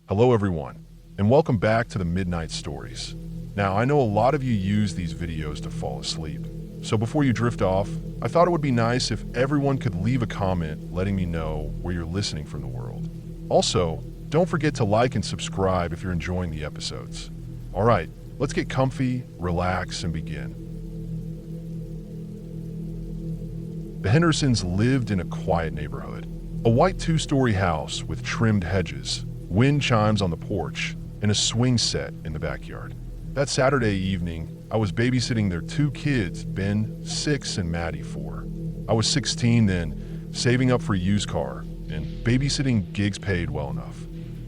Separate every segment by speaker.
Speaker 1: Hello everyone, and welcome back to the Midnight Stories. Now, I know a lot of you use these videos to fall asleep, so before you drift off, I thought it would be nice if everyone could leave a comment letting me know where you're listening from the world. Also, don't forget to like and subscribe if you're enjoying the episodes. Alright, let's get comfy, relax, and begin. The Hendersons lived in a quiet neighborhood. A white two-story house with trimmed hedges, wind chimes on the porch, and a swing set in the backyard. That Saturday evening, I was babysitting their two kids, Ben, 6, and Maddie, 4. I was 16 then, saving up for a used car, and babysitting gigs paid well enough.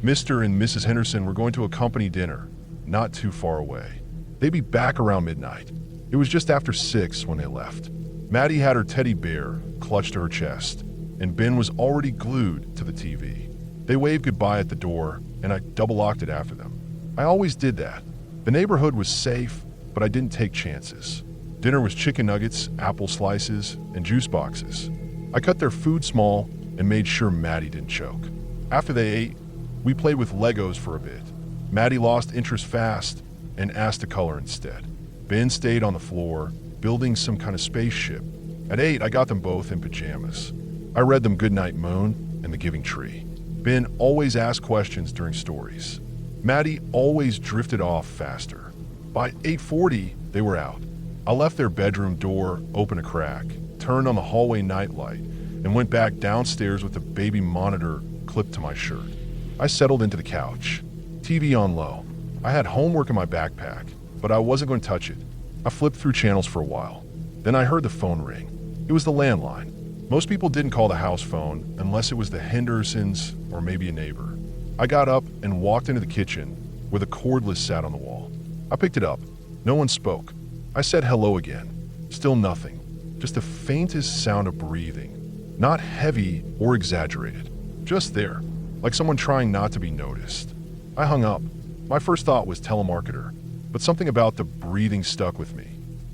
Speaker 1: Mr. and Mrs. Henderson were going to a company dinner, not too far away. They'd be back around midnight. It was just after 6 when they left. Maddie had her teddy bear clutched to her chest, and Ben was already glued to the TV. They waved goodbye at the door, and I double-locked it after them. I always did that. The neighborhood was safe, but I didn't take chances. Dinner was chicken nuggets, apple slices, and juice boxes. I cut their food small and made sure Maddie didn't choke. After they ate, we played with Legos for a bit. Maddie lost interest fast and asked to color instead. Ben stayed on the floor, building some kind of spaceship. At 8, I got them both in pajamas. I read them Goodnight Moon and The Giving Tree. Ben always asked questions during stories. Maddie always drifted off faster. By 8:40, they were out. I left their bedroom door open a crack, turned on the hallway nightlight, and went back downstairs with the baby monitor clipped to my shirt. I settled into the couch, TV on low. I had homework in my backpack, but I wasn't going to touch it. I flipped through channels for a while. Then I heard the phone ring. It was the landline. Most people didn't call the house phone unless it was the Hendersons or maybe a neighbor. I got up and walked into the kitchen where the cordless sat on the wall. I picked it up. No one spoke. I said hello again. Still nothing. Just the faintest sound of breathing. Not heavy or exaggerated. Just there, like someone trying not to be noticed. I hung up. My first thought was telemarketer, but something about the breathing stuck with me.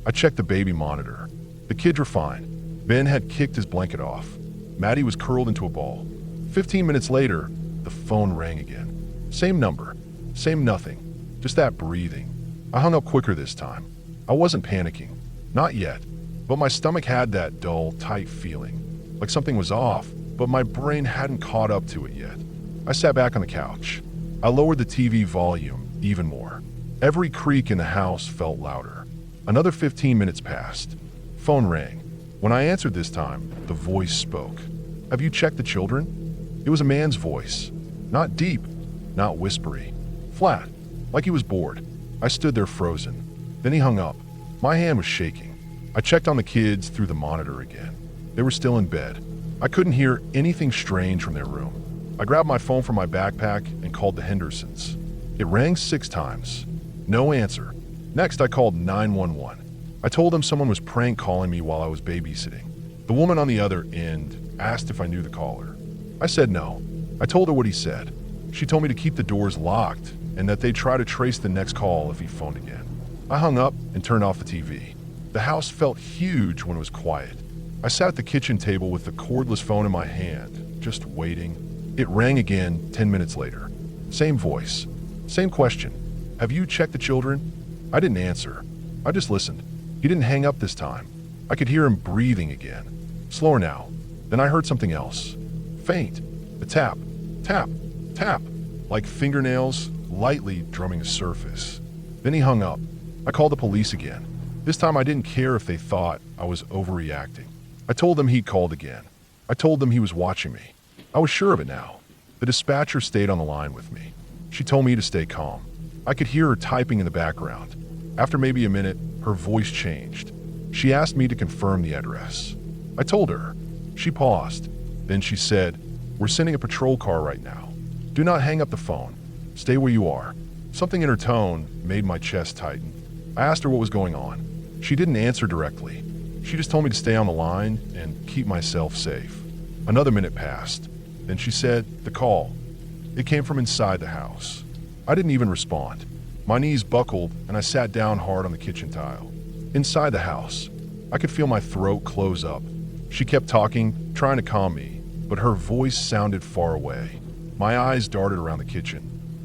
Speaker 1: I checked the baby monitor. The kids were fine. Ben had kicked his blanket off. Maddie was curled into a ball. 15 minutes later, the phone rang again. Same number, same nothing, just that breathing. I hung up quicker this time. I wasn't panicking, not yet, but my stomach had that dull, tight feeling, like something was off, but my brain hadn't caught up to it yet. I sat back on the couch. I lowered the TV volume even more. Every creak in the house felt louder. Another 15 minutes passed. Phone rang. When I answered this time, the voice spoke. "Have you checked the children?" It was a man's voice. Not deep, not whispery. Flat, like he was bored. I stood there frozen. Then he hung up. My hand was shaking. I checked on the kids through the monitor again. They were still in bed. I couldn't hear anything strange from their room. I grabbed my phone from my backpack and called the Hendersons. It rang 6 times. No answer. Next, I called 911. I told them someone was prank calling me while I was babysitting. The woman on the other end asked if I knew the caller. I said no. I told her what he said. She told me to keep the doors locked and that they'd try to trace the next call if he phoned again. I hung up and turned off the TV. The house felt huge when it was quiet. I sat at the kitchen table with the cordless phone in my hand, just waiting. It rang again 10 minutes later. Same voice. Same question. "Have you checked the children?" I didn't answer. I just listened. He didn't hang up this time. I could hear him breathing again. Slower now. Then I heard something else. Faint. A tap. Tap. Tap. Like fingernails lightly drumming the surface. Then he hung up. I called the police again. This time I didn't care if they thought I was overreacting. I told them he'd called again. I told them he was watching me. I was sure of it now. The dispatcher stayed on the line with me. She told me to stay calm. I could hear her typing in the background. After maybe a minute, her voice changed. She asked me to confirm the address. I told her. She paused. Then she said, "We're sending a patrol car right now. Do not hang up the phone. Stay where you are." Something in her tone made my chest tighten. I asked her what was going on. She didn't answer directly. She just told me to stay on the line and keep myself safe. Another minute passed. Then she said, "The call." It came from inside the house. I didn't even respond. My knees buckled and I sat down hard on the kitchen tile. Inside the house, I could feel my throat close up. She kept talking, trying to calm me, but her voice sounded far away. My eyes darted around the kitchen.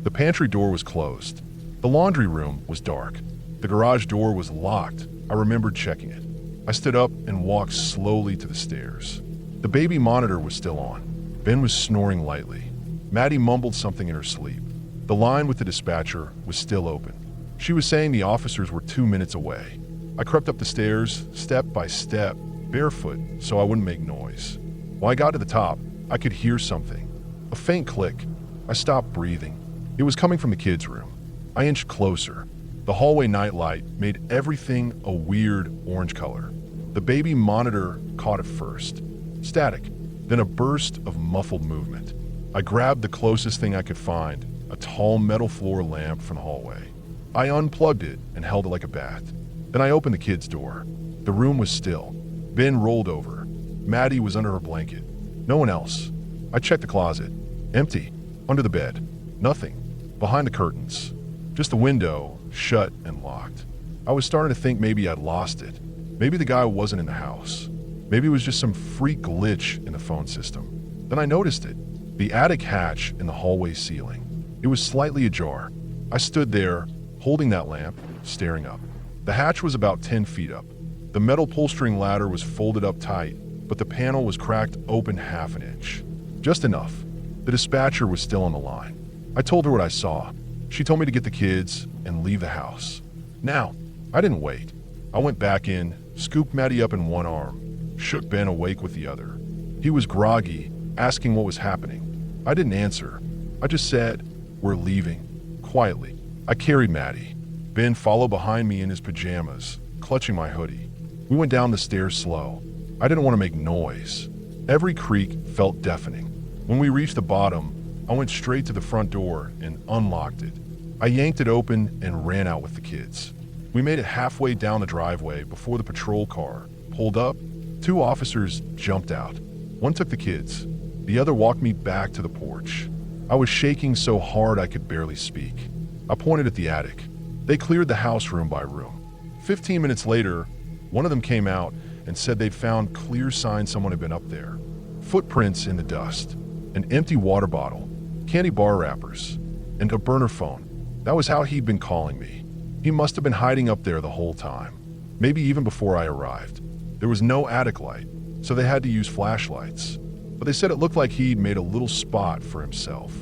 Speaker 1: The pantry door was closed. The laundry room was dark. The garage door was locked. I remembered checking it. I stood up and walked slowly to the stairs. The baby monitor was still on. Ben was snoring lightly. Maddie mumbled something in her sleep. The line with the dispatcher was still open. She was saying the officers were 2 minutes away. I crept up the stairs, step by step, barefoot, so I wouldn't make noise. When I got to the top, I could hear something. A faint click. I stopped breathing. It was coming from the kids' room. I inched closer. The hallway nightlight made everything a weird orange color. The baby monitor caught it first. Static, then a burst of muffled movement. I grabbed the closest thing I could find, a tall metal floor lamp from the hallway. I unplugged it and held it like a bat. Then I opened the kids' door. The room was still. Ben rolled over. Maddie was under her blanket. No one else. I checked the closet. Empty. Under the bed. Nothing. Behind the curtains. Just the window, shut and locked. I was starting to think maybe I'd lost it. Maybe the guy wasn't in the house. Maybe it was just some freak glitch in the phone system. Then I noticed it. The attic hatch in the hallway ceiling. It was slightly ajar. I stood there, holding that lamp, staring up. The hatch was about 10 feet up. The metal pull-string ladder was folded up tight, but the panel was cracked open half an inch. Just enough. The dispatcher was still on the line. I told her what I saw. She told me to get the kids and leave the house. Now, I didn't wait. I went back in, scooped Maddie up in one arm, shook Ben awake with the other. He was groggy, asking what was happening. I didn't answer. I just said, "We're leaving," quietly. I carried Maddie. Ben followed behind me in his pajamas, clutching my hoodie. We went down the stairs slow. I didn't want to make noise. Every creak felt deafening. When we reached the bottom, I went straight to the front door and unlocked it. I yanked it open and ran out with the kids. We made it halfway down the driveway before the patrol car pulled up. 2 officers jumped out. One took the kids. The other walked me back to the porch. I was shaking so hard I could barely speak. I pointed at the attic. They cleared the house room by room. 15 minutes later, one of them came out and said they'd found clear signs someone had been up there. Footprints in the dust, an empty water bottle, candy bar wrappers, and a burner phone. That was how he'd been calling me. He must have been hiding up there the whole time, maybe even before I arrived. There was no attic light, so they had to use flashlights. But they said it looked like he'd made a little spot for himself.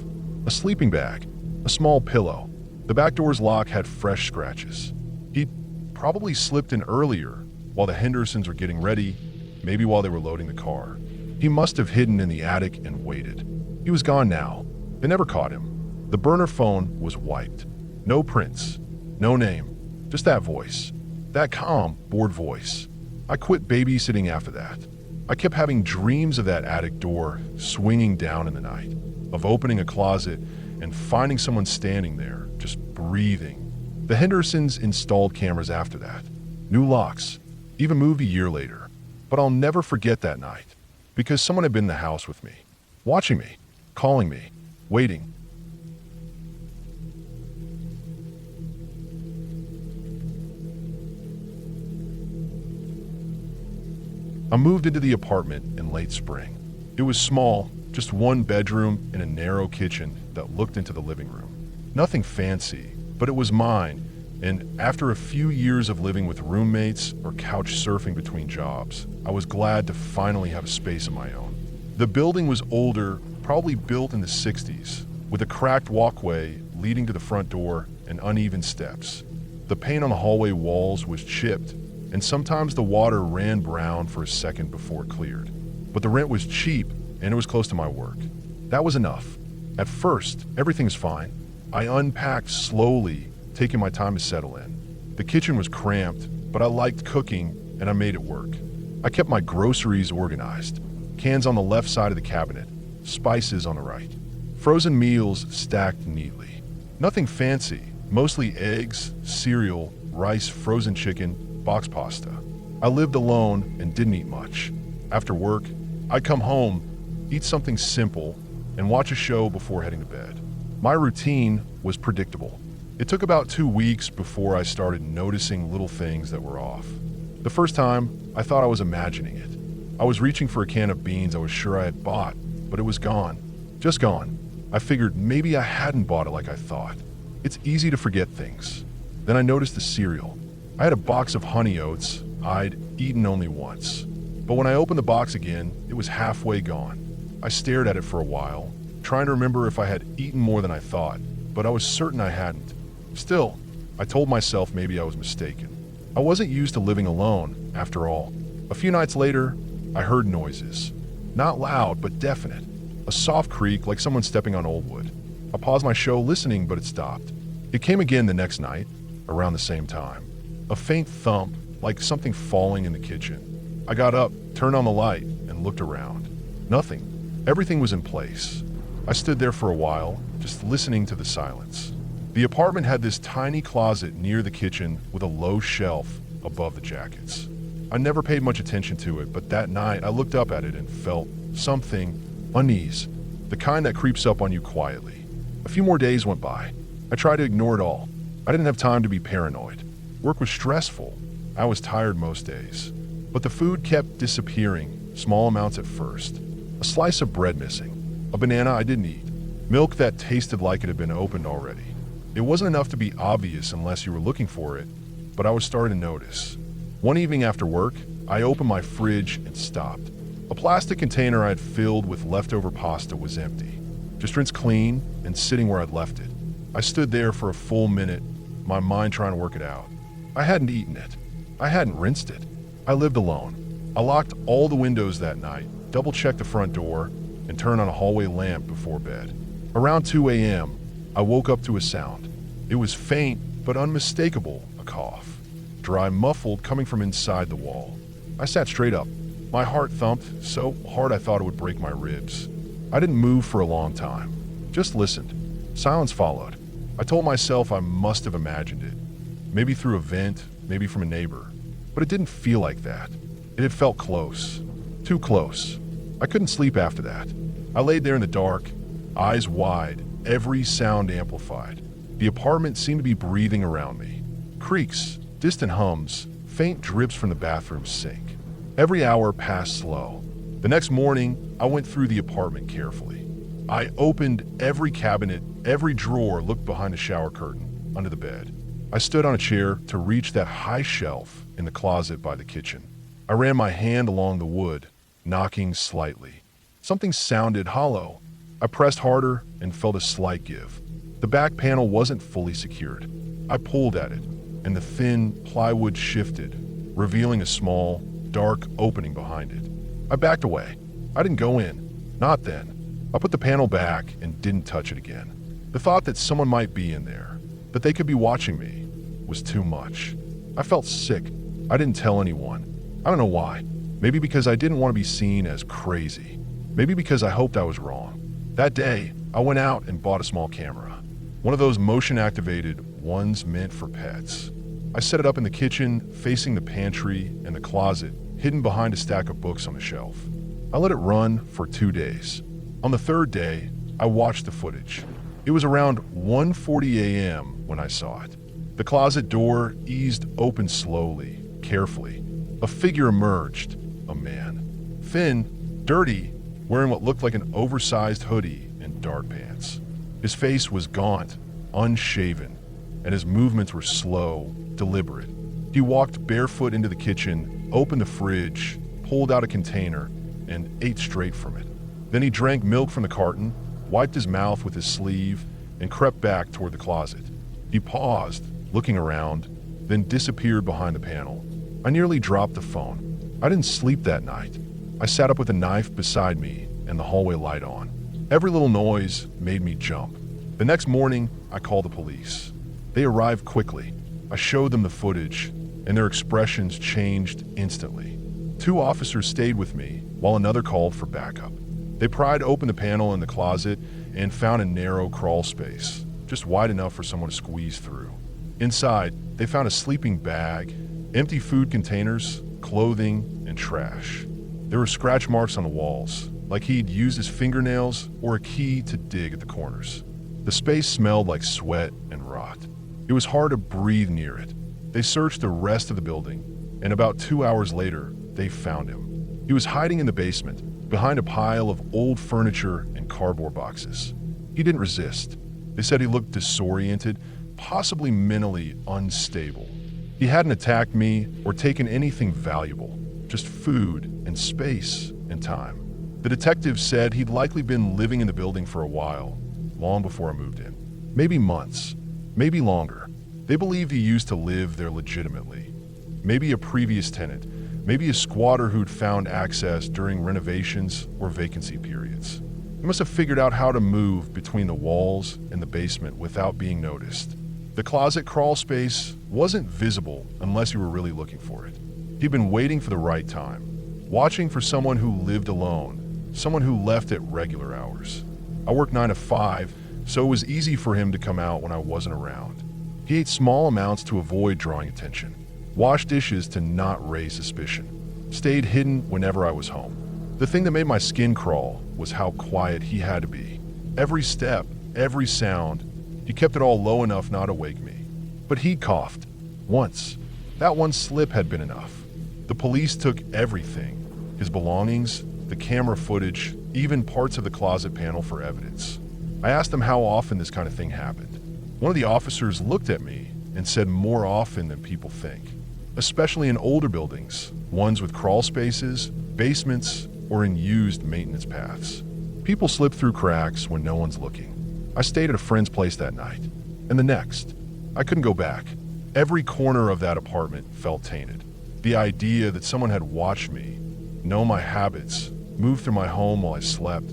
Speaker 1: A sleeping bag, a small pillow. The back door's lock had fresh scratches. He'd probably slipped in earlier while the Hendersons were getting ready, maybe while they were loading the car. He must have hidden in the attic and waited. He was gone now. They never caught him. The burner phone was wiped. No prints, no name, just that voice. That calm, bored voice. I quit babysitting after that. I kept having dreams of that attic door swinging down in the night, of opening a closet and finding someone standing there, just breathing. The Hendersons installed cameras after that. New locks, even moved a year later. But I'll never forget that night, because someone had been in the house with me, watching me, calling me, waiting. I moved into the apartment in late spring. It was small, just 1 bedroom and a narrow kitchen that looked into the living room. Nothing fancy, but it was mine, and after a few years of living with roommates or couch surfing between jobs, I was glad to finally have a space of my own. The building was older, probably built in the 60s, with a cracked walkway leading to the front door and uneven steps. The paint on the hallway walls was chipped, and sometimes the water ran brown for a second before it cleared. But the rent was cheap, and it was close to my work. That was enough. At first, everything's fine. I unpacked slowly, taking my time to settle in. The kitchen was cramped, but I liked cooking, and I made it work. I kept my groceries organized. Cans on the left side of the cabinet, spices on the right. Frozen meals stacked neatly. Nothing fancy, mostly eggs, cereal, rice, frozen chicken, box pasta. I lived alone and didn't eat much. After work, I'd come home, eat something simple, and watch a show before heading to bed. My routine was predictable. It took about 2 weeks before I started noticing little things that were off. The first time, I thought I was imagining it. I was reaching for a can of beans I was sure I had bought, but it was gone. Just gone. I figured maybe I hadn't bought it like I thought. It's easy to forget things. Then I noticed the cereal. I had a box of honey oats I'd eaten only once. But when I opened the box again, it was halfway gone. I stared at it for a while, trying to remember if I had eaten more than I thought, but I was certain I hadn't. Still, I told myself maybe I was mistaken. I wasn't used to living alone, after all. A few nights later, I heard noises. Not loud, but definite. A soft creak like someone stepping on old wood. I paused my show listening, but it stopped. It came again the next night, around the same time. A faint thump, like something falling in the kitchen. I got up, turned on the light, and looked around. Nothing. Everything was in place. I stood there for a while, just listening to the silence. The apartment had this tiny closet near the kitchen with a low shelf above the jackets. I never paid much attention to it, but that night I looked up at it and felt something, unease, the kind that creeps up on you quietly. A few more days went by. I tried to ignore it all. I didn't have time to be paranoid. Work was stressful. I was tired most days. But the food kept disappearing, small amounts at first. A slice of bread missing. A banana I didn't eat. Milk that tasted like it had been opened already. It wasn't enough to be obvious unless you were looking for it, but I was starting to notice. One evening after work, I opened my fridge and stopped. A plastic container I had filled with leftover pasta was empty, just rinsed clean and sitting where I'd left it. I stood there for a full minute, my mind trying to work it out. I hadn't eaten it. I hadn't rinsed it. I lived alone. I locked all the windows that night, double-checked the front door, and turned on a hallway lamp before bed. Around 2 a.m., I woke up to a sound. It was faint, but unmistakable, a cough. Dry, muffled, coming from inside the wall. I sat straight up. My heart thumped so hard I thought it would break my ribs. I didn't move for a long time. Just listened. Silence followed. I told myself I must have imagined it. Maybe through a vent, maybe from a neighbor. But it didn't feel like that. It had felt close. Too close. I couldn't sleep after that. I laid there in the dark, eyes wide, every sound amplified. The apartment seemed to be breathing around me. Creaks, distant hums, faint drips from the bathroom sink. Every hour passed slow. The next morning, I went through the apartment carefully. I opened every cabinet, every drawer, looked behind the shower curtain, under the bed. I stood on a chair to reach that high shelf in the closet by the kitchen. I ran my hand along the wood, knocking slightly. Something sounded hollow. I pressed harder and felt a slight give. The back panel wasn't fully secured. I pulled at it, and the thin plywood shifted, revealing a small, dark opening behind it. I backed away. I didn't go in. Not then. I put the panel back and didn't touch it again. The thought that someone might be in there, that they could be watching me, was too much. I felt sick. I didn't tell anyone. I don't know why. Maybe because I didn't want to be seen as crazy. Maybe because I hoped I was wrong. That day, I went out and bought a small camera. One of those motion-activated ones meant for pets. I set it up in the kitchen, facing the pantry and the closet, hidden behind a stack of books on the shelf. I let it run for 2 days. On the third day, I watched the footage. It was around 1:40 a.m. when I saw it. The closet door eased open slowly, carefully. A figure emerged, a man. Thin, dirty, wearing what looked like an oversized hoodie and dark pants. His face was gaunt, unshaven, and his movements were slow, deliberate. He walked barefoot into the kitchen, opened the fridge, pulled out a container, and ate straight from it. Then he drank milk from the carton, wiped his mouth with his sleeve, and crept back toward the closet. He paused, looking around, then disappeared behind the panel. I nearly dropped the phone. I didn't sleep that night. I sat up with a knife beside me and the hallway light on. Every little noise made me jump. The next morning, I called the police. They arrived quickly. I showed them the footage, and their expressions changed instantly. 2 officers stayed with me, while another called for backup. They pried open the panel in the closet and found a narrow crawl space, just wide enough for someone to squeeze through. Inside, they found a sleeping bag, empty food containers, clothing, and trash. There were scratch marks on the walls, like he'd used his fingernails or a key to dig at the corners. The space smelled like sweat and rot. It was hard to breathe near it. They searched the rest of the building, and about 2 hours later, they found him. He was hiding in the basement, behind a pile of old furniture and cardboard boxes. He didn't resist. They said he looked disoriented, possibly mentally unstable. He hadn't attacked me or taken anything valuable, just food and space and time. The detective said he'd likely been living in the building for a while, long before I moved in. Maybe months, maybe longer. They believed he used to live there legitimately. Maybe a previous tenant, maybe a squatter who'd found access during renovations or vacancy periods. He must have figured out how to move between the walls and the basement without being noticed. The closet crawl space wasn't visible unless you were really looking for it. He'd been waiting for the right time, watching for someone who lived alone, someone who left at regular hours. I worked 9 to 5, so it was easy for him to come out when I wasn't around. He ate small amounts to avoid drawing attention, washed dishes to not raise suspicion, stayed hidden whenever I was home. The thing that made my skin crawl was how quiet he had to be. Every step, every sound, he kept it all low enough not to wake me. But he coughed. Once. That one slip had been enough. The police took everything. His belongings, the camera footage, even parts of the closet panel for evidence. I asked him how often this kind of thing happened. One of the officers looked at me and said more often than people think. Especially in older buildings, ones with crawl spaces, basements, or in used maintenance paths. People slip through cracks when no one's looking. I stayed at a friend's place that night, and the next. I couldn't go back. Every corner of that apartment felt tainted. The idea that someone had watched me, know my habits, move through my home while I slept,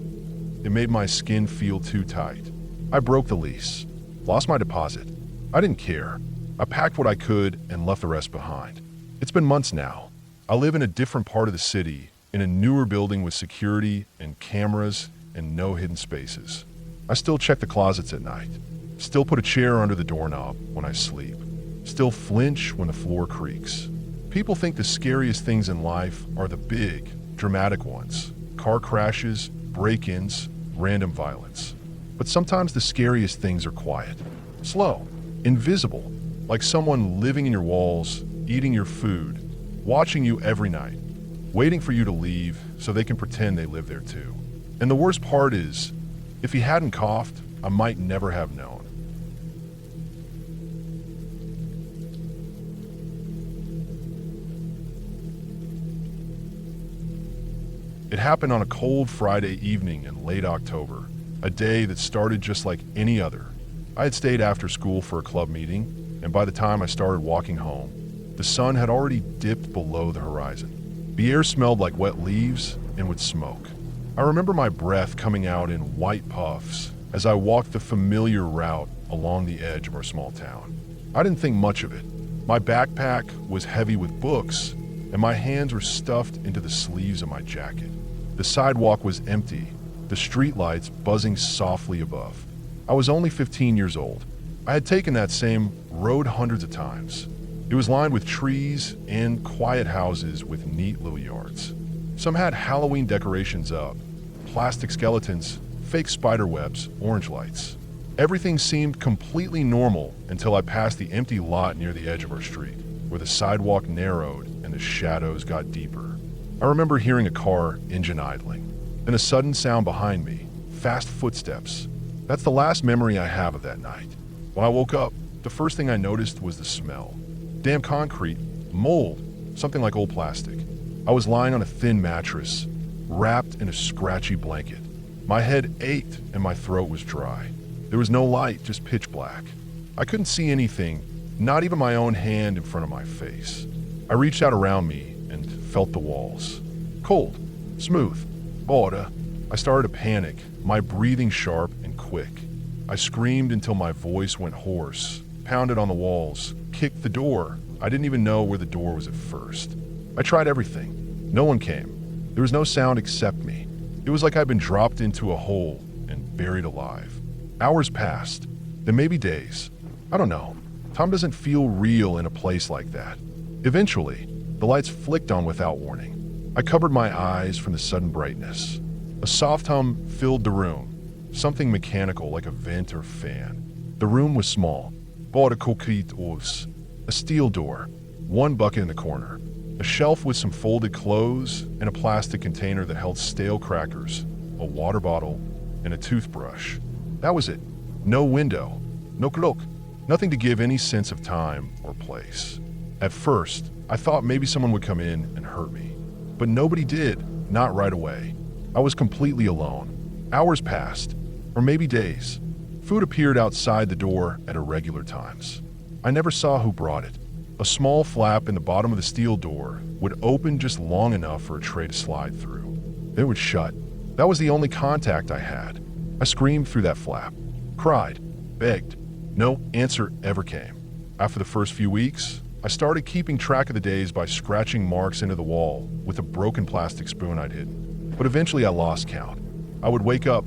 Speaker 1: it made my skin feel too tight. I broke the lease, lost my deposit. I didn't care. I packed what I could and left the rest behind. It's been months now. I live in a different part of the city, in a newer building with security and cameras and no hidden spaces. I still check the closets at night, still put a chair under the doorknob when I sleep, still flinch when the floor creaks. People think the scariest things in life are the big, dramatic ones: car crashes, break-ins, random violence. But sometimes the scariest things are quiet, slow, invisible, like someone living in your walls, eating your food, watching you every night, waiting for you to leave so they can pretend they live there too. And the worst part is, if he hadn't coughed, I might never have known. It happened on a cold Friday evening in late October, a day that started just like any other. I had stayed after school for a club meeting, and by the time I started walking home, the sun had already dipped below the horizon. The air smelled like wet leaves and would smoke. I remember my breath coming out in white puffs as I walked the familiar route along the edge of our small town. I didn't think much of it. My backpack was heavy with books, and my hands were stuffed into the sleeves of my jacket. The sidewalk was empty, the streetlights buzzing softly above. I was only 15 years old. I had taken that same road hundreds of times. It was lined with trees and quiet houses with neat little yards. Some had Halloween decorations up, plastic skeletons, fake spider webs, orange lights. Everything seemed completely normal until I passed the empty lot near the edge of our street, where the sidewalk narrowed and the shadows got deeper. I remember hearing a car engine idling, then a sudden sound behind me, fast footsteps. That's the last memory I have of that night. When I woke up, the first thing I noticed was the smell. Damp concrete, mold, something like old plastic. I was lying on a thin mattress, wrapped in a scratchy blanket. My head ached and my throat was dry. There was no light, just pitch black. I couldn't see anything, not even my own hand in front of my face. I reached out around me and felt the walls. Cold, smooth, border. I started to panic, my breathing sharp and quick. I screamed until my voice went hoarse, pounded on the walls, kicked the door. I didn't even know where the door was at first. I tried everything. No one came. There was no sound except me. It was like I'd been dropped into a hole and buried alive. Hours passed, then maybe days. I don't know. Time doesn't feel real in a place like that. Eventually, the lights flicked on without warning. I covered my eyes from the sudden brightness. A soft hum filled the room, something mechanical like a vent or fan. The room was small. Bara concrete os. A steel door, one bucket in the corner, a shelf with some folded clothes, and a plastic container that held stale crackers, a water bottle, and a toothbrush. That was it. No window, no clock, nothing to give any sense of time or place. At first, I thought maybe someone would come in and hurt me. But nobody did, not right away. I was completely alone. Hours passed, or maybe days. Food appeared outside the door at irregular times. I never saw who brought it. A small flap in the bottom of the steel door would open just long enough for a tray to slide through. It would shut. That was the only contact I had. I screamed through that flap, cried, begged. No answer ever came. After the first few weeks, I started keeping track of the days by scratching marks into the wall with a broken plastic spoon I'd hidden. But eventually I lost count. I would wake up,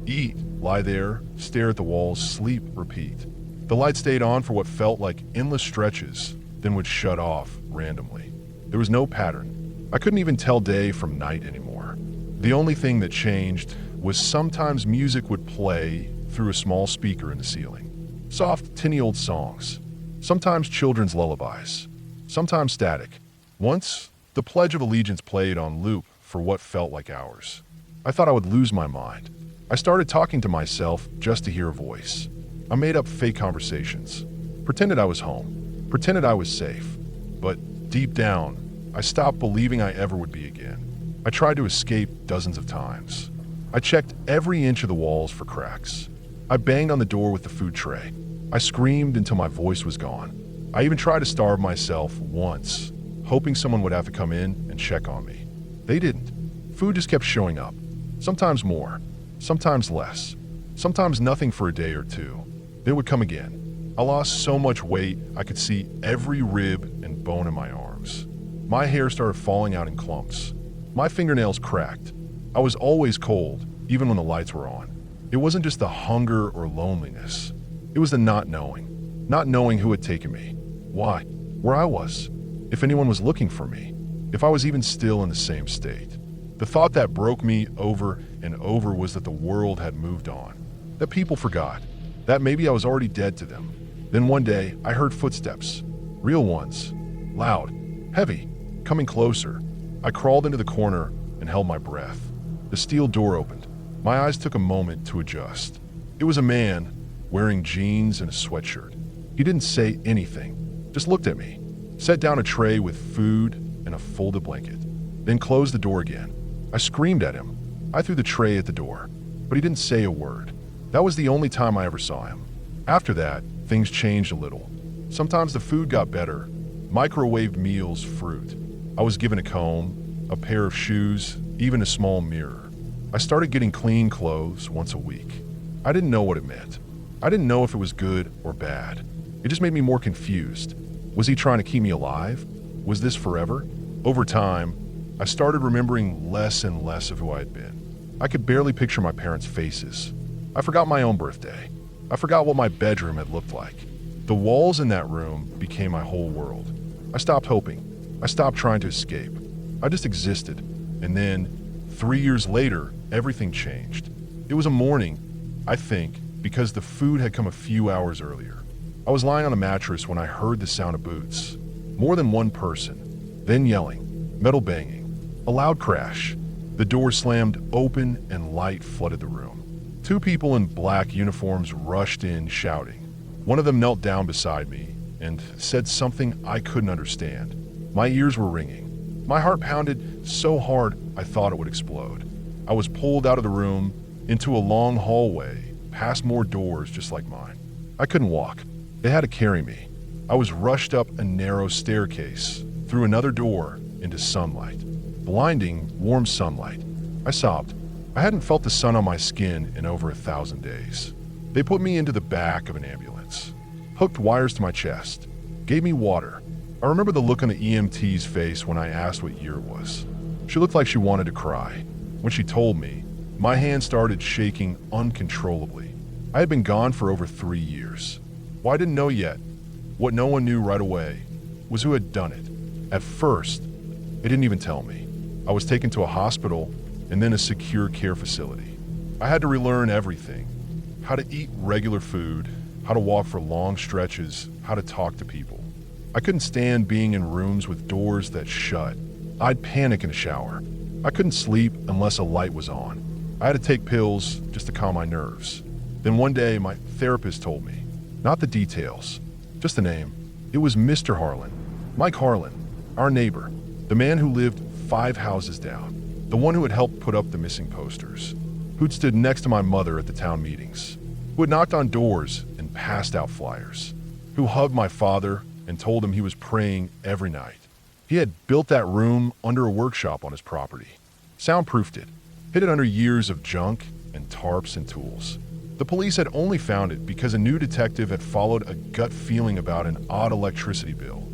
Speaker 1: eat, lie there, stare at the walls, sleep, repeat. The light stayed on for what felt like endless stretches, then would shut off randomly. There was no pattern. I couldn't even tell day from night anymore. The only thing that changed was sometimes music would play through a small speaker in the ceiling. Soft, tinny old songs. Sometimes children's lullabies. Sometimes static. Once, the Pledge of Allegiance played on loop for what felt like hours. I thought I would lose my mind. I started talking to myself just to hear a voice. I made up fake conversations. Pretended I was home. Pretended I was safe. But deep down, I stopped believing I ever would be again. I tried to escape dozens of times. I checked every inch of the walls for cracks. I banged on the door with the food tray. I screamed until my voice was gone. I even tried to starve myself once, hoping someone would have to come in and check on me. They didn't. Food just kept showing up. Sometimes more, sometimes less, sometimes nothing for a day or two. Then it would come again. I lost so much weight I could see every rib and bone in my arms. My hair started falling out in clumps. My fingernails cracked. I was always cold, even when the lights were on. It wasn't just the hunger or loneliness. It was the not knowing who had taken me, why, where I was, if anyone was looking for me, if I was even still in the same state. The thought that broke me over and over was that the world had moved on, that people forgot, that maybe I was already dead to them. Then one day, I heard footsteps, real ones, loud, heavy, coming closer. I crawled into the corner and held my breath. The steel door opened. My eyes took a moment to adjust. It was a man wearing jeans and a sweatshirt. He didn't say anything, just looked at me, set down a tray with food and a folded blanket, then closed the door again. I screamed at him. I threw the tray at the door, but he didn't say a word. That was the only time I ever saw him. After that, things changed a little. Sometimes the food got better. Microwaved meals, fruit. I was given a comb, a pair of shoes, even a small mirror. I started getting clean clothes once a week. I didn't know what it meant. I didn't know if it was good or bad. It just made me more confused. Was he trying to keep me alive? Was this forever? Over time, I started remembering less and less of who I had been. I could barely picture my parents' faces. I forgot my own birthday. I forgot what my bedroom had looked like. The walls in that room became my whole world. I stopped hoping. I stopped trying to escape. I just existed. And then, 3 years later, everything changed. It was a morning, I think, because the food had come a few hours earlier. I was lying on a mattress when I heard the sound of boots. More than one person. Then yelling, metal banging, a loud crash. The door slammed open and light flooded the room. 2 people in black uniforms rushed in, shouting. One of them knelt down beside me and said something I couldn't understand. My ears were ringing. My heart pounded so hard I thought it would explode. I was pulled out of the room into a long hallway, past more doors just like mine. I couldn't walk. They had to carry me. I was rushed up a narrow staircase, through another door, into sunlight. Blinding, warm sunlight. I sobbed. I hadn't felt the sun on my skin in over 1,000 days. They put me into the back of an ambulance, hooked wires to my chest, gave me water. I remember the look on the EMT's face when I asked what year it was. She looked like she wanted to cry. When she told me, my hand started shaking uncontrollably. I had been gone for over 3 years. What I didn't know yet, what no one knew right away, was who had done it. At first, they didn't even tell me. I was taken to a hospital and then a secure care facility. I had to relearn everything. How to eat regular food, how to walk for long stretches, how to talk to people. I couldn't stand being in rooms with doors that shut. I'd panic in the shower. I couldn't sleep unless a light was on. I had to take pills just to calm my nerves. Then one day, my therapist told me, not the details, just the name. It was Mr. Harlan, Mike Harlan, our neighbor, the man who lived 5 houses down, the one who had helped put up the missing posters, who'd stood next to my mother at the town meetings, who had knocked on doors and passed out flyers, who hugged my father and told him he was praying every night. He had built that room under a workshop on his property, soundproofed it, hid it under years of junk and tarps and tools. The police had only found it because a new detective had followed a gut feeling about an odd electricity bill,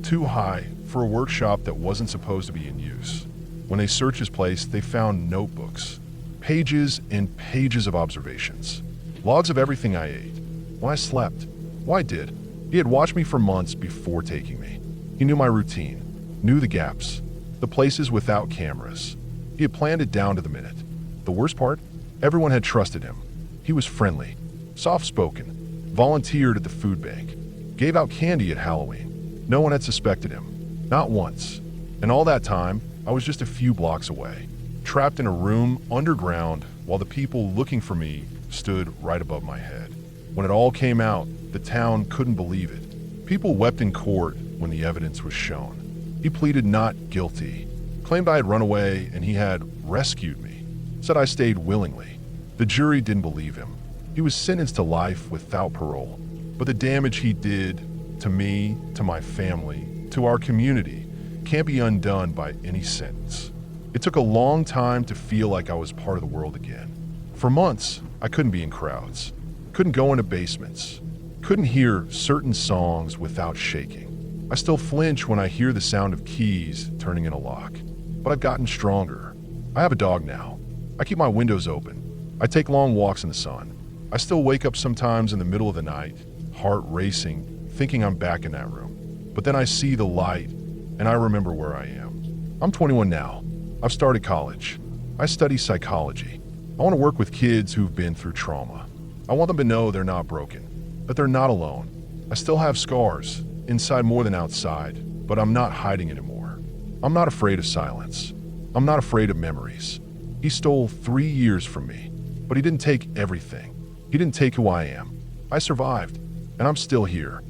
Speaker 1: too high for a workshop that wasn't supposed to be in use. When they searched his place, they found notebooks, pages and pages of observations, logs of everything I ate, when I slept, what I did. He had watched me for months before taking me. He knew my routine, knew the gaps, the places without cameras. He had planned it down to the minute. The worst part? Everyone had trusted him. He was friendly, soft-spoken, volunteered at the food bank, gave out candy at Halloween. No one had suspected him, not once. And all that time, I was just a few blocks away, trapped in a room underground while the people looking for me stood right above my head. When it all came out, the town couldn't believe it. People wept in court when the evidence was shown. He pleaded not guilty, claimed I had run away and he had rescued me, said I stayed willingly. The jury didn't believe him. He was sentenced to life without parole. But the damage he did to me, to my family, to our community, can't be undone by any sentence. It took a long time to feel like I was part of the world again. For months, I couldn't be in crowds, couldn't go into basements, couldn't hear certain songs without shaking. I still flinch when I hear the sound of keys turning in a lock, but I've gotten stronger. I have a dog now. I keep my windows open. I take long walks in the sun. I still wake up sometimes in the middle of the night, heart racing, thinking I'm back in that room. But then I see the light, and I remember where I am. I'm 21 now. I've started college. I study psychology. I want to work with kids who've been through trauma. I want them to know they're not broken, that they're not alone. I still have scars, inside more than outside, but I'm not hiding anymore. I'm not afraid of silence. I'm not afraid of memories. He stole 3 years from me, but he didn't take everything. He didn't take who I am. I survived, and I'm still here.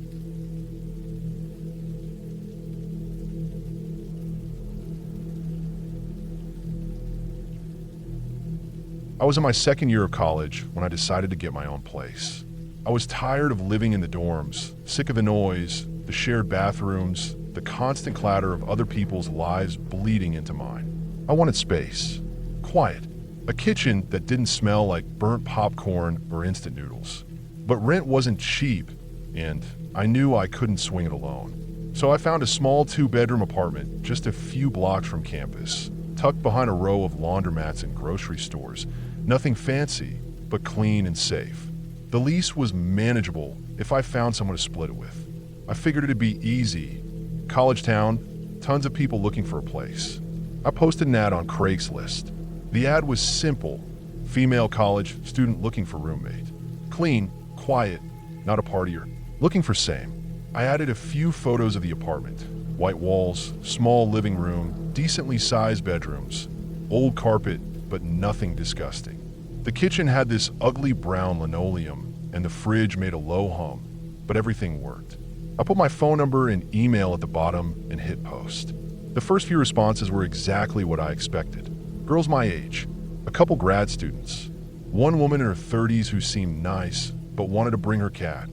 Speaker 1: I was in my second year of college when I decided to get my own place. I was tired of living in the dorms, sick of the noise, the shared bathrooms, the constant clatter of other people's lives bleeding into mine. I wanted space, quiet, a kitchen that didn't smell like burnt popcorn or instant noodles. But rent wasn't cheap, and I knew I couldn't swing it alone. So I found a small 2-bedroom apartment just a few blocks from campus, tucked behind a row of laundromats and grocery stores. Nothing fancy, but clean and safe. The lease was manageable if I found someone to split it with. I figured it'd be easy. College town, tons of people looking for a place. I posted an ad on Craigslist. The ad was simple. Female college student looking for roommate. Clean, quiet, not a partier. Looking for same. I added a few photos of the apartment. White walls, small living room, decently sized bedrooms, old carpet, but nothing disgusting. The kitchen had this ugly brown linoleum, and the fridge made a low hum, but everything worked. I put my phone number and email at the bottom and hit post. The first few responses were exactly what I expected. Girls my age, a couple grad students, one woman in her 30s who seemed nice but wanted to bring her cat,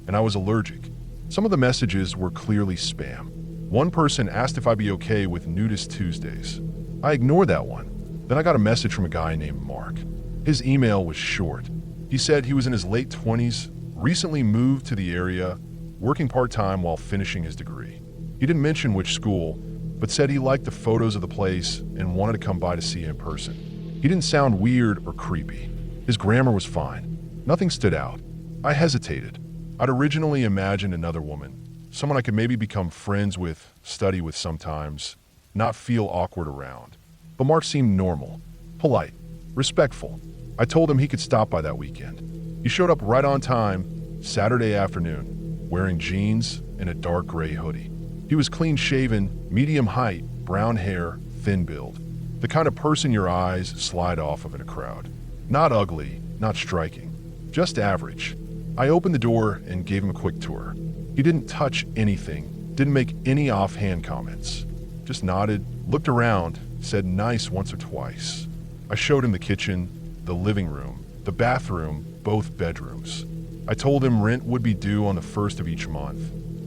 Speaker 1: and I was allergic. Some of the messages were clearly spam. One person asked if I'd be okay with Nudist Tuesdays. I ignored that one. Then I got a message from a guy named Mark. His email was short. He said he was in his late 20s, recently moved to the area, working part-time while finishing his degree. He didn't mention which school, but said he liked the photos of the place and wanted to come by to see it in person. He didn't sound weird or creepy. His grammar was fine. Nothing stood out. I hesitated. I'd originally imagined another woman, someone I could maybe become friends with, study with sometimes, not feel awkward around. But Mark seemed normal, polite, respectful. I told him he could stop by that weekend. He showed up right on time, Saturday afternoon, wearing jeans and a dark gray hoodie. He was clean-shaven, medium height, brown hair, thin build. The kind of person your eyes slide off of in a crowd. Not ugly, not striking, Just average. I opened the door and gave him a quick tour. He didn't touch anything, didn't make any offhand comments. Just nodded, looked around, said nice once or twice. I showed him the kitchen, the living room, the bathroom, both bedrooms. I told him rent would be due on the first of each month,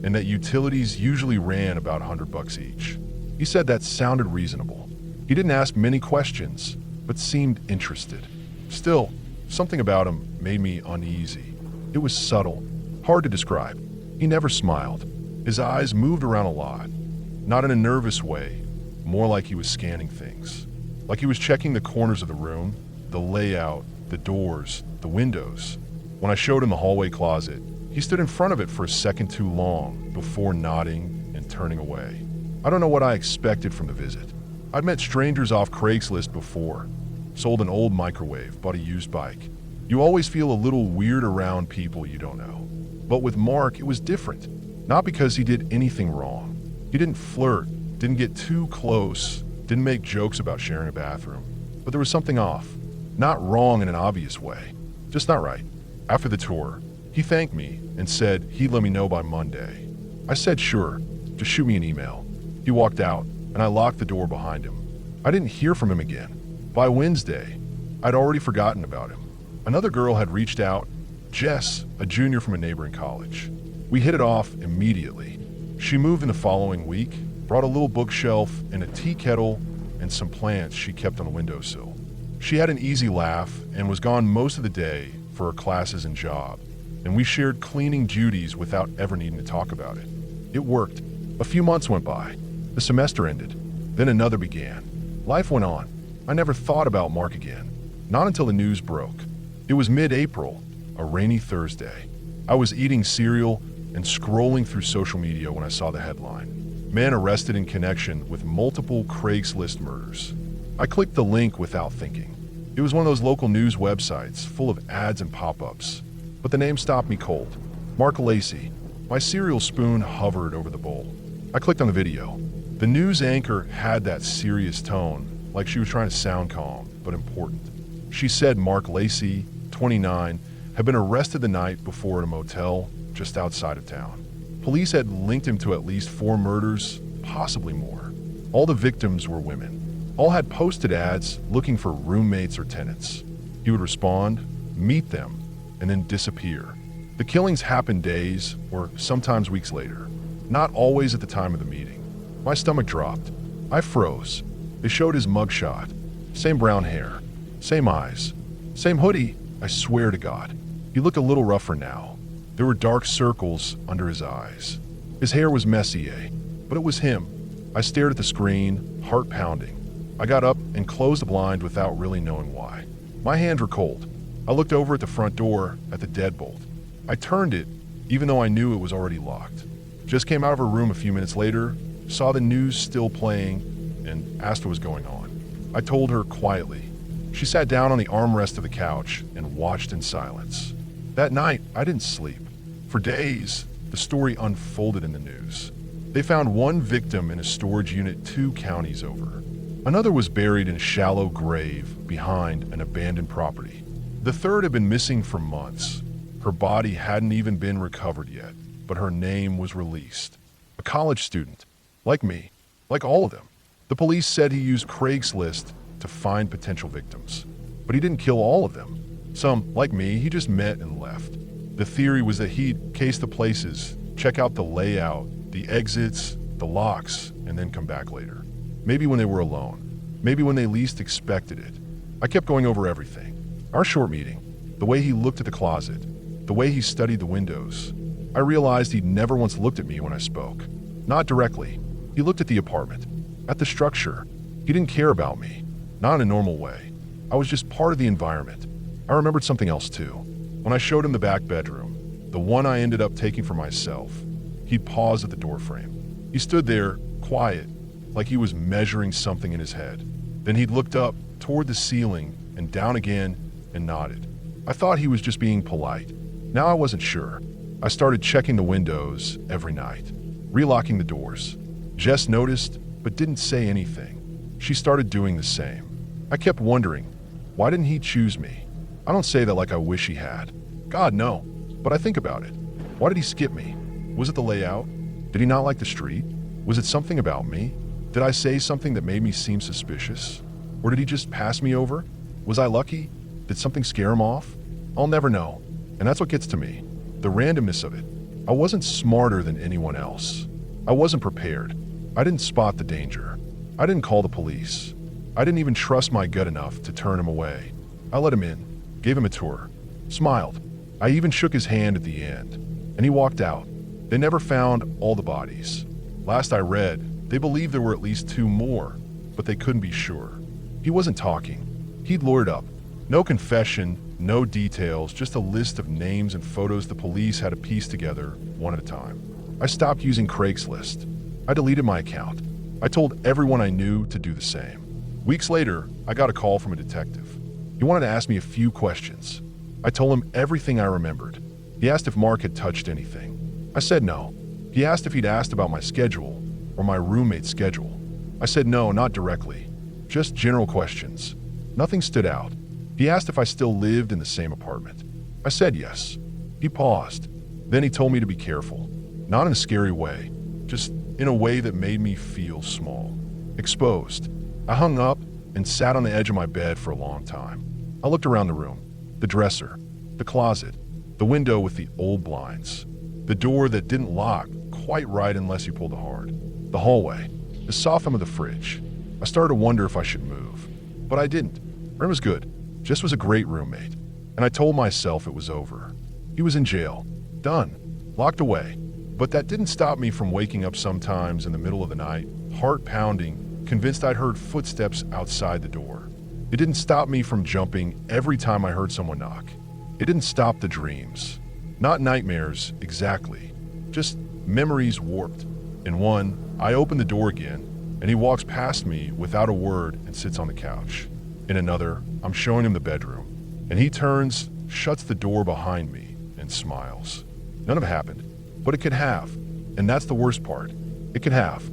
Speaker 1: and that utilities usually ran about $100 each. He said that sounded reasonable. He didn't ask many questions, but seemed interested. Still, something about him made me uneasy. It was subtle, hard to describe. He never smiled. His eyes moved around a lot, not in a nervous way, more like he was scanning things. Like he was checking the corners of the room, the layout, the doors, the windows. When I showed him the hallway closet, he stood in front of it for a second too long before nodding and turning away. I don't know what I expected from the visit. I'd met strangers off Craigslist before, sold an old microwave, bought a used bike. You always feel a little weird around people you don't know. But with Mark, it was different. Not because he did anything wrong. He didn't flirt, didn't get too close, didn't make jokes about sharing a bathroom. But there was something off. Not wrong in an obvious way, just not right. After the tour, he thanked me and said he'd let me know by Monday. I said sure, just shoot me an email. He walked out, and I locked the door behind him. I didn't hear from him again. By Wednesday, I'd already forgotten about him. Another girl had reached out, Jess, a junior from a neighboring college. We hit it off immediately. She moved in the following week, brought a little bookshelf and a tea kettle and some plants she kept on the windowsill. She had an easy laugh and was gone most of the day for her classes and job, and we shared cleaning duties without ever needing to talk about it. It worked. A few months went by. The semester ended. Then another began. Life went on. I never thought about Mark again. Not until the news broke. It was mid-April, a rainy Thursday. I was eating cereal and scrolling through social media when I saw the headline. Man arrested in connection with multiple Craigslist murders. I clicked the link without thinking. It was one of those local news websites full of ads and pop-ups. But the name stopped me cold. Mark Lacey. My cereal spoon hovered over the bowl. I clicked on the video. The news anchor had that serious tone, like she was trying to sound calm, but important. She said Mark Lacey, 29, had been arrested the night before at a motel just outside of town. Police had linked him to at least 4 murders, possibly more. All the victims were women. All had posted ads looking for roommates or tenants. He would respond, meet them, and then disappear. The killings happened days or sometimes weeks later, not always at the time of the meeting. My stomach dropped. I froze. They showed his mugshot. Same brown hair, same eyes, same hoodie, I swear to God. He looked a little rougher now. There were dark circles under his eyes. His hair was messy, but it was him. I stared at the screen, heart pounding. I got up and closed the blind without really knowing why. My hands were cold. I looked over at the front door at the deadbolt. I turned it, even though I knew it was already locked. Just came out of her room a few minutes later, saw the news still playing, and asked what was going on. I told her quietly. She sat down on the armrest of the couch and watched in silence. That night, I didn't sleep. For days, the story unfolded in the news. They found one victim in a storage unit 2 counties over. Another was buried in a shallow grave behind an abandoned property. The third had been missing for months. Her body hadn't even been recovered yet, but her name was released. A college student, like me, like all of them. The police said he used Craigslist to find potential victims, but he didn't kill all of them. Some, like me, he just met and left. The theory was that he'd case the places, check out the layout, the exits, the locks, and then come back later. Maybe when they were alone. Maybe when they least expected it. I kept going over everything. Our short meeting, the way he looked at the closet, the way he studied the windows. I realized he'd never once looked at me when I spoke. Not directly. He looked at the apartment, at the structure. He didn't care about me. Not in a normal way. I was just part of the environment. I remembered something else too. When I showed him the back bedroom, the one I ended up taking for myself, he'd paused at the doorframe. He stood there, quiet, like he was measuring something in his head. Then he'd looked up toward the ceiling and down again and nodded. I thought he was just being polite. Now I wasn't sure. I started checking the windows every night, relocking the doors. Jess noticed, but didn't say anything. She started doing the same. I kept wondering, why didn't he choose me? I don't say that like I wish he had. God, no. But I think about it. Why did he skip me? Was it the layout? Did he not like the street? Was it something about me? Did I say something that made me seem suspicious? Or did he just pass me over? Was I lucky? Did something scare him off? I'll never know. And that's what gets to me. The randomness of it. I wasn't smarter than anyone else. I wasn't prepared. I didn't spot the danger. I didn't call the police. I didn't even trust my gut enough to turn him away. I let him in, gave him a tour, smiled. I even shook his hand at the end, and he walked out. They never found all the bodies. Last I read, they believed there were at least 2 more, but they couldn't be sure. He wasn't talking. He'd lured up. No confession, no details, just a list of names and photos the police had to piece together one at a time. I stopped using Craigslist. I deleted my account. I told everyone I knew to do the same. Weeks later, I got a call from a detective. He wanted to ask me a few questions. I told him everything I remembered. He asked if Mark had touched anything. I said no. He asked if he'd asked about my schedule or my roommate's schedule. I said no, not directly. Just general questions. Nothing stood out. He asked if I still lived in the same apartment. I said yes. He paused. Then he told me to be careful. Not in a scary way, just in a way that made me feel small. Exposed. I hung up and sat on the edge of my bed for a long time. I looked around the room. The dresser, the closet, the window with the old blinds, the door that didn't lock quite right unless you pulled it hard, the hallway, the soft of the fridge. I started to wonder if I should move, but I didn't. Ren was good, just was a great roommate, and I told myself it was over. He was in jail, done, locked away, but that didn't stop me from waking up sometimes in the middle of the night, heart pounding, convinced I'd heard footsteps outside the door. It didn't stop me from jumping every time I heard someone knock. It didn't stop the dreams. Not nightmares, exactly. Just memories warped. In one, I open the door again, and he walks past me without a word and sits on the couch. In another, I'm showing him the bedroom, and he turns, shuts the door behind me, and smiles. None of it happened, but it could have, and that's the worst part. It could have.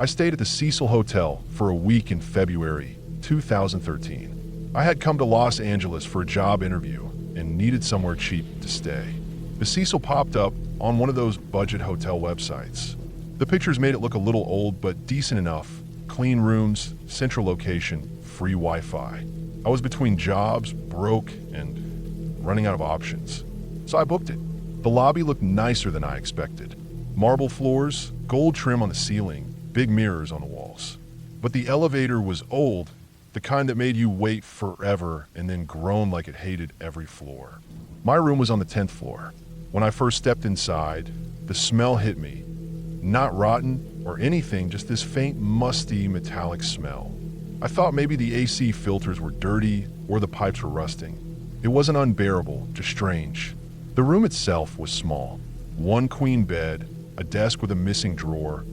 Speaker 1: I stayed at the Cecil Hotel for a week in February 2013. I had come to Los Angeles for a job interview and needed somewhere cheap to stay. The Cecil popped up on one of those budget hotel websites. The pictures made it look a little old, but decent enough. Clean rooms, central location, free Wi-Fi. I was between jobs, broke, and running out of options. So I booked it. The lobby looked nicer than I expected. Marble floors, gold trim on the ceiling, big mirrors on the walls. But the elevator was old, the kind that made you wait forever and then groan like it hated every floor. My room was on the 10th floor. When I first stepped inside, the smell hit me. Not rotten or anything, just this faint, musty, metallic smell. I thought maybe the AC filters were dirty or the pipes were rusting. It wasn't unbearable, just strange. The room itself was small. One queen bed, a desk with a missing drawer,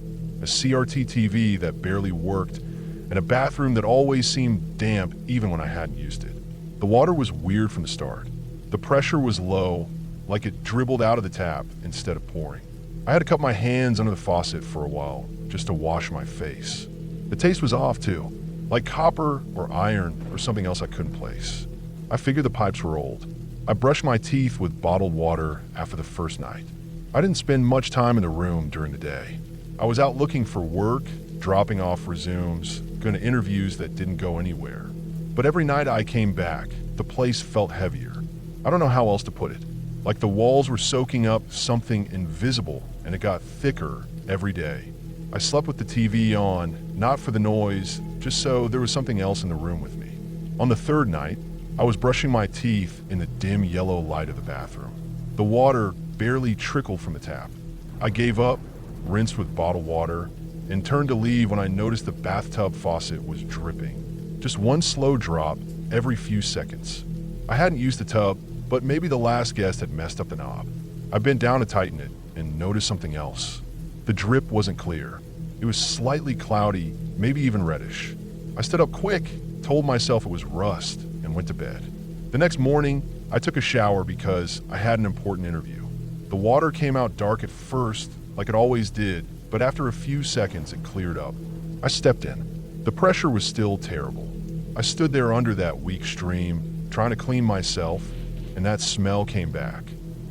Speaker 1: a CRT TV that barely worked, and a bathroom that always seemed damp even when I hadn't used it. The water was weird from the start. The pressure was low, like it dribbled out of the tap instead of pouring. I had to cup my hands under the faucet for a while just to wash my face. The taste was off too, like copper or iron or something else I couldn't place. I figured the pipes were old. I brushed my teeth with bottled water after the first night. I didn't spend much time in the room during the day. I was out looking for work, dropping off resumes, going to interviews that didn't go anywhere. But every night I came back, the place felt heavier. I don't know how else to put it. Like the walls were soaking up something invisible, and it got thicker every day. I slept with the TV on, not for the noise, just so there was something else in the room with me. On the third night, I was brushing my teeth in the dim yellow light of the bathroom. The water barely trickled from the tap. I gave up, rinsed with bottled water, and turned to leave when I noticed the bathtub faucet was dripping. Just one slow drop every few seconds. I hadn't used the tub, but maybe the last guest had messed up the knob. I bent down to tighten it and noticed something else. The drip wasn't clear. It was slightly cloudy, maybe even reddish. I stood up quick, told myself it was rust, and went to bed. The next morning, I took a shower because I had an important interview. The water came out dark at first, like it always did, but after a few seconds it cleared up. I stepped in. The pressure was still terrible. I stood there under that weak stream, trying to clean myself, and that smell came back.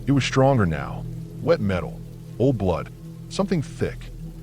Speaker 1: It was stronger now. Wet metal, old blood, something thick.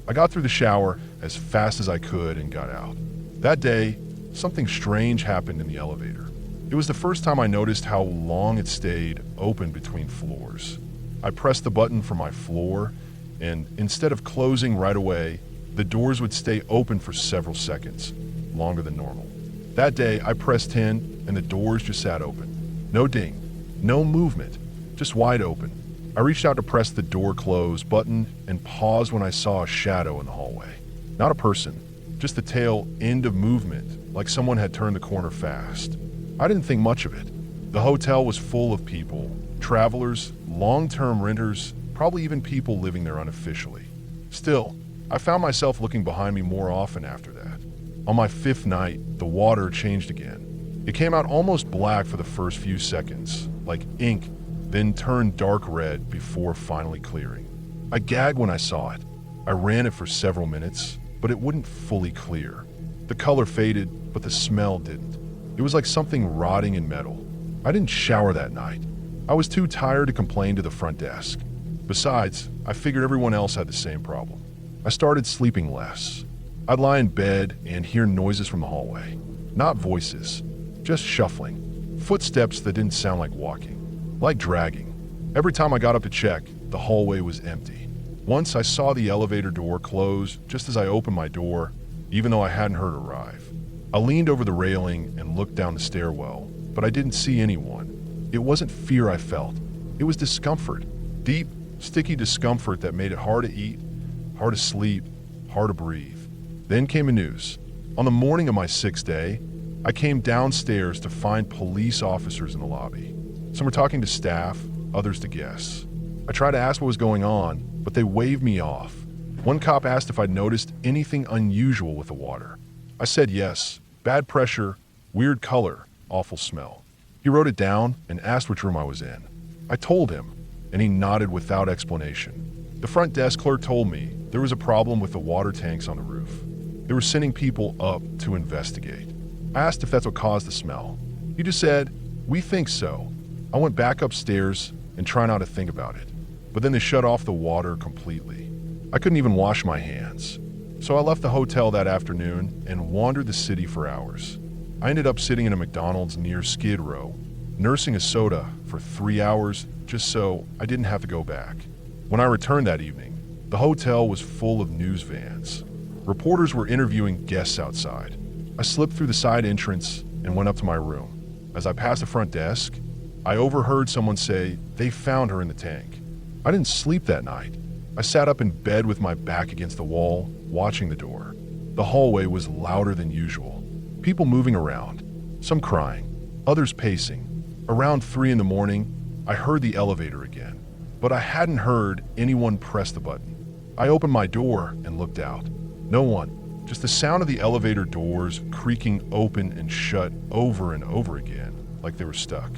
Speaker 1: I got through the shower as fast as I could and got out. That day, something strange happened in the elevator. It was the first time I noticed how long it stayed open between floors. I pressed the button for my floor, and instead of closing right away, the doors would stay open for several seconds, longer than normal. That day, I pressed 10, and the doors just sat open. No ding, no movement, just wide open. I reached out to press the door close button and paused when I saw a shadow in the hallway. Not a person, just the tail end of movement, like someone had turned the corner fast. I didn't think much of it. The hotel was full of people, travelers, long-term renters, probably even people living there unofficially. Still, I found myself looking behind me more often after that. On my 5th night, the water changed again. It came out almost black for the first few seconds, like ink, then turned dark red before finally clearing. I gagged when I saw it. I ran it for several minutes, but it wouldn't fully clear. The color faded, but the smell didn't. It was like something rotting in metal. I didn't shower that night. I was too tired to complain to the front desk. Besides, I figured everyone else had the same problem. I started sleeping less. I'd lie in bed and hear noises from the hallway. Not voices, just shuffling. Footsteps that didn't sound like walking, like dragging. Every time I got up to check, the hallway was empty. Once I saw the elevator door close just as I opened my door, even though I hadn't heard it arrive. I leaned over the railing and looked down the stairwell, but I didn't see anyone. It wasn't fear I felt. It was discomfort. Deep, sticky discomfort that made it hard to eat, hard to sleep, hard to breathe. Then came the news. On the morning of my 6th day, I came downstairs to find police officers in the lobby. Some were talking to staff, others to guests. I tried to ask what was going on, but they waved me off. One cop asked if I'd noticed anything unusual with the water. I said yes. Bad pressure, weird color, awful smell. He wrote it down and asked which room I was in. I told him, and he nodded without explanation. The front desk clerk told me there was a problem with the water tanks on the roof. They were sending people up to investigate. I asked if that's what caused the smell. He just said, "We think so." I went back upstairs and tried not to think about it, but then they shut off the water completely. I couldn't even wash my hands. So I left the hotel that afternoon and wandered the city for hours. I ended up sitting in a McDonald's near Skid Row, nursing a soda for 3 hours just so I didn't have to go back. When I returned that evening, the hotel was full of news vans. Reporters were interviewing guests outside. I slipped through the side entrance and went up to my room. As I passed the front desk, I overheard someone say they found her in the tank. I didn't sleep that night. I sat up in bed with my back against the wall, watching the door. The hallway was louder than usual. People moving around, some crying, others pacing. Around 3 in the morning, I heard the elevator again, but I hadn't heard anyone press the button. I opened my door and looked out. No one, just the sound of the elevator doors creaking open and shut over and over again, like they were stuck.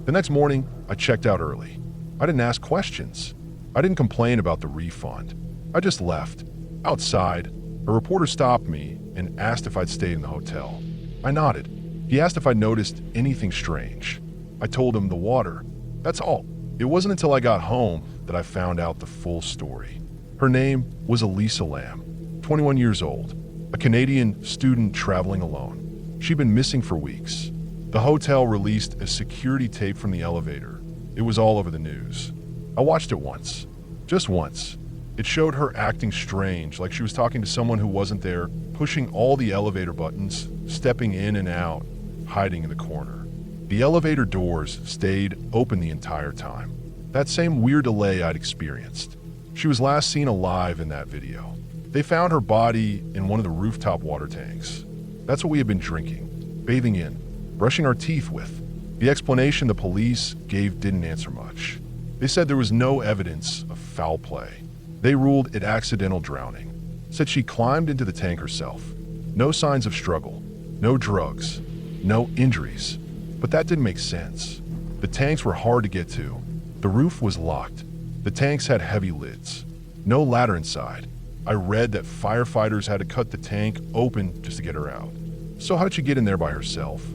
Speaker 1: The next morning, I checked out early. I didn't ask questions. I didn't complain about the refund. I just left. Outside, a reporter stopped me and asked if I'd stayed in the hotel. I nodded. He asked if I'd noticed anything strange. I told him the water. That's all. It wasn't until I got home that I found out the full story. Her name was Elisa Lamb, 21 years old, a Canadian student traveling alone. She'd been missing for weeks. The hotel released a security tape from the elevator. It was all over the news. I watched it once. Just once. It showed her acting strange, like she was talking to someone who wasn't there, pushing all the elevator buttons, stepping in and out, hiding in the corner. The elevator doors stayed open the entire time. That same weird delay I'd experienced. She was last seen alive in that video. They found her body in one of the rooftop water tanks. That's what we had been drinking, bathing in, brushing our teeth with. The explanation the police gave didn't answer much. They said there was no evidence of foul play. They ruled it accidental drowning. Said she climbed into the tank herself. No signs of struggle, no drugs, no injuries. But that didn't make sense. The tanks were hard to get to. The roof was locked. The tanks had heavy lids. No ladder inside. I read that firefighters had to cut the tank open just to get her out. So how did she get in there by herself?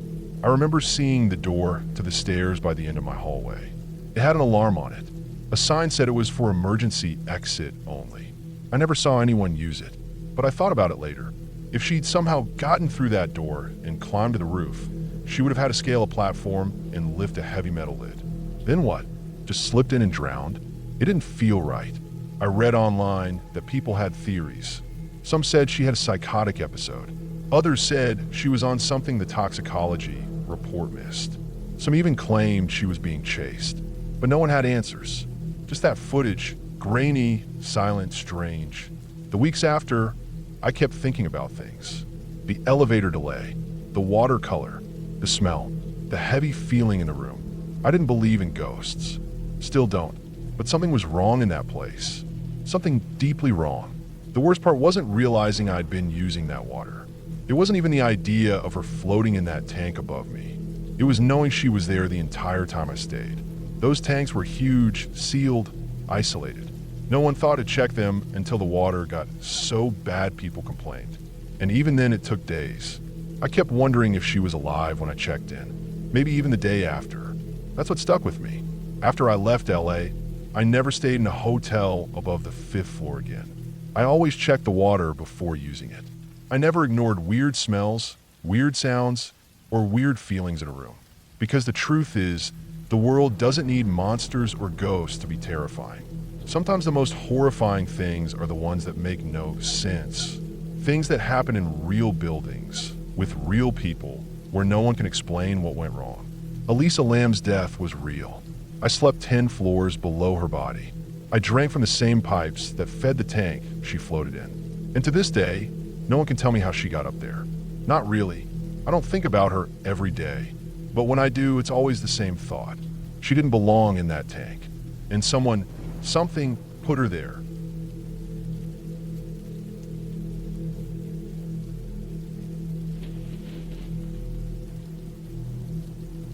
Speaker 1: I remember seeing the door to the stairs by the end of my hallway. It had an alarm on it. A sign said it was for emergency exit only. I never saw anyone use it, but I thought about it later. If she'd somehow gotten through that door and climbed to the roof, she would have had to scale a platform and lift a heavy metal lid. Then what? Just slipped in and drowned? It didn't feel right. I read online that people had theories. Some said she had a psychotic episode. Others said she was on something the toxicology report missed. Some even claimed she was being chased. But no one had answers. Just that footage, grainy, silent, strange. The weeks after, I kept thinking about things. The elevator delay, the watercolor, the smell, the heavy feeling in the room. I didn't believe in ghosts. Still don't. But something was wrong in that place. Something deeply wrong. The worst part wasn't realizing I'd been using that water. It wasn't even the idea of her floating in that tank above me. It was knowing she was there the entire time I stayed. Those tanks were huge, sealed, isolated. No one thought to check them until the water got so bad people complained. And even then it took days. I kept wondering if she was alive when I checked in. Maybe even the day after. That's what stuck with me. After I left LA, I never stayed in a hotel above the 5th floor again. I always checked the water before using it. I never ignored weird smells, weird sounds, or weird feelings in a room. Because the truth is, the world doesn't need monsters or ghosts to be terrifying. Sometimes the most horrifying things are the ones that make no sense. Things that happen in real buildings, with real people, where no one can explain what went wrong. Elisa Lamb's death was real. I slept 10 floors below her body. I drank from the same pipes that fed the tank she floated in. And to this day, no one can tell me how she got up there. Not really. I don't think about her every day. But when I do, it's always the same thought. She didn't belong in that tank. And something put her there.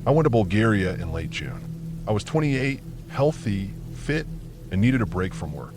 Speaker 1: I went to Bulgaria in late June. I was 28, healthy, fit, and needed a break from work.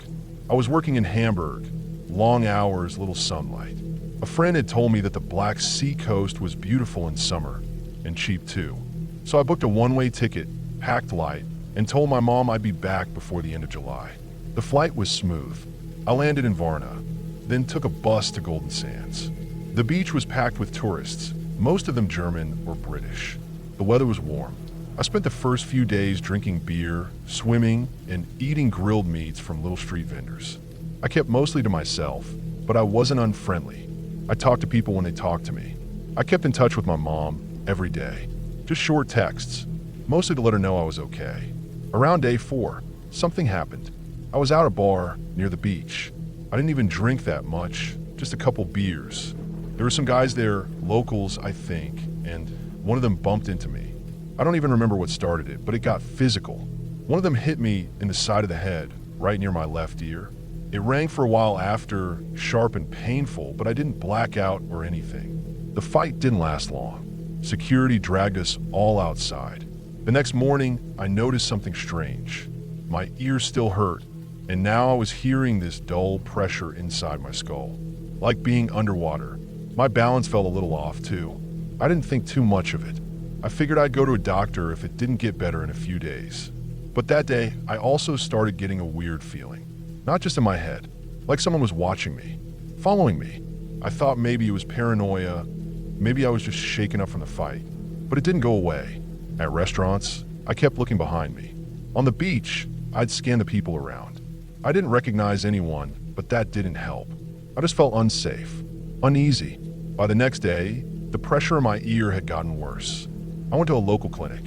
Speaker 1: I was working in Hamburg, long hours, little sunlight. A friend had told me that the Black Sea coast was beautiful in summer, and cheap too. So I booked a one-way ticket, packed light, and told my mom I'd be back before the end of July. The flight was smooth. I landed in Varna, then took a bus to Golden Sands. The beach was packed with tourists, most of them German or British. The weather was warm. I spent the first few days drinking beer, swimming, and eating grilled meats from little street vendors. I kept mostly to myself, but I wasn't unfriendly. I talked to people when they talked to me. I kept in touch with my mom every day. Just short texts, mostly to let her know I was okay. Around day 4, something happened. I was out at a bar near the beach. I didn't even drink that much, just a couple beers. There were some guys there, locals I think, and one of them bumped into me. I don't even remember what started it, but it got physical. One of them hit me in the side of the head, right near my left ear. It rang for a while after, sharp and painful, but I didn't black out or anything. The fight didn't last long. Security dragged us all outside. The next morning, I noticed something strange. My ear still hurt, and now I was hearing this dull pressure inside my skull, like being underwater. My balance fell a little off too. I didn't think too much of it. I figured I'd go to a doctor if it didn't get better in a few days. But that day, I also started getting a weird feeling. Not just in my head, like someone was watching me, following me. I thought maybe it was paranoia, maybe I was just shaken up from the fight. But it didn't go away. At restaurants, I kept looking behind me. On the beach, I'd scan the people around. I didn't recognize anyone, but that didn't help. I just felt unsafe, uneasy. By the next day, the pressure in my ear had gotten worse. I went to a local clinic.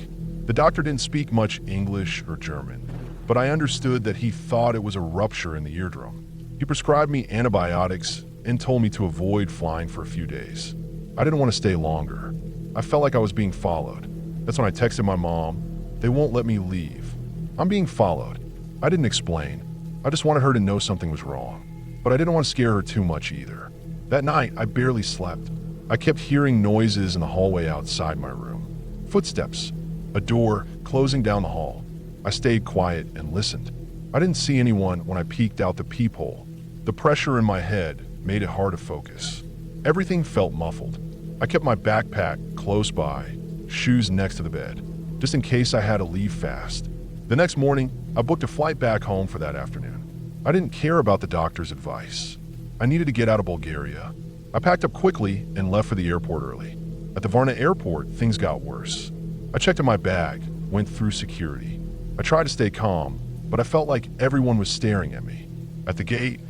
Speaker 1: The doctor didn't speak much English or German, but I understood that he thought it was a rupture in the eardrum. He prescribed me antibiotics and told me to avoid flying for a few days. I didn't want to stay longer. I felt like I was being followed. That's when I texted my mom. They won't let me leave. I'm being followed. I didn't explain. I just wanted her to know something was wrong. But I didn't want to scare her too much either. That night, I barely slept. I kept hearing noises in the hallway outside my room. Footsteps, a door closing down the hall. I stayed quiet and listened. I didn't see anyone when I peeked out the peephole. The The pressure in my head made it hard to focus. Everything felt muffled. I kept my backpack close by, shoes next to the bed, just in case I had to leave fast. The next morning, I booked a flight back home for that afternoon. I didn't care about the doctor's advice. I needed to get out of Bulgaria. I packed up quickly and left for the airport early. At the Varna airport, things got worse. I checked in my bag, went through security. I tried to stay calm, but I felt like everyone was staring at me. At the gate,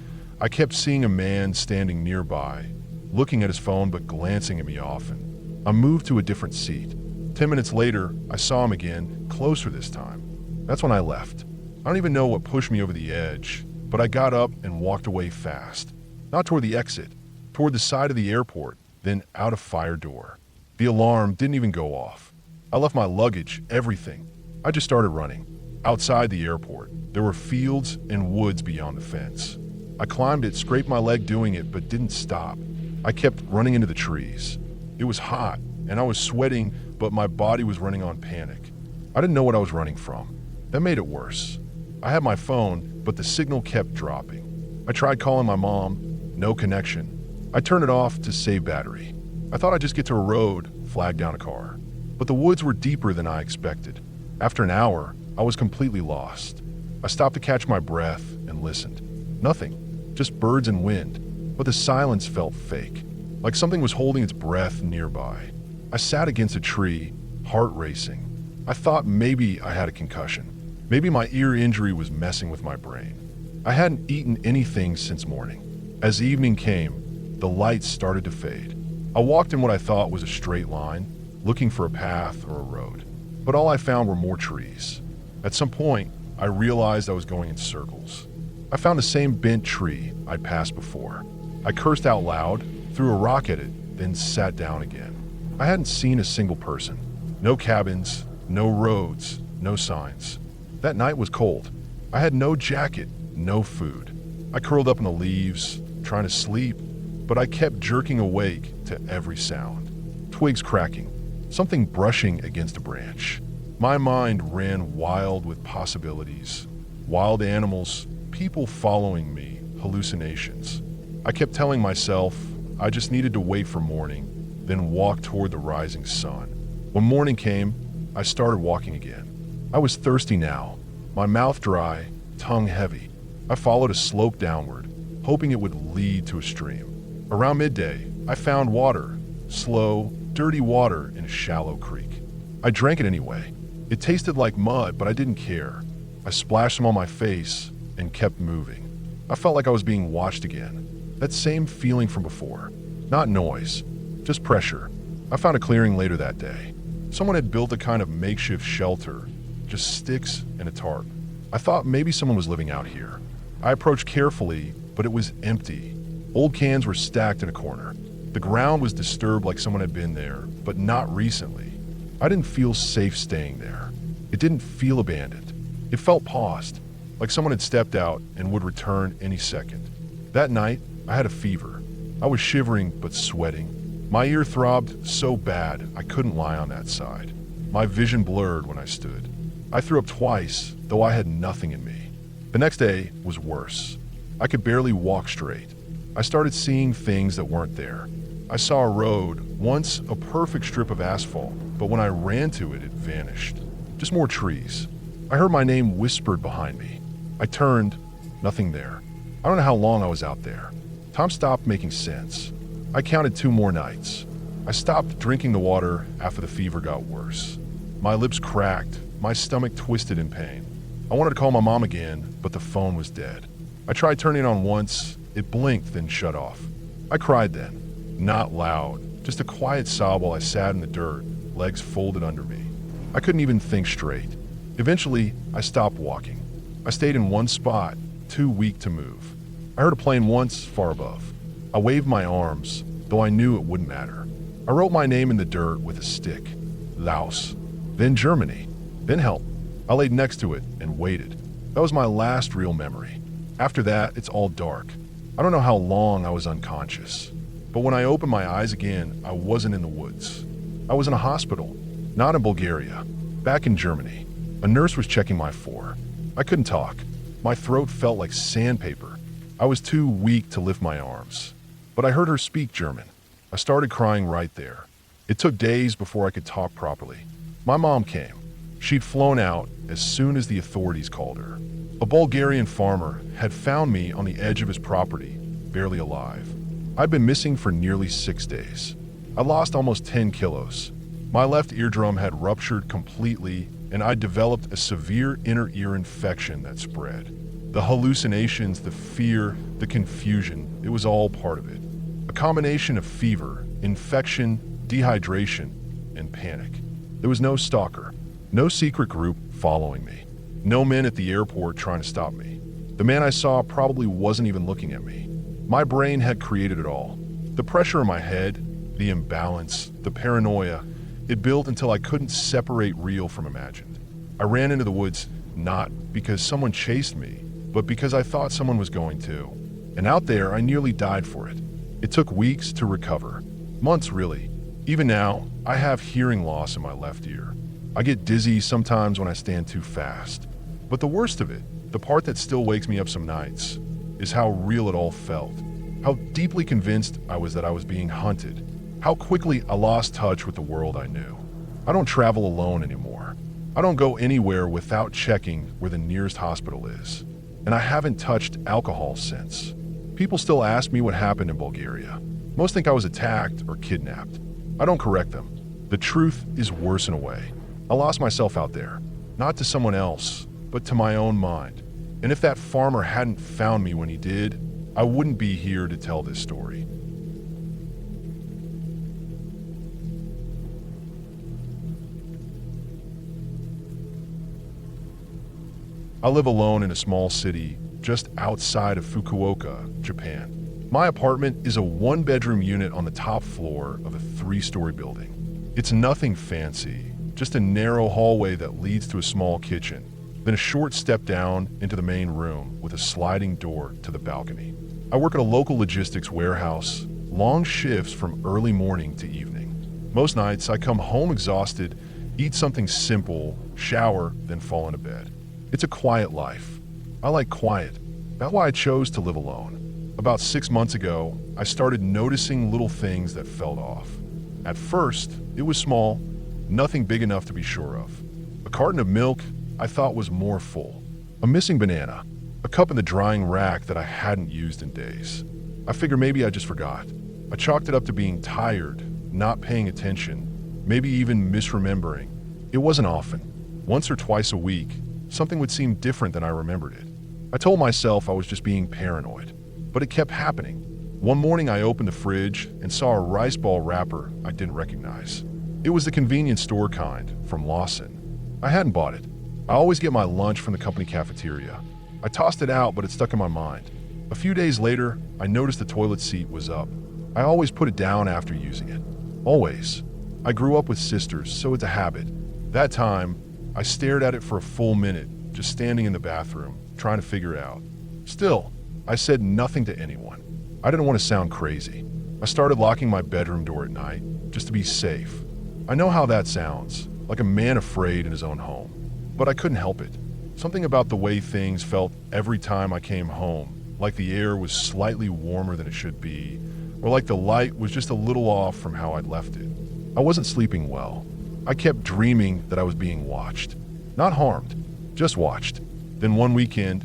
Speaker 1: I kept seeing a man standing nearby, looking at his phone but glancing at me often. I moved to a different seat. 10 minutes later, I saw him again, closer this time. That's when I left. I don't even know what pushed me over the edge, but I got up and walked away fast. Not toward the exit, toward the side of the airport, then out a fire door. The alarm didn't even go off. I left my luggage, everything. I just started running. Outside the airport, there were fields and woods beyond the fence. I climbed it, scraped my leg doing it, but didn't stop. I kept running into the trees. It was hot, and I was sweating, but my body was running on panic. I didn't know what I was running from. That made it worse. I had my phone, but the signal kept dropping. I tried calling my mom, no connection. I turned it off to save battery. I thought I'd just get to a road, flag down a car. But the woods were deeper than I expected. After an hour, I was completely lost. I stopped to catch my breath and listened. Nothing, just birds and wind, but the silence felt fake, like something was holding its breath nearby. I sat against a tree, heart racing. I thought maybe I had a concussion. Maybe my ear injury was messing with my brain. I hadn't eaten anything since morning. As evening came, the lights started to fade. I walked in what I thought was a straight line, looking for a path or a road. But all I found were more trees. At some point, I realized I was going in circles. I found the same bent tree I'd passed before. I cursed out loud, threw a rock at it, then sat down again. I hadn't seen a single person. No cabins, no roads, no signs. That night was cold. I had no jacket, no food. I curled up in the leaves, trying to sleep, but I kept jerking awake to every sound. Twigs cracking, something brushing against a branch. My mind ran wild with possibilities. Wild animals, people following me, hallucinations. I kept telling myself I just needed to wait for morning, then walk toward the rising sun. When morning came, I started walking again. I was thirsty now, my mouth dry, tongue heavy. I followed a slope downward, hoping it would lead to a stream. Around midday, I found water, slow, dirty water in a shallow creek. I drank it anyway. It tasted like mud, but I didn't care. I splashed some on my face and kept moving. I felt like I was being watched again. That same feeling from before. Not noise, just pressure. I found a clearing later that day. Someone had built a kind of makeshift shelter, just sticks and a tarp. I thought maybe someone was living out here. I approached carefully, but it was empty. Old cans were stacked in a corner. The ground was disturbed like someone had been there, but not recently. I didn't feel safe staying there. It didn't feel abandoned. It felt paused, like someone had stepped out and would return any second. That night, I had a fever. I was shivering but sweating. My ear throbbed so bad I couldn't lie on that side. My vision blurred when I stood. I threw up twice, though I had nothing in me. The next day was worse. I could barely walk straight. I started seeing things that weren't there. I saw a road, once a perfect strip of asphalt, but when I ran to it, it vanished. Just more trees. I heard my name whispered behind me. I turned, nothing there. I don't know how long I was out there. Time stopped making sense. I counted 2 more nights. I stopped drinking the water after the fever got worse. My lips cracked, my stomach twisted in pain. I wanted to call my mom again, but the phone was dead. I tried turning it on once, it blinked then shut off. I cried then, not loud, just a quiet sob while I sat in the dirt, legs folded under me. I couldn't even think straight. Eventually, I stopped walking. I stayed in one spot, too weak to move. I heard a plane once far above. I waved my arms, though I knew it wouldn't matter. I wrote my name in the dirt with a stick. Laos, then Germany, then help. I laid next to it and waited. That was my last real memory. After that, it's all dark. I don't know how long I was unconscious. But when I opened my eyes again, I wasn't in the woods. I was in a hospital, not in Bulgaria, back in Germany. A nurse was checking my IV. I couldn't talk. My throat felt like sandpaper. I was too weak to lift my arms. But I heard her speak German. I started crying right there. It took days before I could talk properly. My mom came. She'd flown out as soon as the authorities called her. A Bulgarian farmer had found me on the edge of his property, barely alive. I'd been missing for nearly 6 days. I lost almost 10 kilos. My left eardrum had ruptured completely, and I developed a severe inner ear infection that spread. The hallucinations, the fear, the confusion, it was all part of it. A combination of fever, infection, dehydration, and panic. There was no stalker, no secret group following me, no men at the airport trying to stop me. The man I saw probably wasn't even looking at me. My brain had created it all. The pressure in my head, the imbalance, the paranoia, it built until I couldn't separate real from imagined. I ran into the woods, not because someone chased me, but because I thought someone was going to. And out there, I nearly died for it. It took weeks to recover. Months, really. Even now, I have hearing loss in my left ear. I get dizzy sometimes when I stand too fast. But the worst of it, the part that still wakes me up some nights, is how real it all felt. How deeply convinced I was that I was being hunted. How quickly I lost touch with the world I knew. I don't travel alone anymore. I don't go anywhere without checking where the nearest hospital is. And I haven't touched alcohol since. People still ask me what happened in Bulgaria. Most think I was attacked or kidnapped. I don't correct them. The truth is worse in a way. I lost myself out there, not to someone else, but to my own mind. And if that farmer hadn't found me when he did, I wouldn't be here to tell this story. I live alone in a small city just outside of Fukuoka, Japan. My apartment is a one-bedroom unit on the top floor of a 3-story building. It's nothing fancy, just a narrow hallway that leads to a small kitchen, then a short step down into the main room with a sliding door to the balcony. I work at a local logistics warehouse, long shifts from early morning to evening. Most nights I come home exhausted, eat something simple, shower, then fall into bed. It's a quiet life. I like quiet. That's why I chose to live alone. About 6 months ago, I started noticing little things that felt off. At first, it was small, nothing big enough to be sure of. A carton of milk I thought was more full. A missing banana. A cup in the drying rack that I hadn't used in days. I figured maybe I just forgot. I chalked it up to being tired, not paying attention, maybe even misremembering. It wasn't often. Once or twice a week, something would seem different than I remembered it. I told myself I was just being paranoid, but it kept happening. One morning I opened the fridge and saw a rice ball wrapper I didn't recognize. It was the convenience store kind, from Lawson. I hadn't bought it. I always get my lunch from the company cafeteria. I tossed it out, but it stuck in my mind. A few days later, I noticed the toilet seat was up. I always put it down after using it. Always. I grew up with sisters, so it's a habit. That time, I stared at it for a full minute, just standing in the bathroom, trying to figure it out. Still, I said nothing to anyone. I didn't want to sound crazy. I started locking my bedroom door at night, just to be safe. I know how that sounds, like a man afraid in his own home. But I couldn't help it. Something about the way things felt every time I came home, like the air was slightly warmer than it should be, or like the light was just a little off from how I'd left it. I wasn't sleeping well. I kept dreaming that I was being watched. Not harmed, just watched. Then one weekend,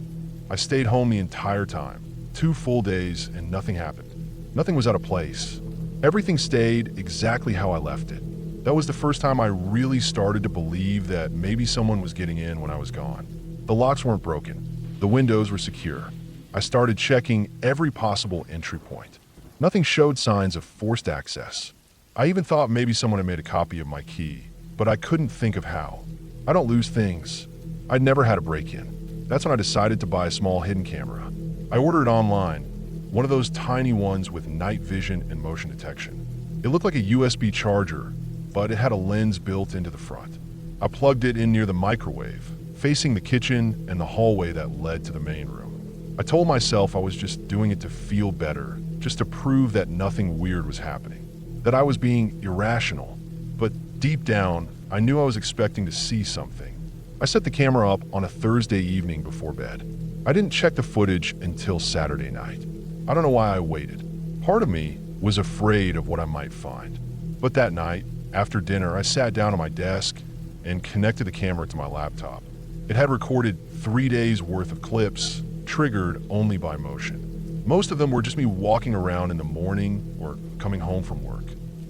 Speaker 1: I stayed home the entire time. 2 full days and nothing happened. Nothing was out of place. Everything stayed exactly how I left it. That was the first time I really started to believe that maybe someone was getting in when I was gone. The locks weren't broken. The windows were secure. I started checking every possible entry point. Nothing showed signs of forced access. I even thought maybe someone had made a copy of my key, but I couldn't think of how. I don't lose things. I'd never had a break-in. That's when I decided to buy a small hidden camera. I ordered it online, one of those tiny ones with night vision and motion detection. It looked like a USB charger, but it had a lens built into the front. I plugged it in near the microwave, facing the kitchen and the hallway that led to the main room. I told myself I was just doing it to feel better, just to prove that nothing weird was happening, that I was being irrational. But deep down, I knew I was expecting to see something. I set the camera up on a Thursday evening before bed. I didn't check the footage until Saturday night. I don't know why I waited. Part of me was afraid of what I might find. But that night, after dinner, I sat down at my desk and connected the camera to my laptop. It had recorded 3 days worth of clips, triggered only by motion. Most of them were just me walking around in the morning or coming home from work.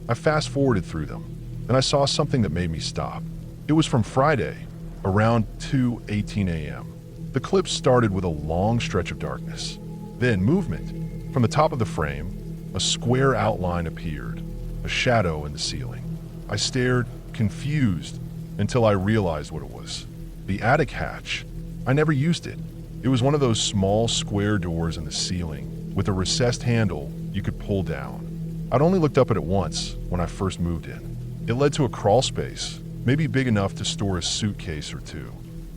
Speaker 1: I fast-forwarded through them, and I saw something that made me stop. It was from Friday, around 2:18 a.m. The clip started with a long stretch of darkness. Then movement. From the top of the frame, a square outline appeared, a shadow in the ceiling. I stared, confused, until I realized what it was. The attic hatch. I never used it. It was one of those small square doors in the ceiling with a recessed handle you could pull down. I'd only looked up at it once when I first moved in. It led to a crawl space, maybe big enough to store a suitcase or two.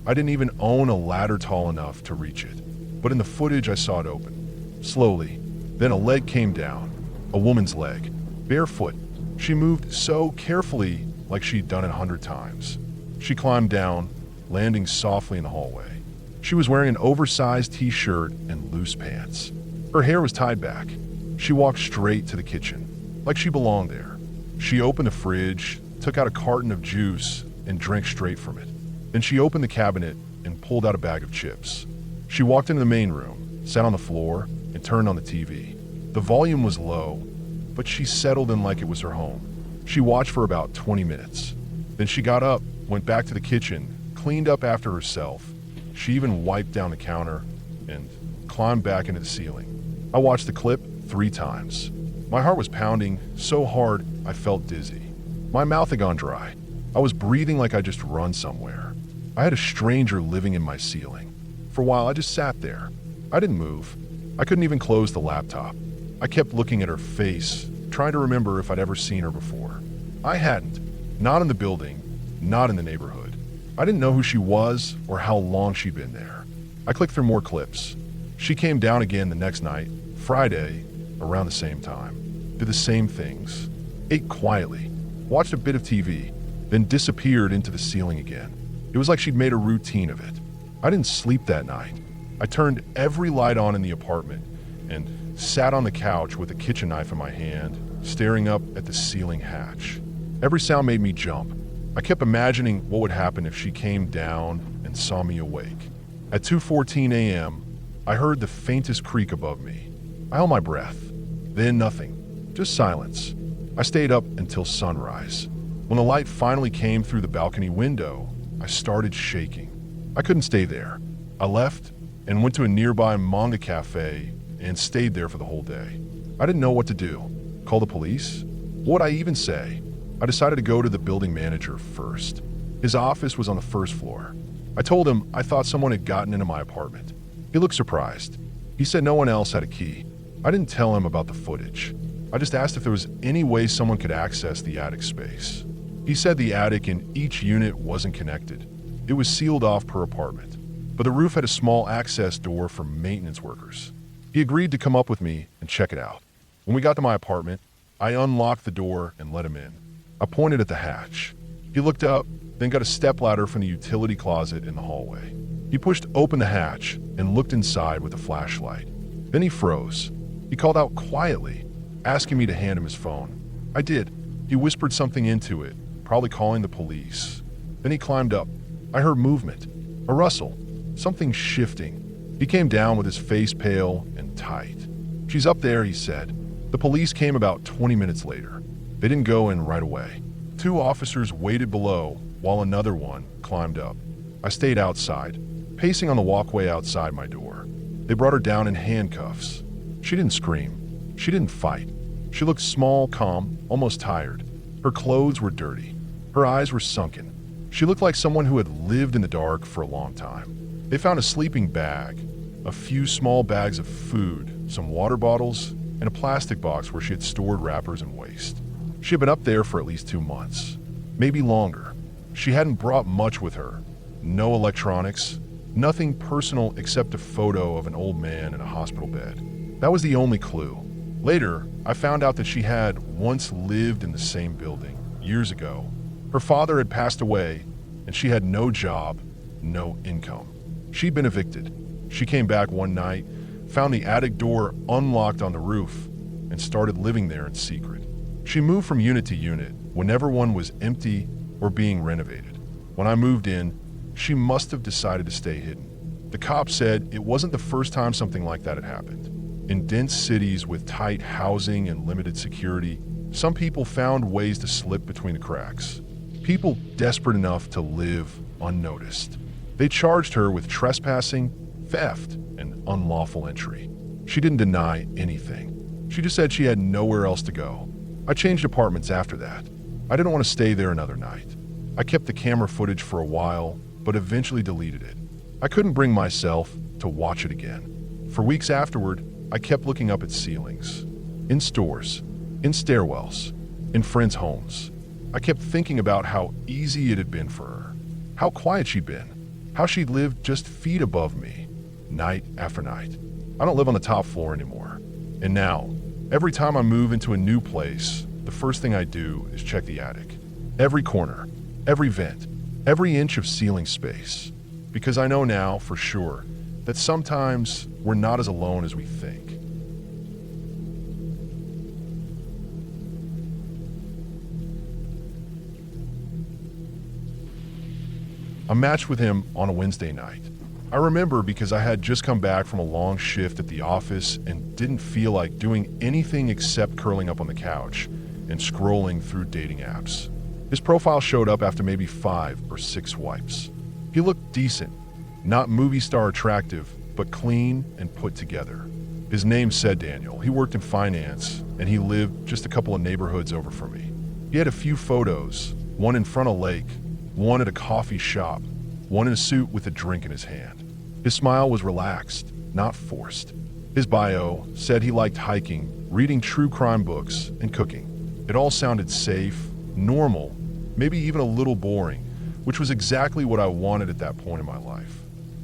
Speaker 1: I didn't even own a ladder tall enough to reach it, but in the footage I saw it open. Slowly, then a leg came down, a woman's leg, barefoot. She moved so carefully, like she'd done it 100 times. She climbed down, landing softly in the hallway. She was wearing an oversized t-shirt and loose pants. Her hair was tied back. She walked straight to the kitchen, like she belonged there. She opened the fridge, took out a carton of juice, and drank straight from it. Then she opened the cabinet and pulled out a bag of chips. She walked into the main room, sat on the floor, and turned on the TV. The volume was low, but she settled in like it was her home. She watched for about 20 minutes. Then she got up, went back to the kitchen, cleaned up after herself. She even wiped down the counter and climbed back into the ceiling. I watched the clip 3 times. My heart was pounding so hard I felt dizzy. My mouth had gone dry. I was breathing like I just run somewhere. I had a stranger living in my ceiling. For a while, I just sat there. I didn't move. I couldn't even close the laptop. I kept looking at her face, trying to remember if I'd ever seen her before. I hadn't. Not in the building, not in the neighborhood. I didn't know who she was or how long she'd been there. I clicked through more clips. She came down again the next night, Friday, around the same time. Did the same things. Ate quietly. Watched a bit of TV, then disappeared into the ceiling again. It was like she'd made a routine of it. I didn't sleep that night. I turned every light on in the apartment and sat on the couch with a kitchen knife in my hand, staring up at the ceiling hatch. Every sound made me jump. I kept imagining what would happen if she came down and saw me awake. At 2:14 a.m., I heard the faintest creak above me. I held my breath. Then nothing. Just silence. I stayed up until sunrise. When the light finally came through the balcony window, I started shaking. I couldn't stay there. I left and went to a nearby manga cafe and stayed there for the whole day. I didn't know what to do. Call the police? What would I even say? I decided to go to the building manager first. His office was on the first floor. I told him I thought someone had gotten into my apartment. He looked surprised. He said no one else had a key. I didn't tell him about the footage. I just asked if there was any way someone could access the attic space. He said the attic in each unit wasn't connected. It was sealed off per apartment, but the roof had a small access door for maintenance workers. He agreed to come up with me and check it out. When we got to my apartment, I unlocked the door and let him in. I pointed at the hatch. He looked up, then got a stepladder from the utility closet in the hallway. He pushed open the hatch and looked inside with a flashlight. Then he froze. He called out quietly, asking me to hand him his phone. I did. He whispered something into it, probably calling the police. Then he climbed up. I heard movement, a rustle, something shifting. He came down with his face pale and tight. "She's up there," he said. The police came about 20 minutes later. They didn't go in right away. 2 officers waited below while another one climbed up. I stayed outside, pacing on the walkway outside my door. They brought her down in handcuffs. She didn't scream. She didn't fight. She looked small, calm, almost tired. Her clothes were dirty. Her eyes were sunken. She looked like someone who had lived in the dark for a long time. They found a sleeping bag, a few small bags of food, some water bottles, and a plastic box where she had stored wrappers and waste. She had been up there for at least 2 months, maybe longer. She hadn't brought much with her. No electronics, nothing personal except a photo of an old man in a hospital bed. That was the only clue. Later, I found out that she had once lived in the same building, years ago. Her father had passed away, and she had no job, no income. She'd been evicted. She came back one night, found the attic door unlocked on the roof, and started living there in secret. She moved from unit to unit whenever one was empty or being renovated. When I moved in, she must have decided to stay hidden. The cops said it wasn't the first time something like that had happened. In dense cities with tight housing and limited security, some people found ways to slip between the cracks. People desperate enough to live unnoticed. They charged her with trespassing, theft, and unlawful entry. She didn't deny anything. She just said she had nowhere else to go. I changed apartments after that. I didn't want to stay there another night. I kept the camera footage for a while, but eventually deleted it. I couldn't bring myself to watch it again. For weeks afterward, I kept looking up at ceilings, in stores, in stairwells, in friends' homes. I kept thinking about how easy it had been for her, how quiet she'd been, how she'd lived just feet above me, night after night. I don't live on the top floor anymore. And now, every time I move into a new place, the first thing I do is check the attic. Every corner, every vent, every inch of ceiling space. Because I know now, for sure, that sometimes we're not as alone as we think. I matched with him on a Wednesday night. I remember because I had just come back from a long shift at the office and didn't feel like doing anything except curling up on the couch and scrolling through dating apps. His profile showed up after maybe 5 or 6 swipes. He looked decent, not movie star attractive, but clean and put together. His name said Daniel. He worked in finance, and he lived just a couple of neighborhoods over from me. He had a few photos, one in front of a lake, one at a coffee shop, one in a suit with a drink in his hand. His smile was relaxed, not forced. His bio said he liked hiking, reading true crime books, and cooking. It all sounded safe, normal, maybe even a little boring, which was exactly what I wanted at that point in my life.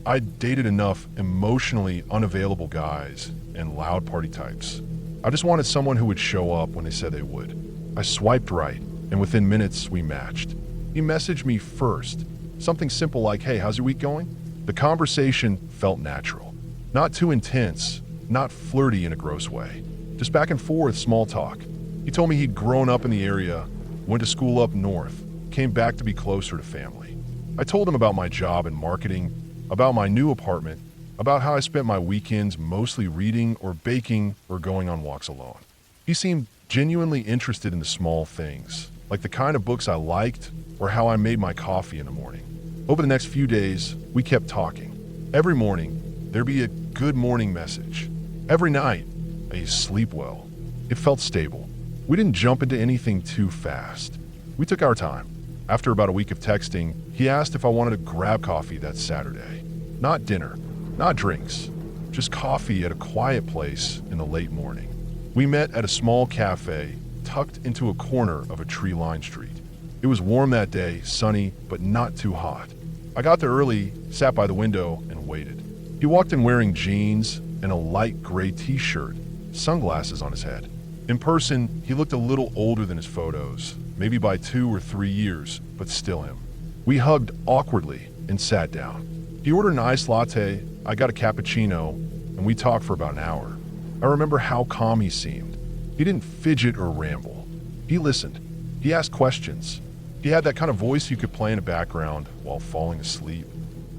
Speaker 1: I'd dated enough emotionally unavailable guys and loud party types. I just wanted someone who would show up when they said they would. I swiped right, and within minutes we matched. He messaged me first, something simple like, "Hey, how's your week going?" The conversation felt natural. Not too intense, not flirty in a gross way. Just back and forth small talk. He told me he'd grown up in the area, went to school up north, came back to be closer to family. I told him about my job in marketing, about my new apartment, about how I spent my weekends mostly reading or baking or going on walks alone. He seemed genuinely interested in the small things, like the kind of books I liked or how I made my coffee in the morning. Over the next few days, we kept talking. Every morning, there'd be a good morning message. Every night, a sleep well. It felt stable. We didn't jump into anything too fast. We took our time. After about a week of texting, he asked if I wanted to grab coffee that Saturday. Not dinner, not drinks, just coffee at a quiet place in the late morning. We met at a small cafe tucked into a corner of a tree-lined street. It was warm that day, sunny, but not too hot. I got there early, sat by the window, and waited. He walked in wearing jeans and a light gray t-shirt, sunglasses on his head. In person, he looked a little older than his photos, maybe by 2 or 3 years, but still him. We hugged awkwardly and sat down. He ordered an iced latte, I got a cappuccino, and we talked for about an hour. I remember how calm he seemed. He didn't fidget or ramble. He listened. He asked questions. He had that kind of voice you could play in the background while falling asleep.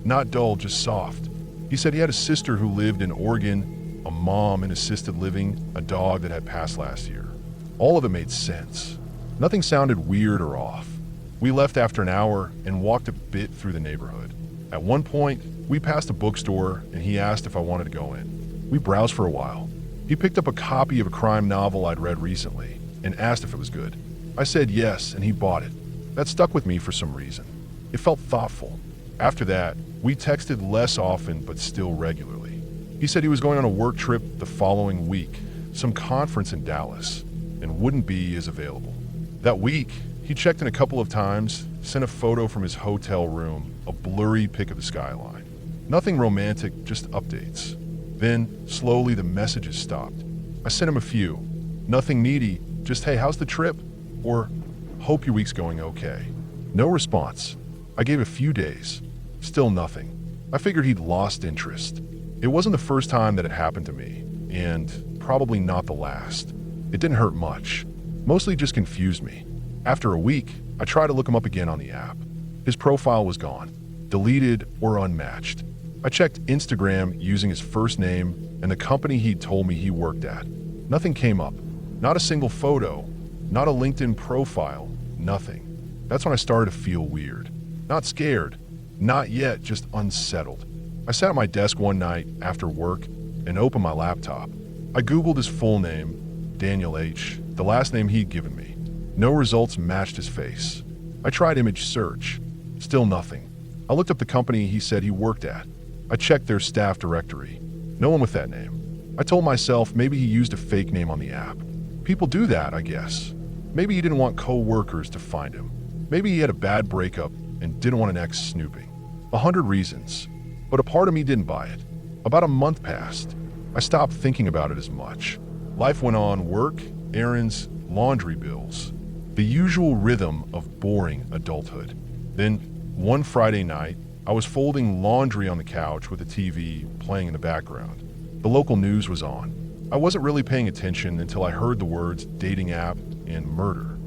Speaker 1: Not dull, just soft. He said he had a sister who lived in Oregon, a mom in assisted living, a dog that had passed last year. All of it made sense. Nothing sounded weird or off. We left after an hour and walked a bit through the neighborhood. At one point, we passed a bookstore and he asked if I wanted to go in. We browsed for a while. He picked up a copy of a crime novel I'd read recently and asked if it was good. I said yes, and he bought it. That stuck with me for some reason. It felt thoughtful. After that, we texted less often but still regularly. He said he was going on a work trip the following week, some conference in Dallas, and wouldn't be as available. That week, he checked in a couple of times, sent a photo from his hotel room, a blurry pic of the skyline. Nothing romantic, just updates. Then, slowly, the messages stopped. I sent him a few. Nothing needy, just, "Hey, how's the trip?" Or, "Hope your week's going okay." No response. I gave a few days. Still nothing. I figured he'd lost interest. It wasn't the first time that it happened to me, and probably not the last. It didn't hurt much, mostly just confused me. After a week, I tried to look him up again on the app. His profile was gone, deleted or unmatched. I checked Instagram using his first name and the company he'd told me he worked at. Nothing came up. Not a single photo, not a LinkedIn profile, nothing. That's when I started to feel weird. Not scared, not yet, just unsettled. I sat at my desk one night after work and opened my laptop. I Googled his full name, Daniel H., the last name he'd given me. No results matched his face. I tried image search. Still nothing. I looked up the company he said he worked at. I checked their staff directory. No one with that name. I told myself maybe he used a fake name on the app. People do that, I guess. Maybe he didn't want co-workers to find him. Maybe he had a bad breakup and didn't want an ex snooping. 100 reasons. But a part of me didn't buy it. About a month passed. I stopped thinking about it as much. Life went on, work, errands, laundry bills. The usual rhythm of boring adulthood. Then, one Friday night, I was folding laundry on the couch with the TV playing in the background. The local news was on. I wasn't really paying attention until I heard the words dating app and murder.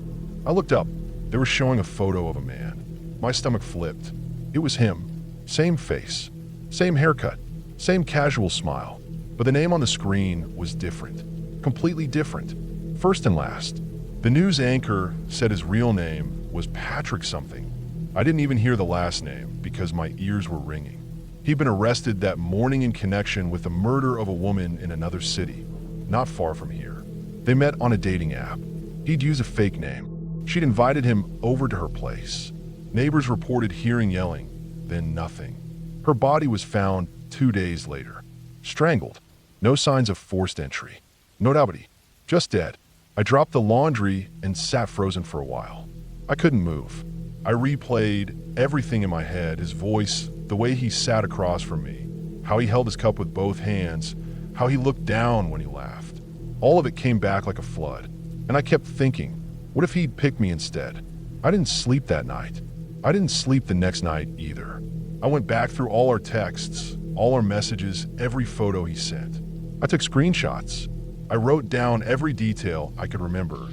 Speaker 1: I looked up. They were showing a photo of a man. My stomach flipped. It was him. Same face. Same haircut. Same casual smile. But the name on the screen was different. Completely different. First and last. The news anchor said his real name was Patrick something. I didn't even hear the last name because my ears were ringing. He'd been arrested that morning in connection with the murder of a woman in another city, not far from here. They met on a dating app. He'd used a fake name. She'd invited him over to her place. Neighbors reported hearing yelling, then nothing. Her body was found 2 days later. Strangled. No signs of forced entry. No nobody. Just dead. I dropped the laundry and sat frozen for a while. I couldn't move. I replayed everything in my head, his voice, the way he sat across from me, how he held his cup with both hands, how he looked down when he laughed. All of it came back like a flood. And I kept thinking, what if he'd picked me instead? I didn't sleep that night. I didn't sleep the next night either. I went back through all our texts, all our messages, every photo he sent. I took screenshots. I wrote down every detail I could remember.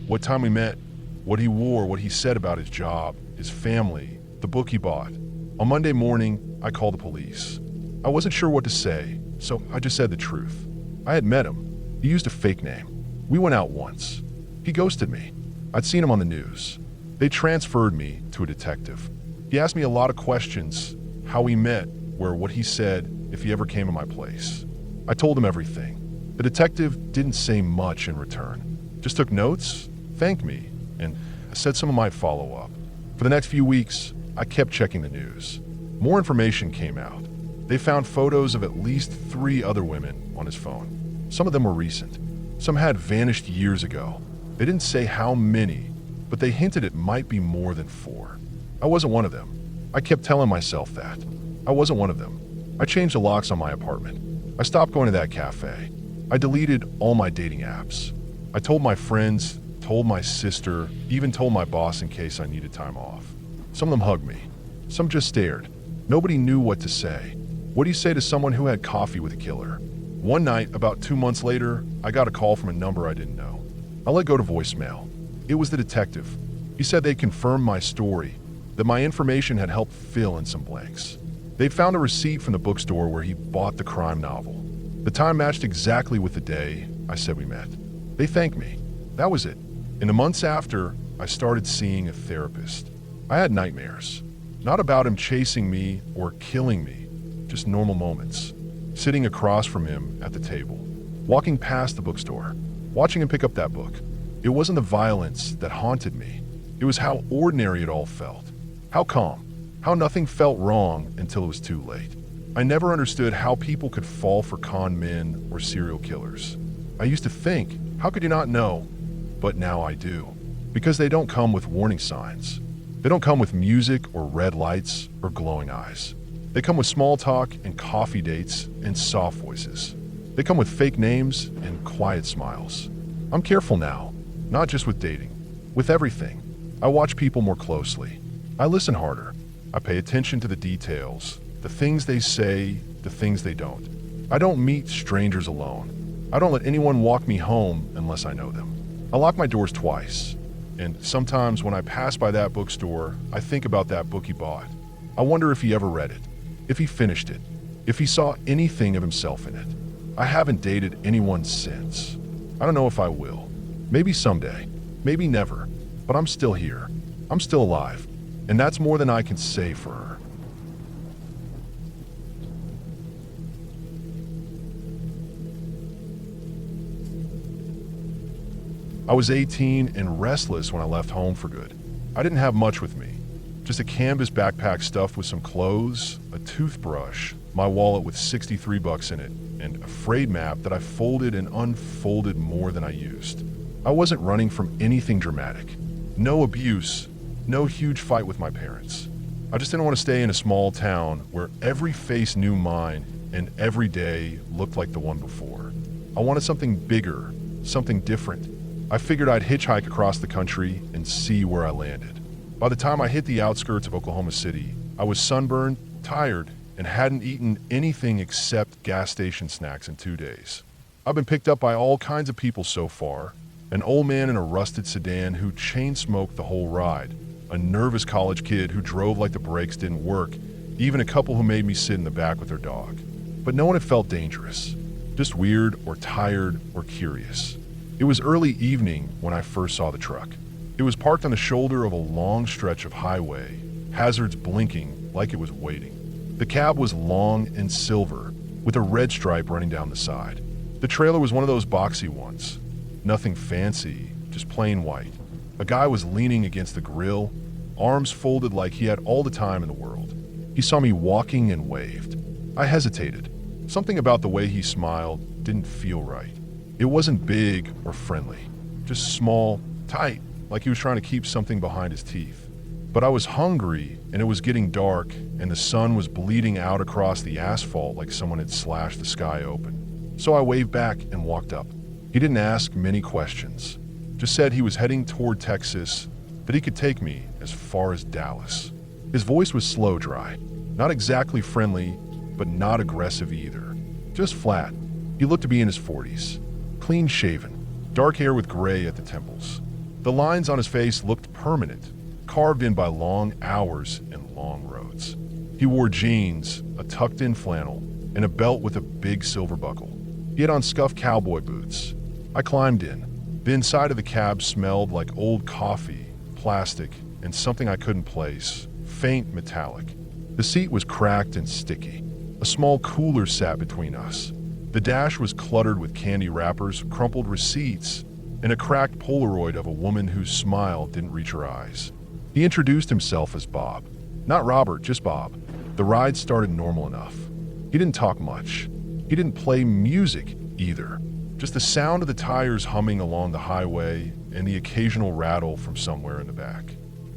Speaker 1: What time we met, what he wore, what he said about his job, his family, the book he bought. On Monday morning, I called the police. I wasn't sure what to say, so I just said the truth. I had met him. He used a fake name. We went out once. He ghosted me. I'd seen him on the news. They transferred me to a detective. He asked me a lot of questions, how we met, what he said, if he ever came to my place. I told him everything. The detective didn't say much in return. Just took notes, thanked me, and said someone might follow up. For the next few weeks, I kept checking the news. More information came out. They found photos of at least 3 other women on his phone. Some of them were recent. Some had vanished years ago. They didn't say how many, but they hinted it might be more than 4. I wasn't one of them. I kept telling myself that. I wasn't one of them. I changed the locks on my apartment. I stopped going to that cafe. I deleted all my dating apps. I told my friends, told my sister, even told my boss in case I needed time off. Some of them hugged me. Some just stared. Nobody knew what to say. What do you say to someone who had coffee with a killer? One night, about 2 months later, I got a call from a number I didn't know. I let go to voicemail. It was the detective. He said they'd confirmed my story, that my information had helped fill in some blanks. They'd found a receipt from the bookstore where he bought the crime novel. The time matched exactly with the day I said we met. They thanked me. That was it. In the months after, I started seeing a therapist. I had nightmares. Not about him chasing me or killing me, just normal moments. Sitting across from him at the table, walking past the bookstore, watching him pick up that book. It wasn't the violence that haunted me. It was how ordinary it all felt. How calm. How nothing felt wrong until it was too late. I never understood how people could fall for con men or serial killers. I used to think, how could you not know? But now I do. Because they don't come with warning signs. They don't come with music or red lights or glowing eyes. They come with small talk and coffee dates and soft voices. They come with fake names and quiet smiles. I'm careful now, not just with dating, with everything. I watch people more closely. I listen harder. I pay attention to the details, the things they say, the things they don't. I don't meet strangers alone. I don't let anyone walk me home unless I know them. I lock my doors twice, and sometimes when I pass by that bookstore, I think about that book he bought. I wonder if he ever read it, if he finished it, if he saw anything of himself in it. I haven't dated anyone since. I don't know if I will. Maybe someday, maybe never, but I'm still here. I'm still alive, and that's more than I can say for her. I was 18 and restless when I left home for good. I didn't have much with me. Just a canvas backpack stuffed with some clothes, a toothbrush, my wallet with $63 in it, and a frayed map that I folded and unfolded more than I used. I wasn't running from anything dramatic. No abuse, no huge fight with my parents. I just didn't want to stay in a small town where every face knew mine and every day looked like the one before. I wanted something bigger, something different. I figured I'd hitchhike across the country and see where I landed. By the time I hit the outskirts of Oklahoma City, I was sunburned, tired, and hadn't eaten anything except gas station snacks in 2 days. I've been picked up by all kinds of people so far. An old man in a rusted sedan who chain-smoked the whole ride, a nervous college kid who drove like the brakes didn't work, even a couple who made me sit in the back with their dog. But no one had felt dangerous, just weird or tired or curious. It was early evening when I first saw the truck. It was parked on the shoulder of a long stretch of highway, hazards blinking like it was waiting. The cab was long and silver, with a red stripe running down the side. The trailer was one of those boxy ones. Nothing fancy, just plain white. A guy was leaning against the grill, arms folded like he had all the time in the world. He saw me walking and waved. I hesitated. Something about the way he smiled didn't feel right. It wasn't big or friendly, just small, tight, like he was trying to keep something behind his teeth. But I was hungry, and it was getting dark, and the sun was bleeding out across the asphalt like someone had slashed the sky open. So I waved back and walked up. He didn't ask many questions, just said he was heading toward Texas, that he could take me as far as Dallas. His voice was slow dry, not exactly friendly, but not aggressive either. Just flat. He looked to be in his 40s. Clean shaven, dark hair with gray at the temples. The lines on his face looked permanent, carved in by long hours and long roads. He wore jeans, a tucked-in flannel, and a belt with a big silver buckle. He had on scuffed cowboy boots. I climbed in. The inside of the cab smelled like old coffee, plastic, and something I couldn't place, faint metallic. The seat was cracked and sticky. A small cooler sat between us. The dash was cluttered with candy wrappers, crumpled receipts, and a cracked Polaroid of a woman whose smile didn't reach her eyes. He introduced himself as Bob. Not Robert, just Bob. The ride started normal enough. He didn't talk much. He didn't play music either. Just the sound of the tires humming along the highway and the occasional rattle from somewhere in the back.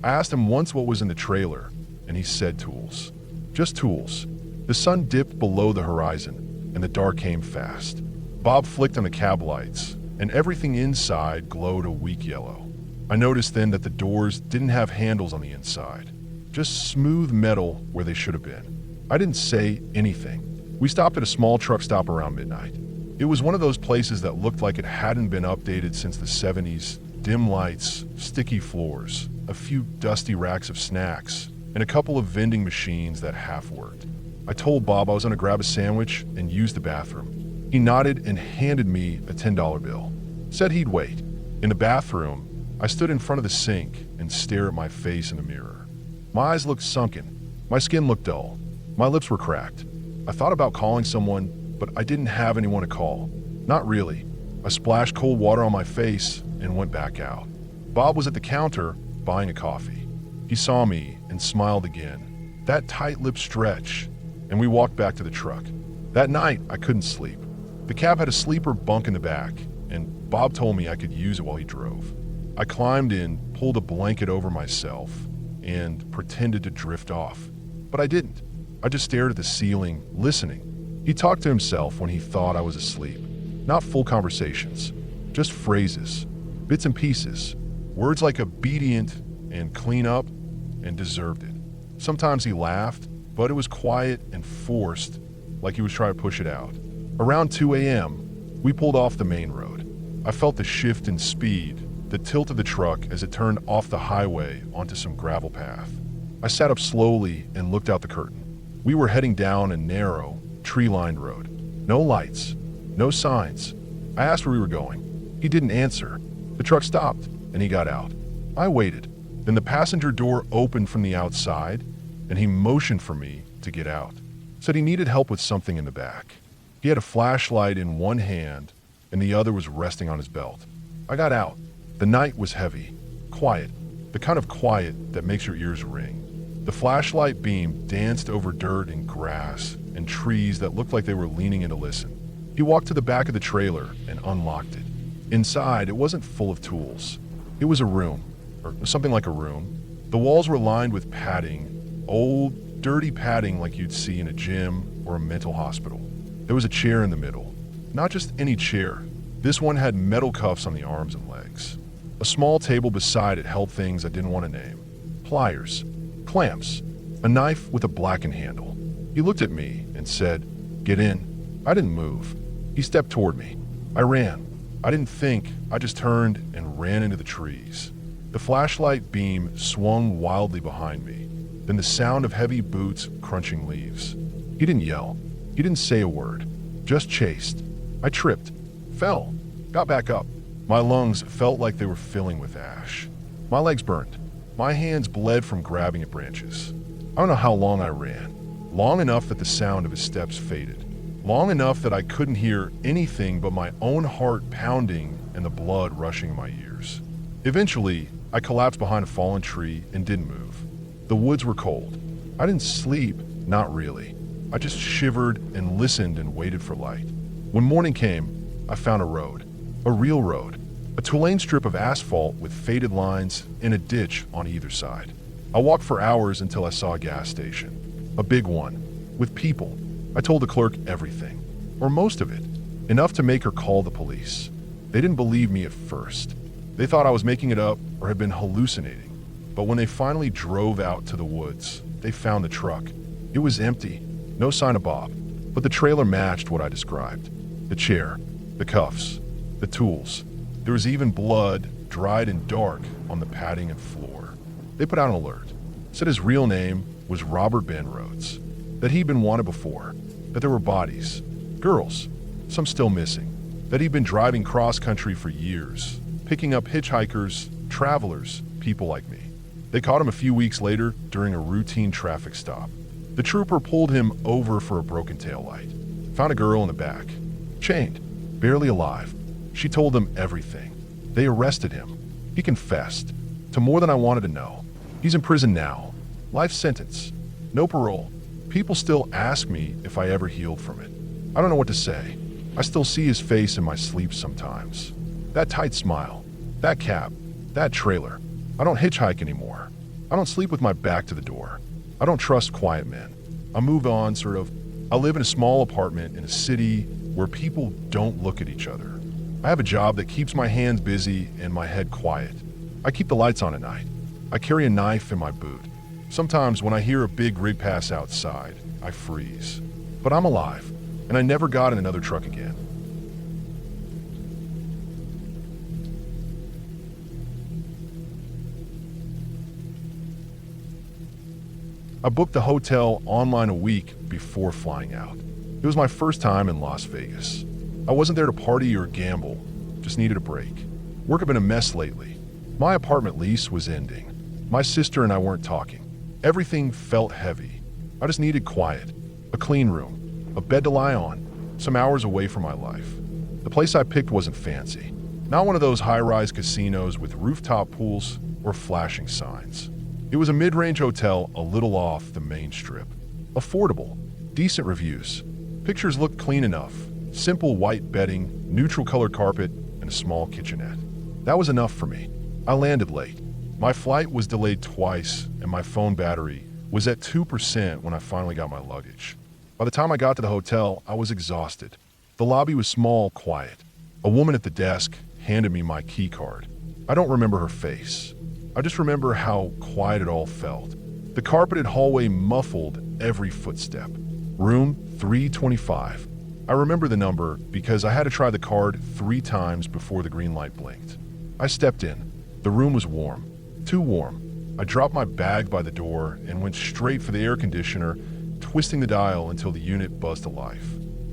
Speaker 1: I asked him once what was in the trailer, and he said tools. Just tools. The sun dipped below the horizon, and the dark came fast. Bob flicked on the cab lights, and everything inside glowed a weak yellow. I noticed then that the doors didn't have handles on the inside, just smooth metal where they should have been. I didn't say anything. We stopped at a small truck stop around midnight. It was one of those places that looked like it hadn't been updated since the 70s. Dim lights, sticky floors, a few dusty racks of snacks, and a couple of vending machines that half worked. I told Bob I was going to grab a sandwich and use the bathroom. He nodded and handed me a $10 bill. Said he'd wait. In the bathroom, I stood in front of the sink and stared at my face in the mirror. My eyes looked sunken. My skin looked dull. My lips were cracked. I thought about calling someone, but I didn't have anyone to call. Not really. I splashed cold water on my face and went back out. Bob was at the counter buying a coffee. He saw me and smiled again. That tight-lipped stretch, and we walked back to the truck. That night, I couldn't sleep. The cab had a sleeper bunk in the back, and Bob told me I could use it while he drove. I climbed in, pulled a blanket over myself, and pretended to drift off. But I didn't. I just stared at the ceiling, listening. He talked to himself when he thought I was asleep. Not full conversations, just phrases, bits and pieces, words like obedient and clean up and deserved it. Sometimes he laughed, but it was quiet and forced, like he was trying to push it out. Around 2 a.m., we pulled off the main road. I felt the shift in speed, the tilt of the truck as it turned off the highway onto some gravel path. I sat up slowly and looked out the curtain. We were heading down a narrow, tree-lined road. No lights, no signs. I asked where we were going. He didn't answer. The truck stopped, and he got out. I waited. Then the passenger door opened from the outside, and he motioned for me to get out. Said he needed help with something in the back. He had a flashlight in one hand, and the other was resting on his belt. I got out. The night was heavy, quiet, the kind of quiet that makes your ears ring. The flashlight beam danced over dirt and grass and trees that looked like they were leaning in to listen. He walked to the back of the trailer and unlocked it. Inside, it wasn't full of tools. It was a room, or something like a room. The walls were lined with padding, old, dirty padding like you'd see in a gym or a mental hospital. There was a chair in the middle. Not just any chair. This one had metal cuffs on the arms and legs. A small table beside it held things I didn't want to name. Pliers, clamps, a knife with a blackened handle. He looked at me and said, "Get in." I didn't move. He stepped toward me. I ran. I didn't think, I just turned and ran into the trees. The flashlight beam swung wildly behind me, then the sound of heavy boots crunching leaves. He didn't yell. He didn't say a word. Just chased. I tripped, fell, got back up. My lungs felt like they were filling with ash. My legs burned. My hands bled from grabbing at branches. I don't know how long I ran. Long enough that the sound of his steps faded. Long enough that I couldn't hear anything but my own heart pounding and the blood rushing in my ears. Eventually, I collapsed behind a fallen tree and didn't move. The woods were cold. I didn't sleep, not really. I just shivered and listened and waited for light. When morning came, I found a road. A real road. A two-lane strip of asphalt with faded lines and a ditch on either side. I walked for hours until I saw a gas station. A big one. With people. I told the clerk everything. Or most of it. Enough to make her call the police. They didn't believe me at first. They thought I was making it up or had been hallucinating. But when they finally drove out to the woods, they found the truck. It was empty. No sign of Bob. But the trailer matched what I described. The chair. The cuffs. The tools. There was even blood, dried and dark, on the padding and floor. They put out an alert. Said his real name was Robert Ben Rhodes. That he'd been wanted before. That there were bodies. Girls. Some still missing. That he'd been driving cross-country for years. Picking up hitchhikers, travelers, people like me. They caught him a few weeks later during a routine traffic stop. The trooper pulled him over for a broken taillight. Found a girl in the back. Chained. Barely alive. She told them everything. They arrested him. He confessed to more than I wanted to know. He's in prison now. Life sentence. No parole. People still ask me if I ever healed from it. I don't know what to say. I still see his face in my sleep sometimes. That tight smile. That cap. That trailer. I don't hitchhike anymore. I don't sleep with my back to the door. I don't trust quiet men. I moved on, sort of. I live in a small apartment in a city where people don't look at each other. I have a job that keeps my hands busy and my head quiet. I keep the lights on at night. I carry a knife in my boot. Sometimes when I hear a big rig pass outside, I freeze. But I'm alive, and I never got in another truck again. I booked the hotel online a week before flying out. It was my first time in Las Vegas. I wasn't there to party or gamble, just needed a break. Work had been a mess lately. My apartment lease was ending. My sister and I weren't talking. Everything felt heavy. I just needed quiet, a clean room, a bed to lie on, some hours away from my life. The place I picked wasn't fancy. Not one of those high-rise casinos with rooftop pools or flashing signs. It was a mid-range hotel a little off the main strip. Affordable, decent reviews. Pictures looked clean enough. Simple white bedding, neutral colored carpet, and a small kitchenette. That was enough for me. I landed late. My flight was delayed twice, and my phone battery was at 2% when I finally got my luggage. By the time I got to the hotel, I was exhausted. The lobby was small, quiet. A woman at the desk handed me my key card. I don't remember her face. I just remember how quiet it all felt. The carpeted hallway muffled every footstep. Room 325. I remember the number because I had to try the card 3 times before the green light blinked. I stepped in. The room was warm. Too warm. I dropped my bag by the door and went straight for the air conditioner, twisting the dial until the unit buzzed to life.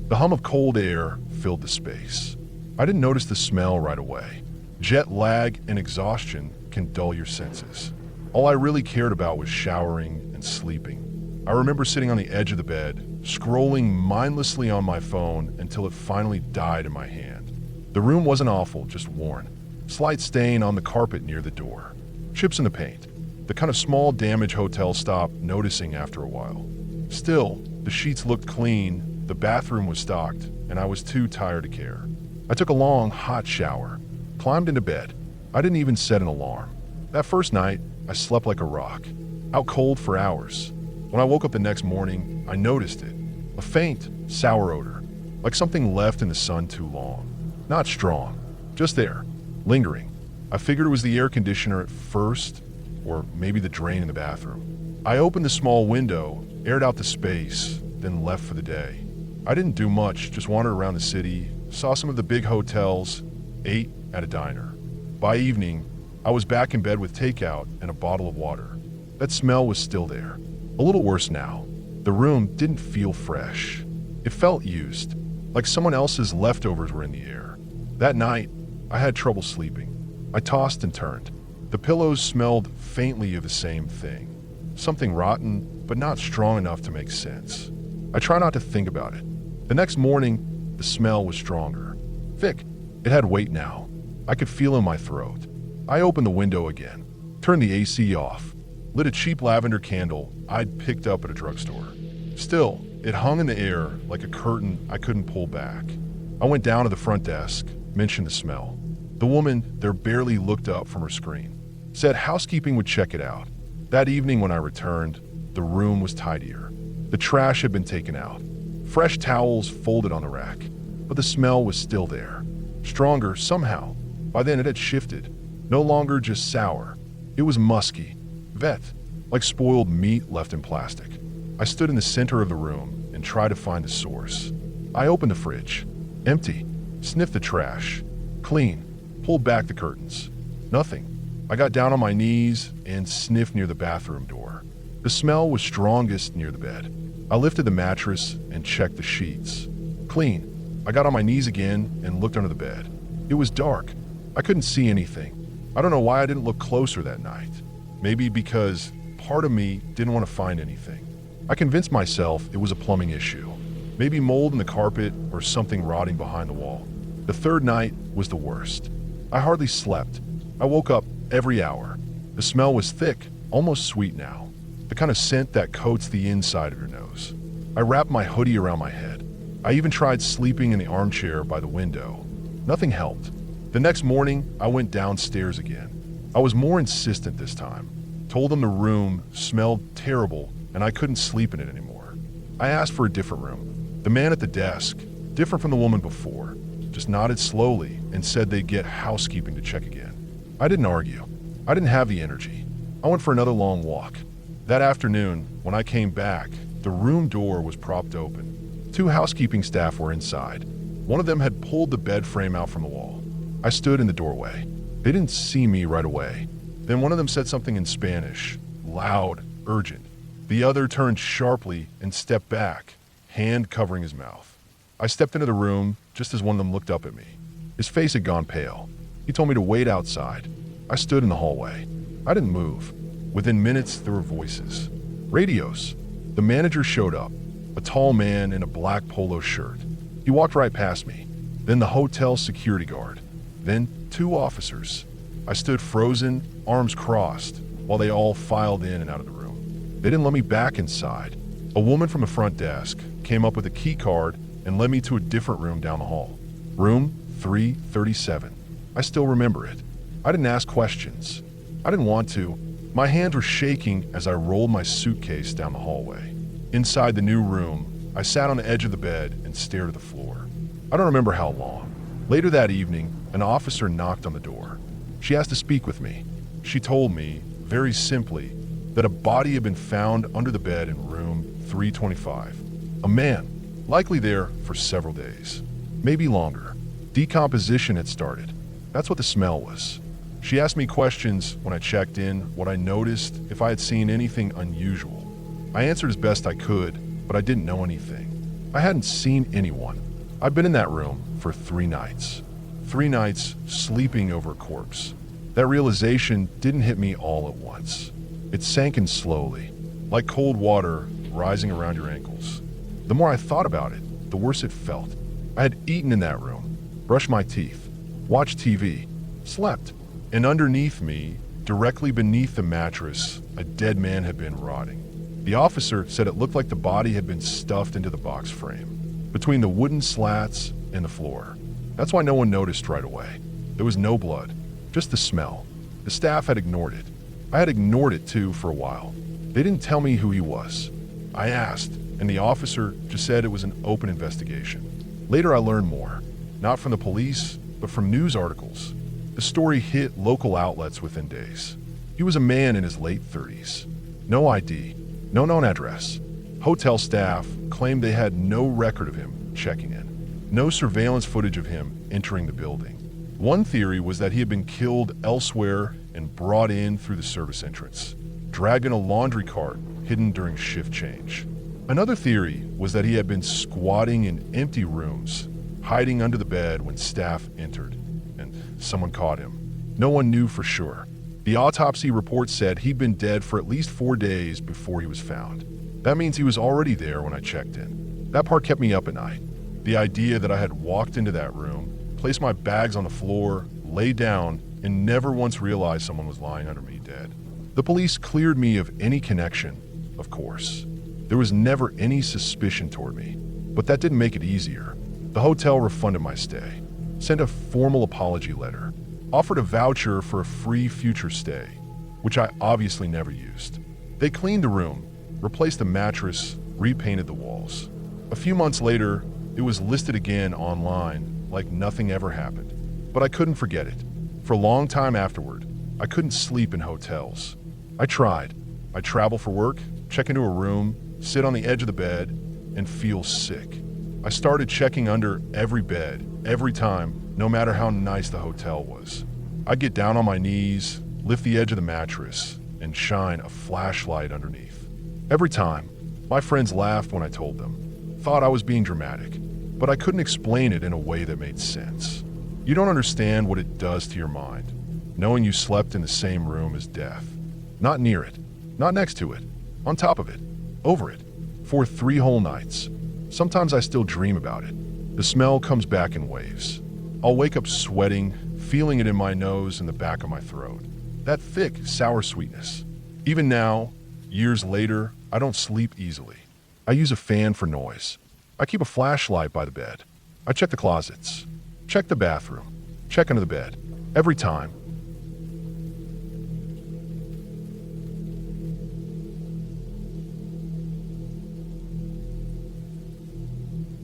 Speaker 1: The hum of cold air filled the space. I didn't notice the smell right away. Jet lag and exhaustion can dull your senses. All I really cared about was showering and sleeping. I remember sitting on the edge of the bed, scrolling mindlessly on my phone until it finally died in my hand. The room wasn't awful, just worn. Slight stain on the carpet near the door. Chips in the paint. The kind of small damage hotels stop noticing after a while. Still, the sheets looked clean, the bathroom was stocked, and I was too tired to care. I took a long, hot shower, climbed into bed. I didn't even set an alarm. That first night, I slept like a rock, out cold for hours. When I woke up the next morning, I noticed it. A faint, sour odor, like something left in the sun too long. Not strong, just there, lingering. I figured it was the air conditioner at first, or maybe the drain in the bathroom. I opened the small window, aired out the space, then left for the day. I didn't do much, just wandered around the city, saw some of the big hotels, ate at a diner. By evening, I was back in bed with takeout and a bottle of water. That smell was still there. A little worse now. The room didn't feel fresh. It felt used, like someone else's leftovers were in the air. That night, I had trouble sleeping. I tossed and turned. The pillows smelled faintly of the same thing. Something rotten, but not strong enough to make sense. I try not to think about it. The next morning, the smell was stronger. Thick. It had weight now. I could feel it in my throat. I opened the window again, turned the AC off, lit a cheap lavender candle I'd picked up at a drugstore. Still, it hung in the air like a curtain I couldn't pull back. I went down to the front desk, mentioned the smell. The woman there barely looked up from her screen. Said housekeeping would check it out. That evening when I returned, the room was tidier. The trash had been taken out. Fresh towels folded on the rack. But the smell was still there. Stronger somehow. By then it had shifted. No longer just sour. It was musky. Vet. Like spoiled meat left in plastic. I stood in the center of the room and tried to find the source. I opened the fridge. Empty. Sniffed the trash. Clean. Pulled back the curtains. Nothing. I got down on my knees and sniffed near the bathroom door. The smell was strongest near the bed. I lifted the mattress and checked the sheets. Clean. I got on my knees again and looked under the bed. It was dark. I couldn't see anything. I don't know why I didn't look closer that night. Maybe because part of me didn't want to find anything. I convinced myself it was a plumbing issue. Maybe mold in the carpet or something rotting behind the wall. The third night was the worst. I hardly slept. I woke up every hour. The smell was thick, almost sweet now. The kind of scent that coats the inside of your nose. I wrapped my hoodie around my head. I even tried sleeping in the armchair by the window. Nothing helped. The next morning, I went downstairs again. I was more insistent this time. Told them the room smelled terrible and I couldn't sleep in it anymore. I asked for a different room. The man at the desk, different from the woman before, just nodded slowly and said they'd get housekeeping to check again. I didn't argue. I didn't have the energy. I went for another long walk. That afternoon, when I came back, the room door was propped open. 2 housekeeping staff were inside. One of them had pulled the bed frame out from the wall. I stood in the doorway. They didn't see me right away. Then one of them said something in Spanish, loud, urgent. The other turned sharply and stepped back, hand covering his mouth. I stepped into the room just as one of them looked up at me. His face had gone pale. He told me to wait outside. I stood in the hallway. I didn't move. Within minutes, there were voices. Radios. The manager showed up, a tall man in a black polo shirt. He walked right past me. Then the hotel security guard. Then 2 officers. I stood frozen, arms crossed, while they all filed in and out of the room. They didn't let me back inside. A woman from the front desk came up with a key card and led me to a different room down the hall. Room 337. I still remember it. I didn't ask questions. I didn't want to. My hands were shaking as I rolled my suitcase down the hallway. Inside the new room, I sat on the edge of the bed and stared at the floor. I don't remember how long. Later that evening, an officer knocked on the door. She asked to speak with me. She told me, very simply, that a body had been found under the bed in room 325. A man, likely there for several days, maybe longer. Decomposition had started. That's what the smell was. She asked me questions when I checked in, what I noticed, if I had seen anything unusual. I answered as best I could, but I didn't know anything. I hadn't seen anyone. I'd been in that room for 3 nights. 3 nights sleeping over a corpse. That realization didn't hit me all at once. It sank in slowly, like cold water rising around your ankles. The more I thought about it, the worse it felt. I had eaten in that room, brushed my teeth, watched TV, slept, and underneath me, directly beneath the mattress, a dead man had been rotting. The officer said it looked like the body had been stuffed into the box frame, between the wooden slats and the floor. That's why no one noticed right away. There was no blood, just the smell. The staff had ignored it. I had ignored it too for a while. They didn't tell me who he was. I asked, and the officer just said it was an open investigation. Later I learned more, not from the police, but from news articles. The story hit local outlets within days. He was a man in his late 30s. No ID, no known address. Hotel staff claimed they had no record of him checking in. No surveillance footage of him entering the building. One theory was that he had been killed elsewhere and brought in through the service entrance, dragged in a laundry cart hidden during shift change. Another theory was that he had been squatting in empty rooms, hiding under the bed when staff entered, and someone caught him. No one knew for sure. The autopsy report said he'd been dead for at least 4 days before he was found. That means he was already there when I checked in. That part kept me up at night. The idea that I had walked into that room, placed my bags on the floor, laid down, and never once realized someone was lying under me dead. The police cleared me of any connection, of course. There was never any suspicion toward me, but that didn't make it easier. The hotel refunded my stay, sent a formal apology letter, offered a voucher for a free future stay, which I obviously never used. They cleaned the room, replaced the mattress, repainted the walls. A few months later, it was listed again online like nothing ever happened. But I couldn't forget it. For a long time afterward, I couldn't sleep in hotels. I tried. I'd travel for work, check into a room, sit on the edge of the bed, and feel sick. I started checking under every bed, every time, no matter how nice the hotel was. I'd get down on my knees, lift the edge of the mattress, and shine a flashlight underneath. Every time, my friends laughed when I told them, thought I was being dramatic, but I couldn't explain it in a way that made sense. You don't understand what it does to your mind, knowing you slept in the same room as death. Not near it, not next to it, on top of it, over it, for 3 whole nights. Sometimes I still dream about it. The smell comes back in waves. I'll wake up sweating, feeling it in my nose and the back of my throat. That thick, sour sweetness. Even now, years later, I don't sleep easily. I use a fan for noise. I keep a flashlight by the bed. I check the closets, check the bathroom, check under the bed. Every time.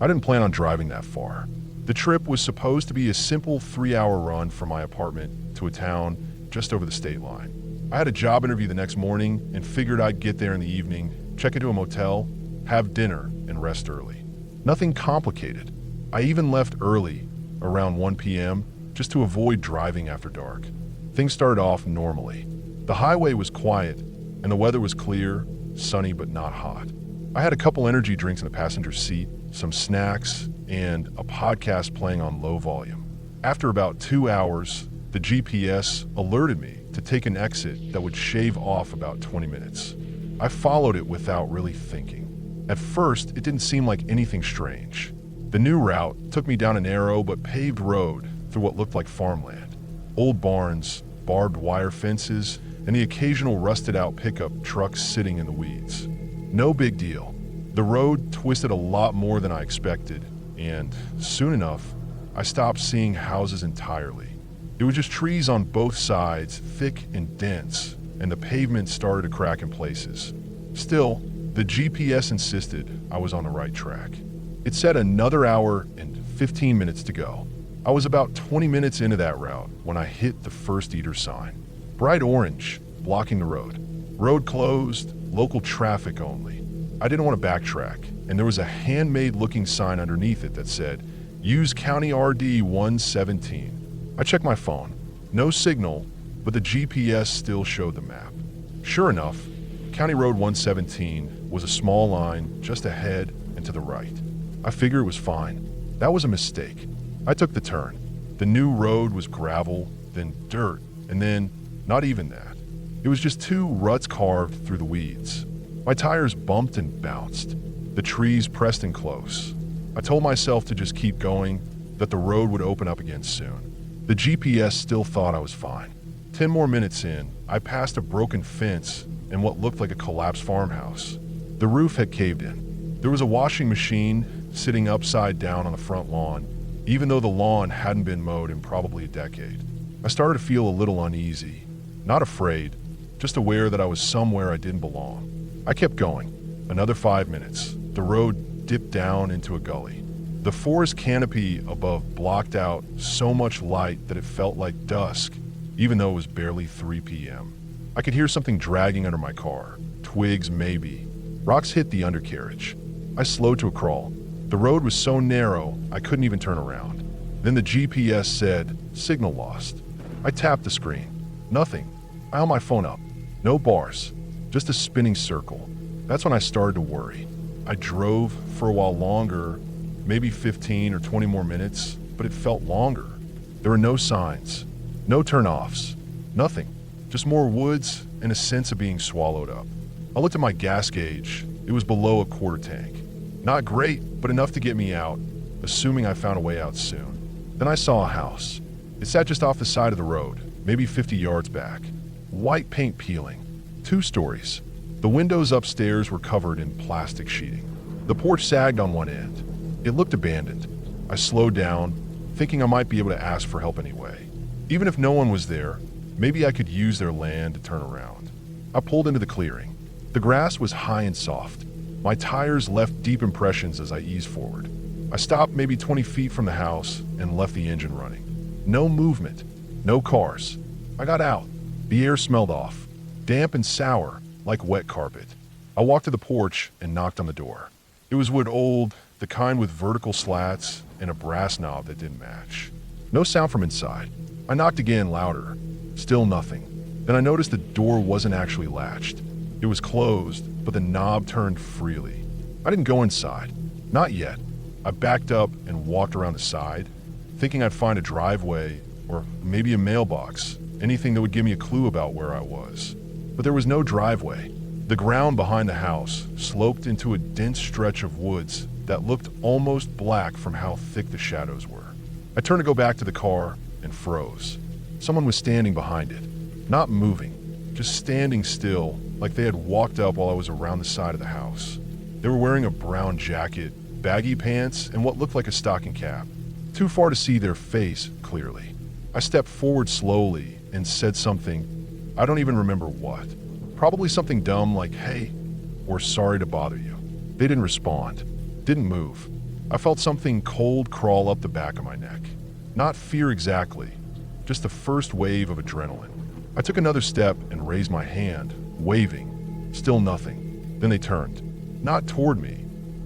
Speaker 1: I didn't plan on driving that far. The trip was supposed to be a simple 3-hour run from my apartment to a town just over the state line. I had a job interview the next morning and figured I'd get there in the evening, check into a motel, have dinner, and rest early. Nothing complicated. I even left early, around 1 p.m., just to avoid driving after dark. Things started off normally. The highway was quiet, and the weather was clear, sunny but not hot. I had a couple energy drinks in the passenger seat, some snacks, and a podcast playing on low volume. After about 2 hours, the GPS alerted me to take an exit that would shave off about 20 minutes. I followed it without really thinking. At first, it didn't seem like anything strange. The new route took me down a narrow but paved road through what looked like farmland. Old barns, barbed wire fences, and the occasional rusted-out pickup truck sitting in the weeds. No big deal. The road twisted a lot more than I expected, and soon enough, I stopped seeing houses entirely. It was just trees on both sides, thick and dense, and the pavement started to crack in places. Still, the GPS insisted I was on the right track. It said another hour and 15 minutes to go. I was about 20 minutes into that route when I hit the first eater sign. Bright orange, blocking the road. Road closed, local traffic only. I didn't want to backtrack. and there was a handmade looking sign underneath it that said, "Use County RD 117." I checked my phone. No signal, but the GPS still showed the map. Sure enough, County Road 117 was a small line just ahead and to the right. I figured it was fine. That was a mistake. I took the turn. The new road was gravel, then dirt, and then not even that. It was just two ruts carved through the weeds. My tires bumped and bounced. The trees pressed in close. I told myself to just keep going, that the road would open up again soon. The GPS still thought I was fine. 10 more minutes in, I passed a broken fence and what looked like a collapsed farmhouse. The roof had caved in. There was a washing machine sitting upside down on the front lawn, even though the lawn hadn't been mowed in probably a decade. I started to feel a little uneasy. Not afraid, just aware that I was somewhere I didn't belong. I kept going. Another 5 minutes. The road dipped down into a gully. The forest canopy above blocked out so much light that it felt like dusk, even though it was barely 3 p.m. I could hear something dragging under my car. Twigs, maybe. Rocks hit the undercarriage. I slowed to a crawl. The road was so narrow, I couldn't even turn around. Then the GPS said, "Signal lost." I tapped the screen. Nothing. I held my phone up. No bars. Just a spinning circle. That's when I started to worry. I drove for a while longer, maybe 15 or 20 more minutes, but it felt longer. There were no signs. No turn-offs. Nothing. Just more woods and a sense of being swallowed up. I looked at my gas gauge. It was below a quarter tank. Not great, but enough to get me out, assuming I found a way out soon. Then I saw a house. It sat just off the side of the road, maybe 50 yards back. White paint peeling. 2 stories. The windows upstairs were covered in plastic sheeting. The porch sagged on one end. It looked abandoned. I slowed down, thinking I might be able to ask for help anyway. Even if no one was there, maybe I could use their land to turn around. I pulled into the clearing. The grass was high and soft. My tires left deep impressions as I eased forward. I stopped maybe 20 feet from the house and left the engine running. No movement. No cars. I got out. The air smelled off. Damp and sour, like wet carpet. I walked to the porch and knocked on the door. It was wood old, the kind with vertical slats and a brass knob that didn't match. No sound from inside. I knocked again, louder. Still nothing. Then I noticed the door wasn't actually latched. It was closed, but the knob turned freely. I didn't go inside. Not yet. I backed up and walked around the side, thinking I'd find a driveway or maybe a mailbox, anything that would give me a clue about where I was. But there was no driveway. The ground behind the house sloped into a dense stretch of woods that looked almost black from how thick the shadows were. I turned to go back to the car and froze. Someone was standing behind it, not moving, just standing still, like they had walked up while I was around the side of the house. They were wearing a brown jacket, baggy pants, and what looked like a stocking cap. Too far to see their face clearly. I stepped forward slowly and said something, I don't even remember what. Probably something dumb like, "Hey," or "Sorry to bother you." They didn't respond, didn't move. I felt something cold crawl up the back of my neck. Not fear exactly, just the first wave of adrenaline. I took another step and raised my hand, waving. Still nothing. Then they turned. Not toward me,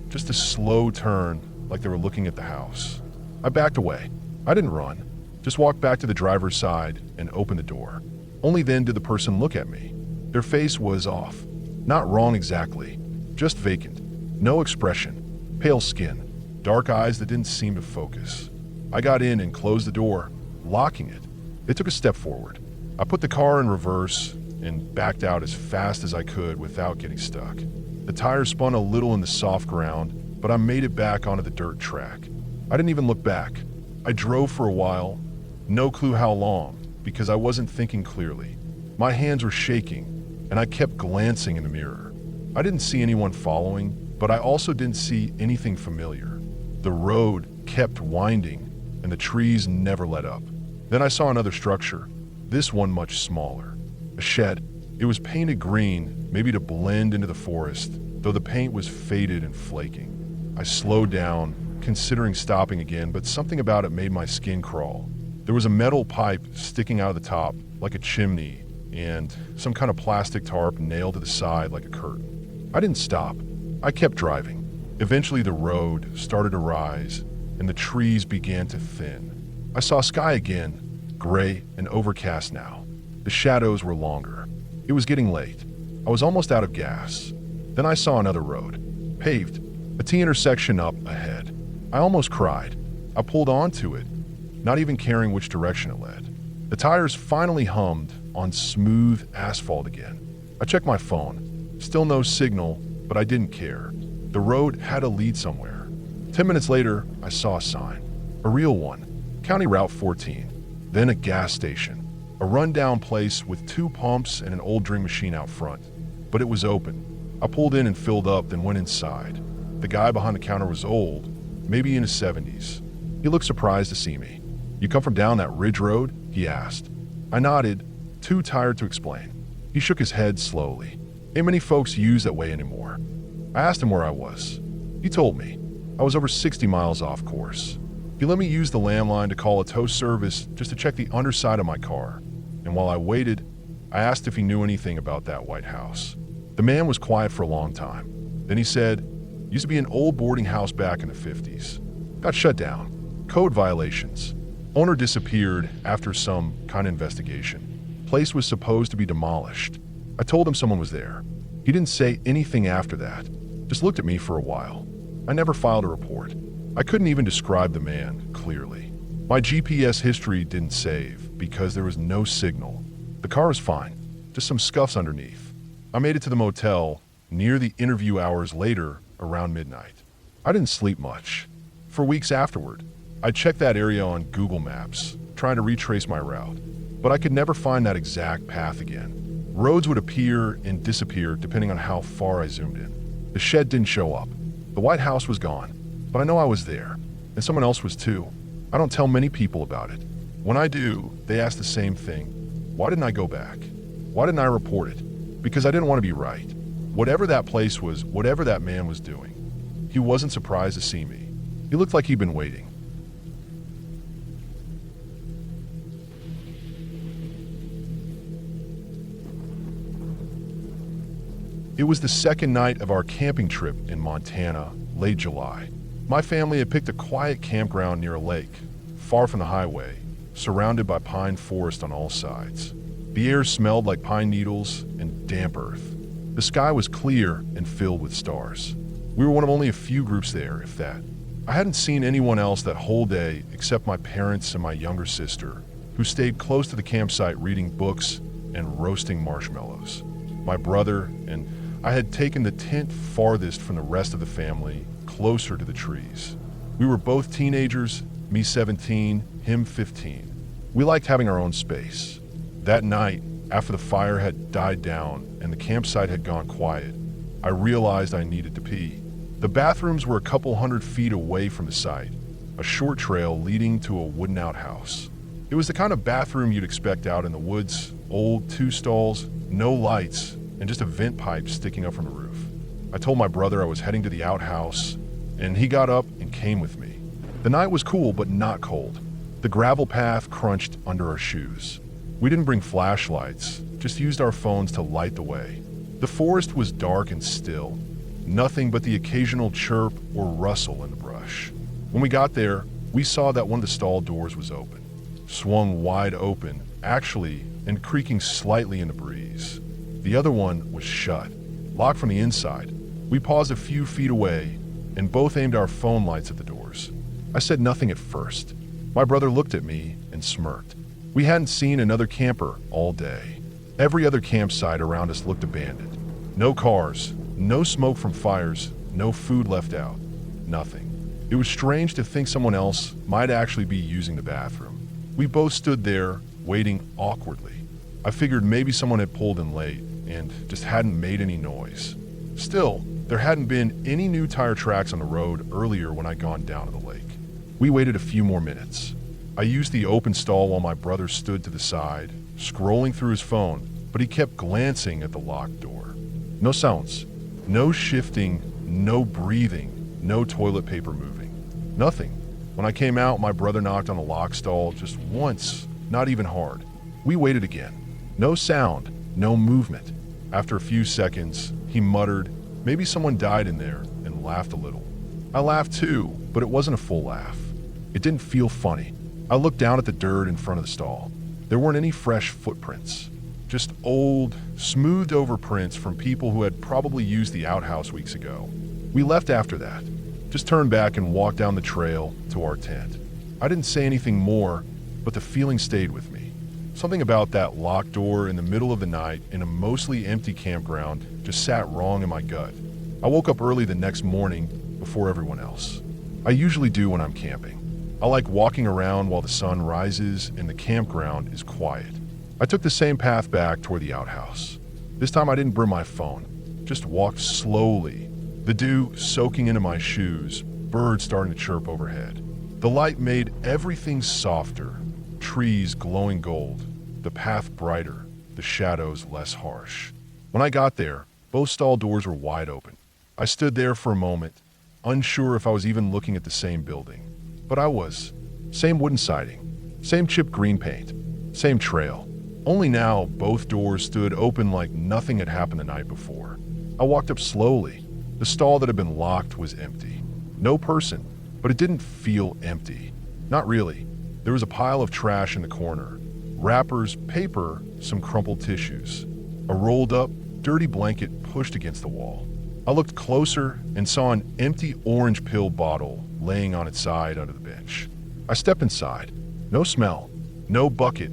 Speaker 1: just a slow turn like they were looking at the house. I backed away. I didn't run, just walked back to the driver's side and opened the door. Only then did the person look at me. Their face was off. Not wrong exactly, just vacant. No expression, pale skin, dark eyes that didn't seem to focus. I got in and closed the door, locking it. They took a step forward. I put the car in reverse and backed out as fast as I could without getting stuck. The tires spun a little in the soft ground, but I made it back onto the dirt track. I didn't even look back. I drove for a while, no clue how long, because I wasn't thinking clearly. My hands were shaking, and I kept glancing in the mirror. I didn't see anyone following, but I also didn't see anything familiar. The road kept winding, and the trees never let up. Then I saw another structure, this one much smaller. A shed. It was painted green, maybe to blend into the forest, though the paint was faded and flaking. I slowed down, considering stopping again, but something about it made my skin crawl. There was a metal pipe sticking out of the top, like a chimney, and some kind of plastic tarp nailed to the side like a curtain. I didn't stop. I kept driving. Eventually the road started to rise and the trees began to thin. I saw sky again, gray and overcast now. The shadows were longer. It was getting late. I was almost out of gas. Then I saw another road, paved, a T-intersection up ahead. I almost cried. I pulled onto it, not even caring which direction it led. The tires finally hummed on smooth asphalt again. I checked my phone. Still no signal, but I didn't care. The road had to lead somewhere. 10 minutes later, I saw a sign. A real one. County Route 14. Then a gas station. A rundown place with 2 pumps and an old drink machine out front. But it was open. I pulled in and filled up, then went inside. The guy behind the counter was old, maybe in his 70s. He looked surprised to see me. "You come from down that ridge road?" he asked. I nodded, too tired to explain. He shook his head slowly. Ain't many folks use that way anymore. I asked him where I was. He told me. I was over 60 miles off course. He let me use the landline to call a tow service just to check the underside of my car. And while I waited, I asked if he knew anything about that white house. The man was quiet for a long time. Then he said, "Used to be an old boarding house back in the 50s. Got shut down. Code violations. Owner disappeared after some kind of investigation. Place was supposed to be demolished." I told him someone was there. He didn't say anything after that. Just looked at me for a while. I never filed a report. I couldn't even describe the man clearly. My GPS history didn't save because there was no signal. The car was fine, just some scuffs underneath. I made it to the motel near the interview hours later, around midnight. I didn't sleep much. For weeks afterward, I checked that area on Google Maps, trying to retrace my route, but I could never find that exact path again. Roads would appear and disappear depending on how far I zoomed in. The shed didn't show up. The White House was gone, but I know I was there, and someone else was too. I don't tell many people about it. When I do, they ask the same thing. Why didn't I go back? Why didn't I report it? Because I didn't want to be right. Whatever that place was, whatever that man was doing, he wasn't surprised to see me. He looked like he'd been waiting. It was the second night of our camping trip in Montana, late July. My family had picked a quiet campground near a lake, far from the highway, surrounded by pine forest on all sides. The air smelled like pine needles and damp earth. The sky was clear and filled with stars. We were one of only a few groups there, if that. I hadn't seen anyone else that whole day except my parents and my younger sister, who stayed close to the campsite reading books and roasting marshmallows. My brother and I had taken the tent farthest from the rest of the family, closer to the trees. We were both teenagers, me 17, him 15. We liked having our own space. That night, after the fire had died down and the campsite had gone quiet, I realized I needed to pee. The bathrooms were a couple hundred feet away from the site, a short trail leading to a wooden outhouse. It was the kind of bathroom you'd expect out in the woods, old 2 stalls, no lights, and just a vent pipe sticking up from the roof. I told my brother I was heading to the outhouse, and he got up and came with me. The night was cool, but not cold. The gravel path crunched under our shoes. We didn't bring flashlights, just used our phones to light the way. The forest was dark and still, nothing but the occasional chirp or rustle in the brush. When we got there, we saw that one of the stall doors was open, swung wide open, actually, and creaking slightly in the breeze. The other one was shut, locked from the inside. We paused a few feet away and both aimed our phone lights at the doors. I said nothing at first. My brother looked at me and smirked. We hadn't seen another camper all day. Every other campsite around us looked abandoned. No cars, no smoke from fires, no food left out, nothing. It was strange to think someone else might actually be using the bathroom. We both stood there, waiting awkwardly. I figured maybe someone had pulled in late and just hadn't made any noise. Still, there hadn't been any new tire tracks on the road earlier when I'd gone down to the lake. We waited a few more minutes. I used the open stall while my brother stood to the side, scrolling through his phone, but he kept glancing at the locked door. No sounds, no shifting, no breathing, no toilet paper moving. Nothing. When I came out, my brother knocked on the lock stall just once, not even hard. We waited again. No sound, no movement. After a few seconds, he muttered, "Maybe someone died in there," and laughed a little. I laughed too, but it wasn't a full laugh. It didn't feel funny. I looked down at the dirt in front of the stall. There weren't any fresh footprints, just old, smoothed over prints from people who had probably used the outhouse weeks ago. We left after that, just turned back and walked down the trail to our tent. I didn't say anything more, but the feeling stayed with me. Something about that locked door in the middle of the night in a mostly empty campground just sat wrong in my gut. I woke up early the next morning before everyone else. I usually do when I'm camping. I like walking around while the sun rises and the campground is quiet. I took the same path back toward the outhouse. This time I didn't bring my phone, just walked slowly, the dew soaking into my shoes, birds starting to chirp overhead. The light made everything softer, trees glowing gold, the path brighter, the shadows less harsh. When I got there, both stall doors were wide open. I stood there for a moment, unsure if I was even looking at the same building. But I was. Same wooden siding, same chipped green paint, same trail. Only now, both doors stood open like nothing had happened the night before. I walked up slowly. The stall that had been locked was empty. No person, but it didn't feel empty. Not really. There was a pile of trash in the corner. Wrappers, paper, some crumpled tissues. A rolled up, dirty blanket pushed against the wall. I looked closer and saw an empty orange pill bottle laying on its side under the bench. I stepped inside. No smell, no bucket,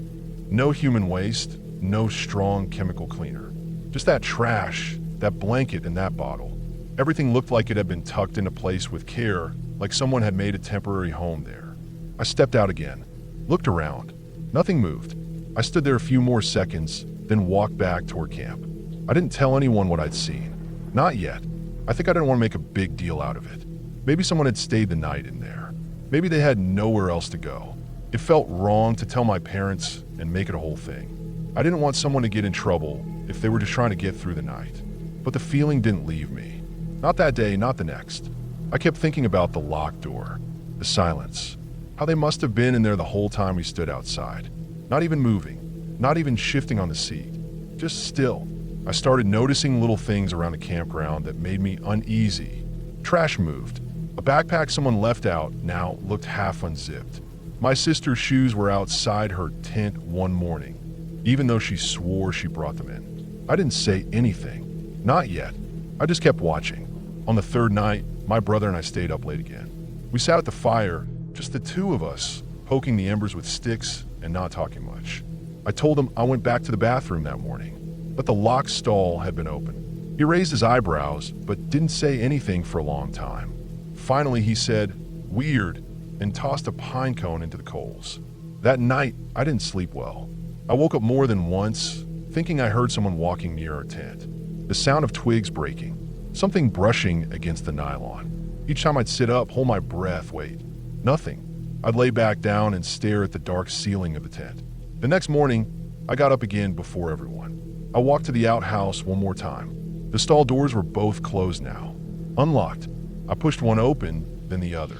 Speaker 1: no human waste, no strong chemical cleaner. Just that trash, that blanket, and that bottle. Everything looked like it had been tucked into place with care, like someone had made a temporary home there. I stepped out again, looked around. Nothing moved. I stood there a few more seconds, then walked back toward camp. I didn't tell anyone what I'd seen. Not yet. I think I didn't want to make a big deal out of it. Maybe someone had stayed the night in there. Maybe they had nowhere else to go. It felt wrong to tell my parents and make it a whole thing. I didn't want someone to get in trouble if they were just trying to get through the night. But the feeling didn't leave me. Not that day, not the next. I kept thinking about the locked door, the silence, how they must have been in there the whole time we stood outside. Not even moving, not even shifting on the seat, just still. I started noticing little things around the campground that made me uneasy. Trash moved. A backpack someone left out now looked half unzipped. My sister's shoes were outside her tent one morning, even though she swore she brought them in. I didn't say anything. Not yet. I just kept watching. On the third night, my brother and I stayed up late again. We sat at the fire, just the two of us, poking the embers with sticks and not talking much. I told him I went back to the bathroom that morning, but the locked stall had been open. He raised his eyebrows, but didn't say anything for a long time. Finally, he said, "Weird," and tossed a pine cone into the coals. That night, I didn't sleep well. I woke up more than once, thinking I heard someone walking near our tent. The sound of twigs breaking, something brushing against the nylon. Each time I'd sit up, hold my breath, wait. Nothing. I'd lay back down and stare at the dark ceiling of the tent. The next morning, I got up again before everyone. I walked to the outhouse one more time. The stall doors were both closed now. Unlocked. I pushed one open, then the other.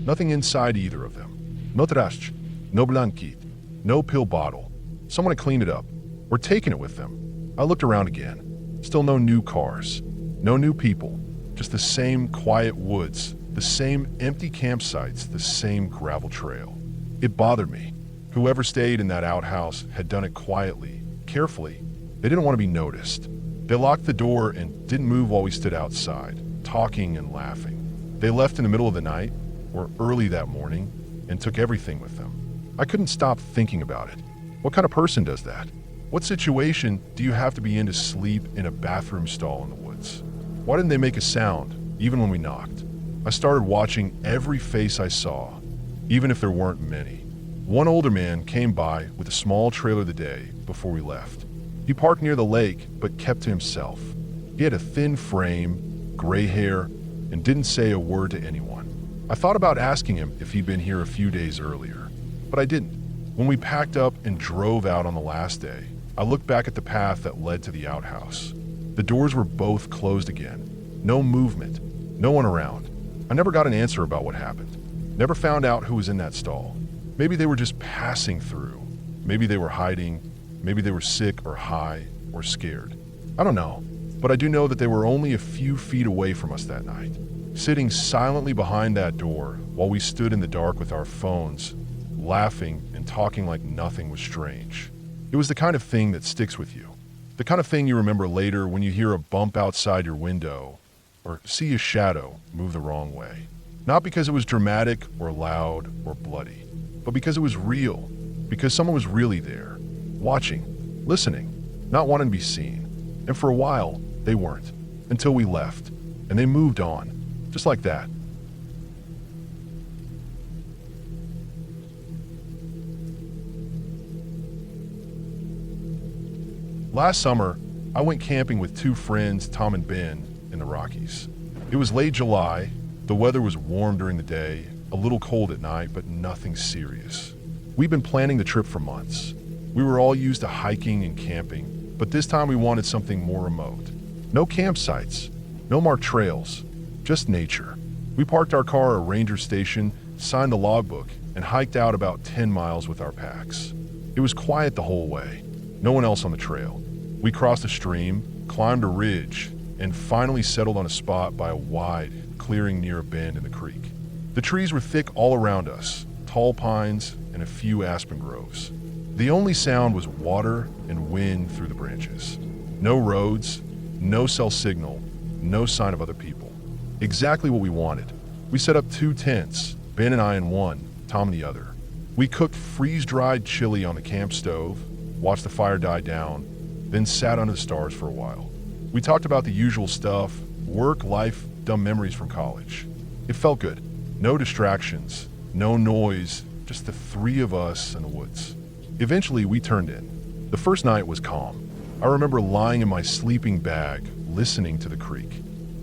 Speaker 1: Nothing inside either of them. No trash, no blanket, no pill bottle. Someone had cleaned it up, or taken it with them. I looked around again. Still no new cars, no new people. Just the same quiet woods, the same empty campsites, the same gravel trail. It bothered me. Whoever stayed in that outhouse had done it quietly, carefully. They didn't want to be noticed. They locked the door and didn't move while we stood outside, talking and laughing. They left in the middle of the night, or early that morning, and took everything with them. I couldn't stop thinking about it. What kind of person does that? What situation do you have to be in to sleep in a bathroom stall in the woods? Why didn't they make a sound, even when we knocked? I started watching every face I saw, even if there weren't many. One older man came by with a small trailer the day before we left. He parked near the lake, but kept to himself. He had a thin frame, gray hair, and didn't say a word to anyone. I thought about asking him if he'd been here a few days earlier, but I didn't. When we packed up and drove out on the last day, I looked back at the path that led to the outhouse. The doors were both closed again. No movement, no one around. I never got an answer about what happened. Never found out who was in that stall. Maybe they were just passing through. Maybe they were hiding. Maybe they were sick or high or scared. I don't know. but I do know that they were only a few feet away from us that night, sitting silently behind that door while we stood in the dark with our phones, laughing and talking like nothing was strange. It was the kind of thing that sticks with you. The kind of thing you remember later when you hear a bump outside your window or see a shadow move the wrong way. Not because it was dramatic or loud or bloody, but because it was real, because someone was really there, watching, listening, not wanting to be seen. And for a while, they weren't, until we left, and they moved on, just like that. Last summer, I went camping with two friends, Tom and Ben, in the Rockies. It was late July, the weather was warm during the day, a little cold at night, but nothing serious. We'd been planning the trip for months. We were all used to hiking and camping, but this time we wanted something more remote. No campsites, no marked trails, just nature. We parked our car at a ranger station, signed the logbook, and hiked out about 10 miles with our packs. It was quiet the whole way, no one else on the trail. We crossed a stream, climbed a ridge, and finally settled on a spot by a wide clearing near a bend in the creek. The trees were thick all around us, tall pines and a few aspen groves. The only sound was water and wind through the branches. No roads, no cell signal, no sign of other people. Exactly what we wanted. We set up 2 tents, Ben and I in one, Tom in the other. We cooked freeze-dried chili on the camp stove, watched the fire die down, then sat under the stars for a while. We talked about the usual stuff, work, life, dumb memories from college. It felt good. No distractions, no noise, just the 3 of us in the woods. Eventually, we turned in. The first night was calm. I remember lying in my sleeping bag, listening to the creek.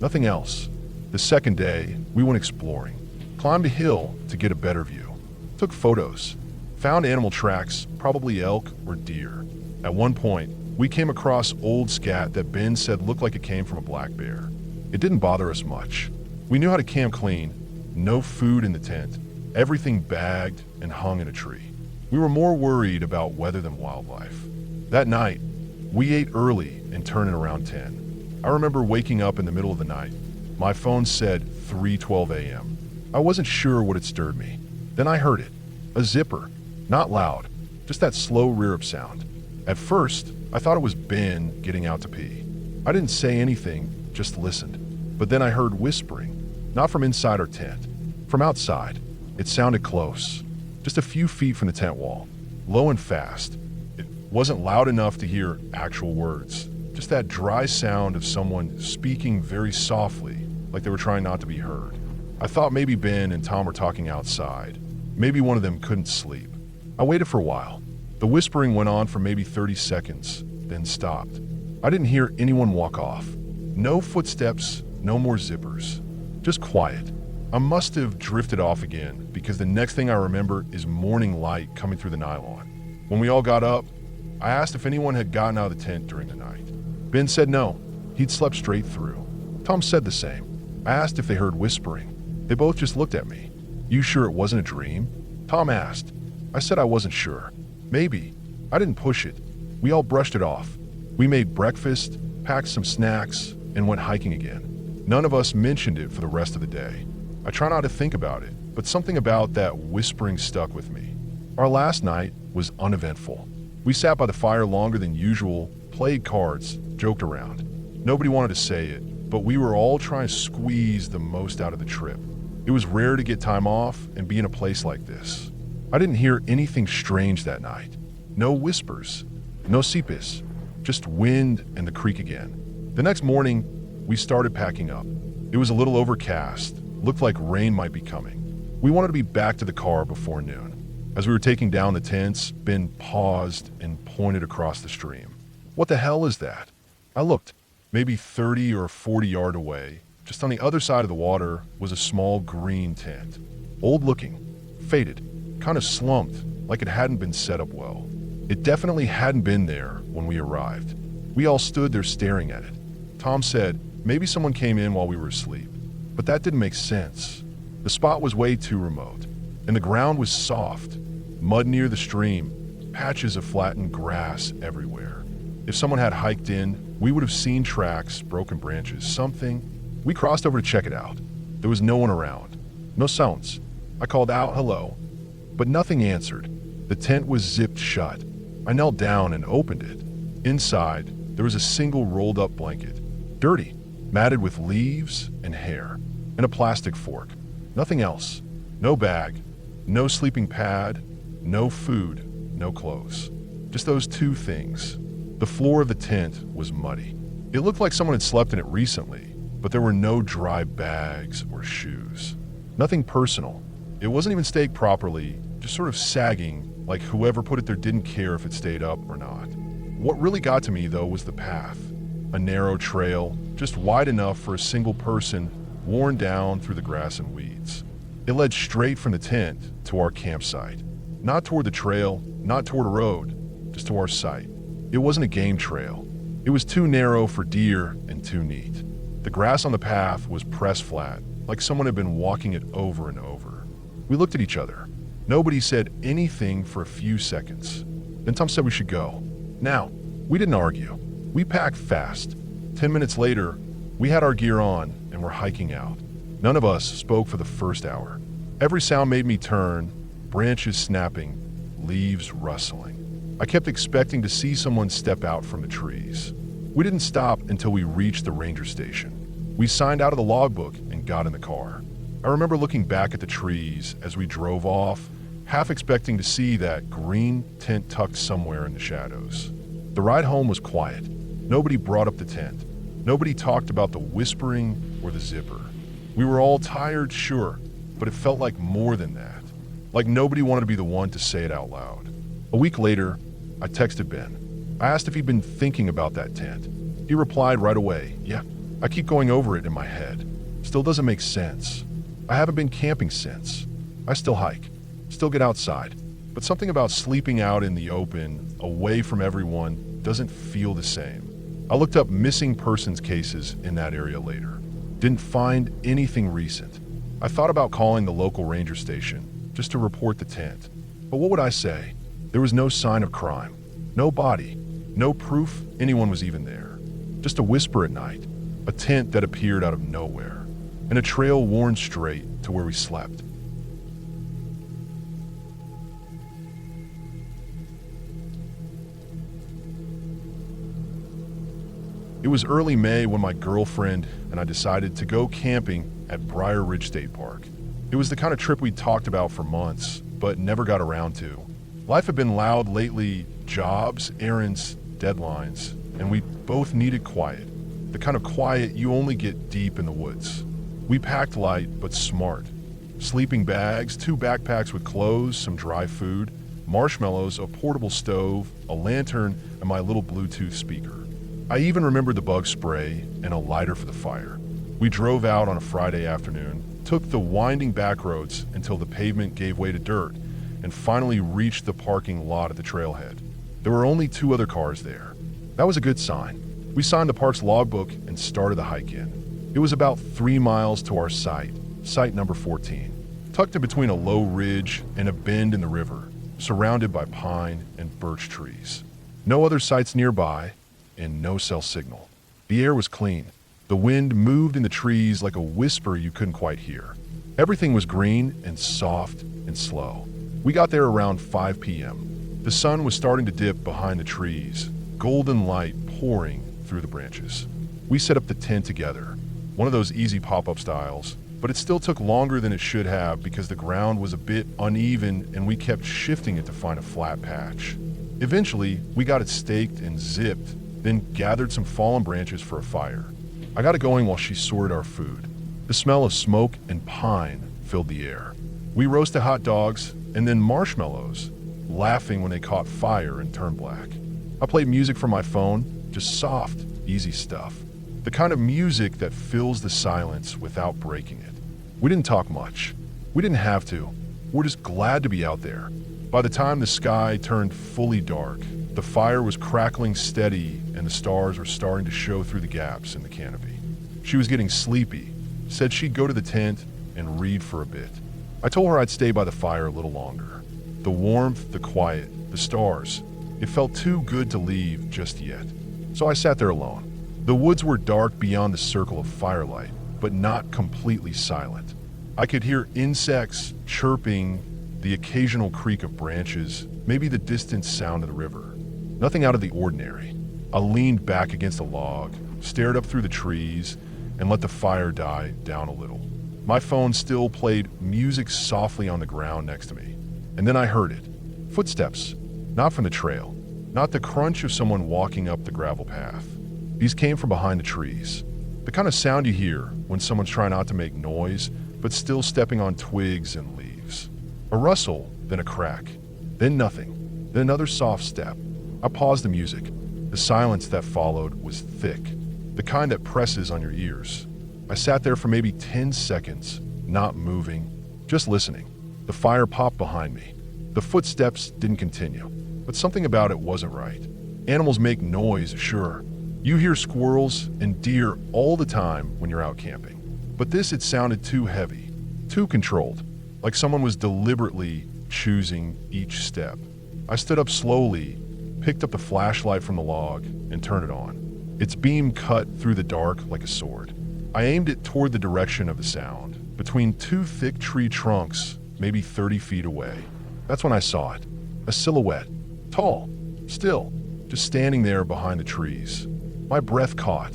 Speaker 1: Nothing else. The second day, we went exploring. Climbed a hill to get a better view. Took photos. Found animal tracks, probably elk or deer. At one point, we came across old scat that Ben said looked like it came from a black bear. It didn't bother us much. We knew how to camp clean. No food in the tent. Everything bagged and hung in a tree. We were more worried about weather than wildlife. That night, we ate early and turned in around 10. I remember waking up in the middle of the night. My phone said 3:12 a.m. I wasn't sure what had stirred me. Then I heard it. A zipper. Not loud, just that slow rear-up sound. At first, I thought it was Ben getting out to pee. I didn't say anything, just listened. But then I heard whispering, not from inside our tent, from outside. It sounded close, just a few feet from the tent wall, low and fast. It wasn't loud enough to hear actual words, just that dry sound of someone speaking very softly, like they were trying not to be heard. I thought maybe Ben and Tom were talking outside. Maybe one of them couldn't sleep. I waited for a while. The whispering went on for maybe 30 seconds, then stopped. I didn't hear anyone walk off. No footsteps, no more zippers. Just quiet. I must have drifted off again because the next thing I remember is morning light coming through the nylon. When we all got up, I asked if anyone had gotten out of the tent during the night. Ben said no. He'd slept straight through. Tom said the same. I asked if they heard whispering. They both just looked at me. You sure it wasn't a dream? Tom asked. I said I wasn't sure. Maybe. I didn't push it. We all brushed it off. We made breakfast, packed some snacks, and went hiking again. None of us mentioned it for the rest of the day. I try not to think about it, but something about that whispering stuck with me. Our last night was uneventful. We sat by the fire longer than usual, played cards, joked around. Nobody wanted to say it, but we were all trying to squeeze the most out of the trip. It was rare to get time off and be in a place like this. I didn't hear anything strange that night. No whispers, no seepis, just wind and the creek again. The next morning, we started packing up. It was a little overcast, looked like rain might be coming. We wanted to be back to the car before noon. As we were taking down the tents, Ben paused and pointed across the stream. What the hell is that? I looked. Maybe 30 or 40 yards away, just on the other side of the water, was a small green tent. Old looking, faded, kind of slumped, like it hadn't been set up well. It definitely hadn't been there when we arrived. We all stood there staring at it. Tom said maybe someone came in while we were asleep, but that didn't make sense. The spot was way too remote, and the ground was soft, mud near the stream, patches of flattened grass everywhere. If someone had hiked in, we would have seen tracks, broken branches, something. We crossed over to check it out. There was no one around. No sounds. I called out hello, but nothing answered. The tent was zipped shut. I knelt down and opened it. Inside, there was a single rolled up blanket, dirty, matted with leaves and hair, and a plastic fork. Nothing else. No bag, no sleeping pad, no food, no clothes. Just those two things. The floor of the tent was muddy. It looked like someone had slept in it recently, but there were no dry bags or shoes. Nothing personal. It wasn't even staked properly, just sort of sagging, like whoever put it there didn't care if it stayed up or not. What really got to me, though, was the path. A narrow trail, just wide enough for a single person, worn down through the grass and weeds. It led straight from the tent to our campsite. Not toward the trail, not toward a road, just to our site. It wasn't a game trail. It was too narrow for deer and too neat. The grass on the path was pressed flat, like someone had been walking it over and over. We looked at each other. Nobody said anything for a few seconds. Then Tom said we should go. Now, we didn't argue. We packed fast. 10 minutes later, we had our gear on and were hiking out. None of us spoke for the first hour. Every sound made me turn, branches snapping, leaves rustling. I kept expecting to see someone step out from the trees. We didn't stop until we reached the ranger station. We signed out of the logbook and got in the car. I remember looking back at the trees as we drove off, half expecting to see that green tent tucked somewhere in the shadows. The ride home was quiet. Nobody brought up the tent. Nobody talked about the whispering or the zipper. We were all tired, sure, but it felt like more than that. Like nobody wanted to be the one to say it out loud. A week later, I texted Ben. I asked if he'd been thinking about that tent. He replied right away, yeah, I keep going over it in my head. Still doesn't make sense. I haven't been camping since. I still hike, still get outside, but something about sleeping out in the open, away from everyone, doesn't feel the same. I looked up missing persons cases in that area later. Didn't find anything recent. I thought about calling the local ranger station just to report the tent. But what would I say? There was no sign of crime, no body, no proof anyone was even there. Just a whisper at night, a tent that appeared out of nowhere, and a trail worn straight to where we slept. It was early May when my girlfriend and I decided to go camping at Briar Ridge State Park. It was the kind of trip we'd talked about for months, but never got around to. Life had been loud lately, jobs, errands, deadlines, and we both needed quiet. The kind of quiet you only get deep in the woods. We packed light, but smart. Sleeping bags, 2 backpacks with clothes, some dry food, marshmallows, a portable stove, a lantern, and my little Bluetooth speaker. I even remembered the bug spray and a lighter for the fire. We drove out on a Friday afternoon, took the winding back roads until the pavement gave way to dirt, and finally reached the parking lot at the trailhead. There were only 2 other cars there. That was a good sign. We signed the park's logbook and started the hike in. It was about 3 miles to our site number 14, tucked in between a low ridge and a bend in the river, surrounded by pine and birch trees. No other sites nearby, and no cell signal. The air was clean. The wind moved in the trees like a whisper you couldn't quite hear. Everything was green and soft and slow. We got there around 5 p.m. The sun was starting to dip behind the trees, golden light pouring through the branches. We set up the tent together, one of those easy pop-up styles, but it still took longer than it should have because the ground was a bit uneven and we kept shifting it to find a flat patch. Eventually, we got it staked and zipped, then gathered some fallen branches for a fire. I got it going while she sorted our food. The smell of smoke and pine filled the air. We roasted hot dogs and then marshmallows, laughing when they caught fire and turned black. I played music from my phone, just soft, easy stuff. The kind of music that fills the silence without breaking it. We didn't talk much. We didn't have to. We're just glad to be out there. By the time the sky turned fully dark, the fire was crackling steady and the stars were starting to show through the gaps in the canopy. She was getting sleepy, said she'd go to the tent and read for a bit. I told her I'd stay by the fire a little longer. The warmth, the quiet, the stars, It felt too good to leave just yet. So I sat there alone. The woods were dark beyond the circle of firelight, but not completely silent. I could hear insects chirping, the occasional creak of branches, maybe the distant sound of the river. Nothing out of the ordinary. I leaned back against a log, stared up through the trees, and let the fire die down a little. My phone still played music softly on the ground next to me. And then I heard it. Footsteps. Not from the trail. Not the crunch of someone walking up the gravel path. These came from behind the trees. The kind of sound you hear when someone's trying not to make noise, but still stepping on twigs and leaves. A rustle, then a crack. Then nothing. Then another soft step. I paused the music. The silence that followed was thick. The kind that presses on your ears. I sat there for maybe 10 seconds, not moving, just listening. The fire popped behind me. The footsteps didn't continue, but something about it wasn't right. Animals make noise, sure. You hear squirrels and deer all the time when you're out camping. But this, it sounded too heavy, too controlled, like someone was deliberately choosing each step. I stood up slowly, picked up the flashlight from the log, and turned it on. Its beam cut through the dark like a sword. I aimed it toward the direction of the sound, between two thick tree trunks, maybe 30 feet away. That's when I saw it. A silhouette. Tall. Still. Just standing there behind the trees. My breath caught.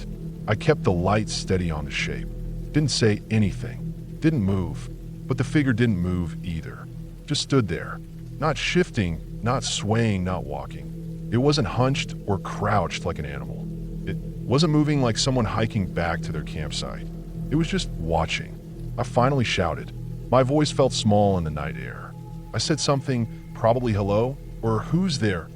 Speaker 1: I kept the light steady on the shape. Didn't say anything. Didn't move. But the figure didn't move either. Just stood there. Not shifting, not swaying, not walking. It wasn't hunched or crouched like an animal. It wasn't moving like someone hiking back to their campsite. It was just watching. I finally shouted. My voice felt small in the night air. I said something, probably hello, or who's there,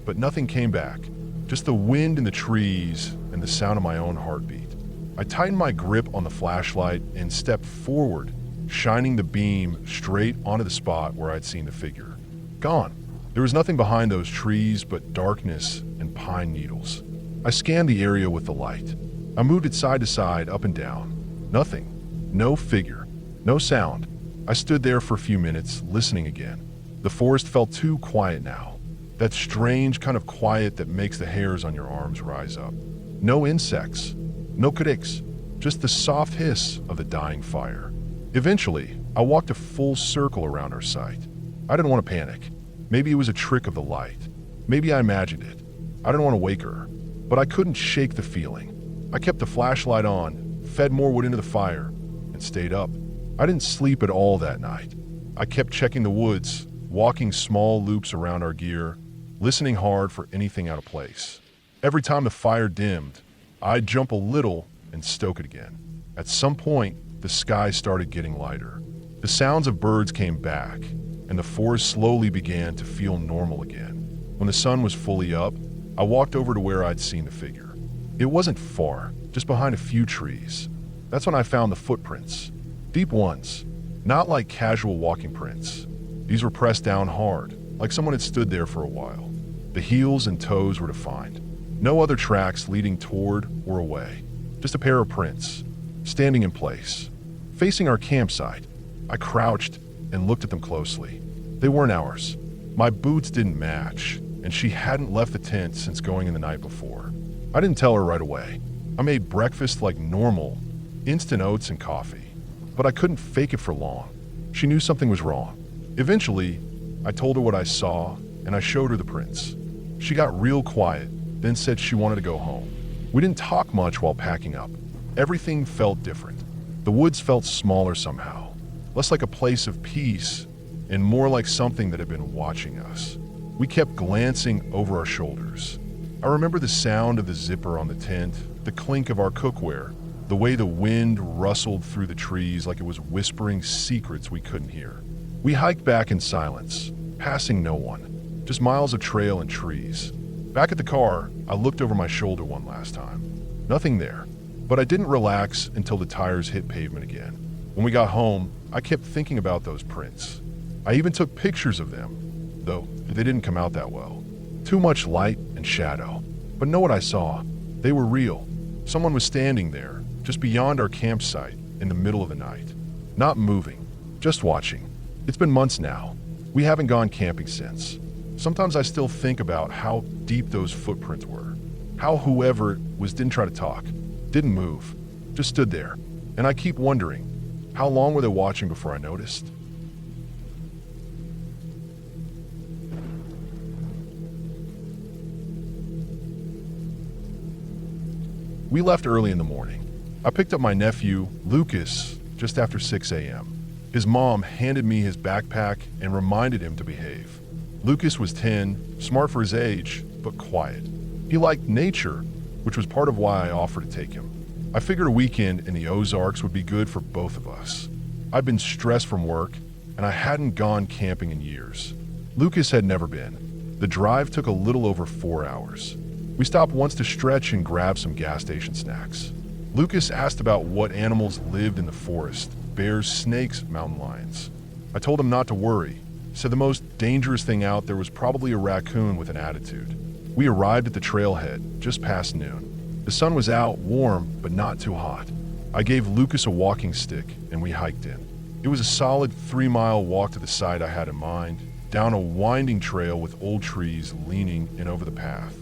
Speaker 1: but nothing came back. Just the wind in the trees and the sound of my own heartbeat. I tightened my grip on the flashlight and stepped forward, shining the beam straight onto the spot where I'd seen the figure. Gone. There was nothing behind those trees but darkness and pine needles. I scanned the area with the light. I moved it side to side, up and down. Nothing. No figure. No sound. I stood there for a few minutes, listening again. The forest felt too quiet now. That strange kind of quiet that makes the hairs on your arms rise up. No insects. No crickets. Just the soft hiss of the dying fire. Eventually, I walked a full circle around our site. I didn't want to panic. Maybe it was a trick of the light. Maybe I imagined it. I didn't want to wake her. But I couldn't shake the feeling. I kept the flashlight on, fed more wood into the fire, and stayed up. I didn't sleep at all that night. I kept checking the woods, walking small loops around our gear, listening hard for anything out of place. Every time the fire dimmed, I'd jump a little and stoke it again. At some point, the sky started getting lighter. The sounds of birds came back, and the forest slowly began to feel normal again. When the sun was fully up, I walked over to where I'd seen the figure. It wasn't far, just behind a few trees. That's when I found the footprints. Deep ones, not like casual walking prints. These were pressed down hard, like someone had stood there for a while. The heels and toes were defined. No other tracks leading toward or away. Just a pair of prints, standing in place. Facing our campsite, I crouched and looked at them closely. They weren't ours. My boots didn't match, and she hadn't left the tent since going in the night before. I didn't tell her right away. I made breakfast like normal, instant oats and coffee. But I couldn't fake it for long. She knew something was wrong. Eventually, I told her what I saw, and I showed her the prints. She got real quiet, then said she wanted to go home. We didn't talk much while packing up. Everything felt different. The woods felt smaller somehow, less like a place of peace, and more like something that had been watching us. We kept glancing over our shoulders. I remember the sound of the zipper on the tent, the clink of our cookware, the way the wind rustled through the trees like it was whispering secrets we couldn't hear. We hiked back in silence, passing no one, just miles of trail and trees. Back at the car, I looked over my shoulder one last time. Nothing there, but I didn't relax until the tires hit pavement again. When we got home, I kept thinking about those prints. I even took pictures of them, though they didn't come out that well. Too much light and shadow. But know what I saw? They were real. Someone was standing there, just beyond our campsite, in the middle of the night. Not moving, just watching. It's been months now. We haven't gone camping since. Sometimes I still think about how deep those footprints were. How whoever it was didn't try to talk, didn't move, just stood there. And I keep wondering, how long were they watching before I noticed? We left early in the morning. I picked up my nephew, Lucas, just after 6 a.m. His mom handed me his backpack and reminded him to behave. Lucas was 10, smart for his age, but quiet. He liked nature, which was part of why I offered to take him. I figured a weekend in the Ozarks would be good for both of us. I'd been stressed from work, and I hadn't gone camping in years. Lucas had never been. The drive took a little over 4 hours. We stopped once to stretch and grab some gas station snacks. Lucas asked about what animals lived in the forest: bears, snakes, mountain lions. I told him not to worry. Said the most dangerous thing out there was probably a raccoon with an attitude. We arrived at the trailhead just past noon. The sun was out, warm, but not too hot. I gave Lucas a walking stick and we hiked in. It was a solid 3-mile walk to the site I had in mind, down a winding trail with old trees leaning in over the path.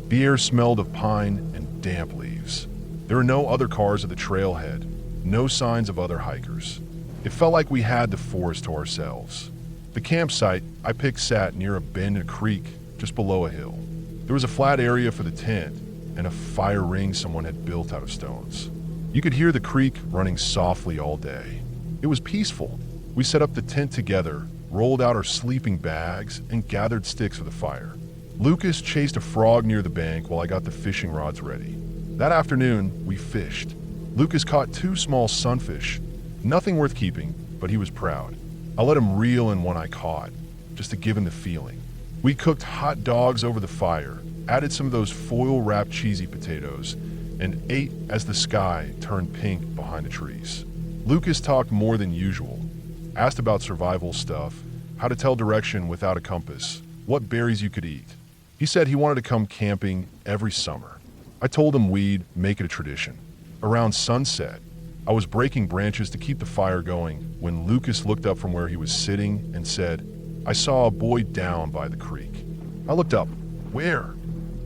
Speaker 1: The air smelled of pine and damp leaves. There were no other cars at the trailhead, no signs of other hikers. It felt like we had the forest to ourselves. The campsite I picked sat near a bend in a creek just below a hill. There was a flat area for the tent and a fire ring someone had built out of stones. You could hear the creek running softly all day. It was peaceful. We set up the tent together, rolled out our sleeping bags, and gathered sticks for the fire. Lucas chased a frog near the bank while I got the fishing rods ready. That afternoon, we fished. Lucas caught 2 small sunfish, nothing worth keeping, but he was proud. I let him reel in one I caught, just to give him the feeling. We cooked hot dogs over the fire, added some of those foil-wrapped cheesy potatoes, and ate as the sky turned pink behind the trees. Lucas talked more than usual, asked about survival stuff, how to tell direction without a compass, what berries you could eat. He said he wanted to come camping every summer. I told him we'd make it a tradition. Around sunset, I was breaking branches to keep the fire going when Lucas looked up from where he was sitting and said, "I saw a boy down by the creek." I looked up. "Where?"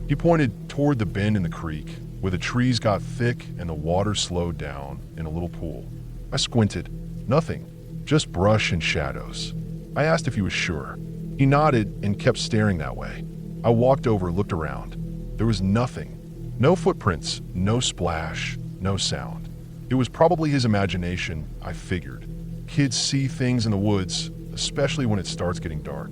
Speaker 1: He pointed toward the bend in the creek, where the trees got thick and the water slowed down in a little pool. I squinted. Nothing, just brush and shadows. I asked if he was sure. He nodded and kept staring that way. I walked over, looked around. There was nothing. No footprints, no splash, no sound. It was probably his imagination, I figured. Kids see things in the woods, especially when it starts getting dark.